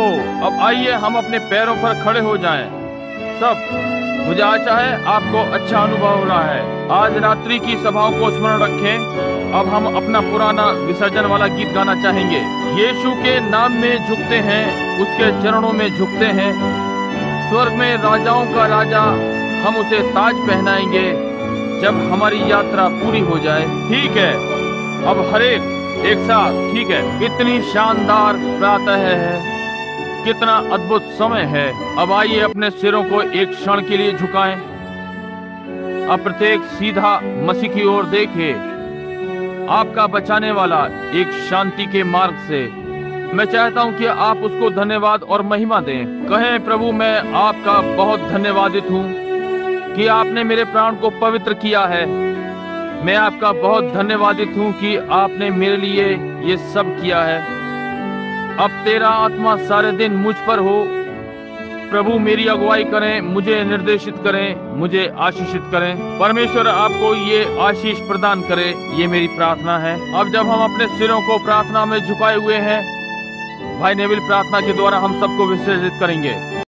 अब आइए हम अपने पैरों पर खड़े हो जाएं। सब, मुझे आशा है आपको अच्छा अनुभव हो रहा है। आज रात्रि की सभाओं को स्मरण रखें। अब हम अपना पुराना विसर्जन वाला गीत गाना चाहेंगे। यीशु के नाम में झुकते हैं, उसके चरणों में झुकते हैं। स्वर्ग में राजाओं का राजा, हम उसे ताज पहनाएंगे जब हमारी यात्रा पूरी हो जाए। ठीक है, अब हर एक साथ। ठीक है, कितनी शानदार प्रातः है, कितना अद्भुत समय है। अब आइए अपने सिरों को एक क्षण के लिए झुकाएं। अब प्रत्येक सीधा मसीह की ओर देखे, आपका बचाने वाला एक शांति के मार्ग से। मैं चाहता हूं कि आप उसको धन्यवाद और महिमा दें। कहें, प्रभु मैं आपका बहुत धन्यवादित हूं कि आपने मेरे प्राण को पवित्र किया है। मैं आपका बहुत धन्यवादित हूं कि आपने मेरे लिए ये सब किया है। अब तेरा आत्मा सारे दिन मुझ पर हो। प्रभु मेरी अगुवाई करें, मुझे निर्देशित करें, मुझे आशीषित करें। परमेश्वर आपको ये आशीष प्रदान करे, ये मेरी प्रार्थना है। अब जब हम अपने सिरों को प्रार्थना में झुकाए हुए हैं, भाई नेविल प्रार्थना के द्वारा हम सबको विसर्जित करेंगे।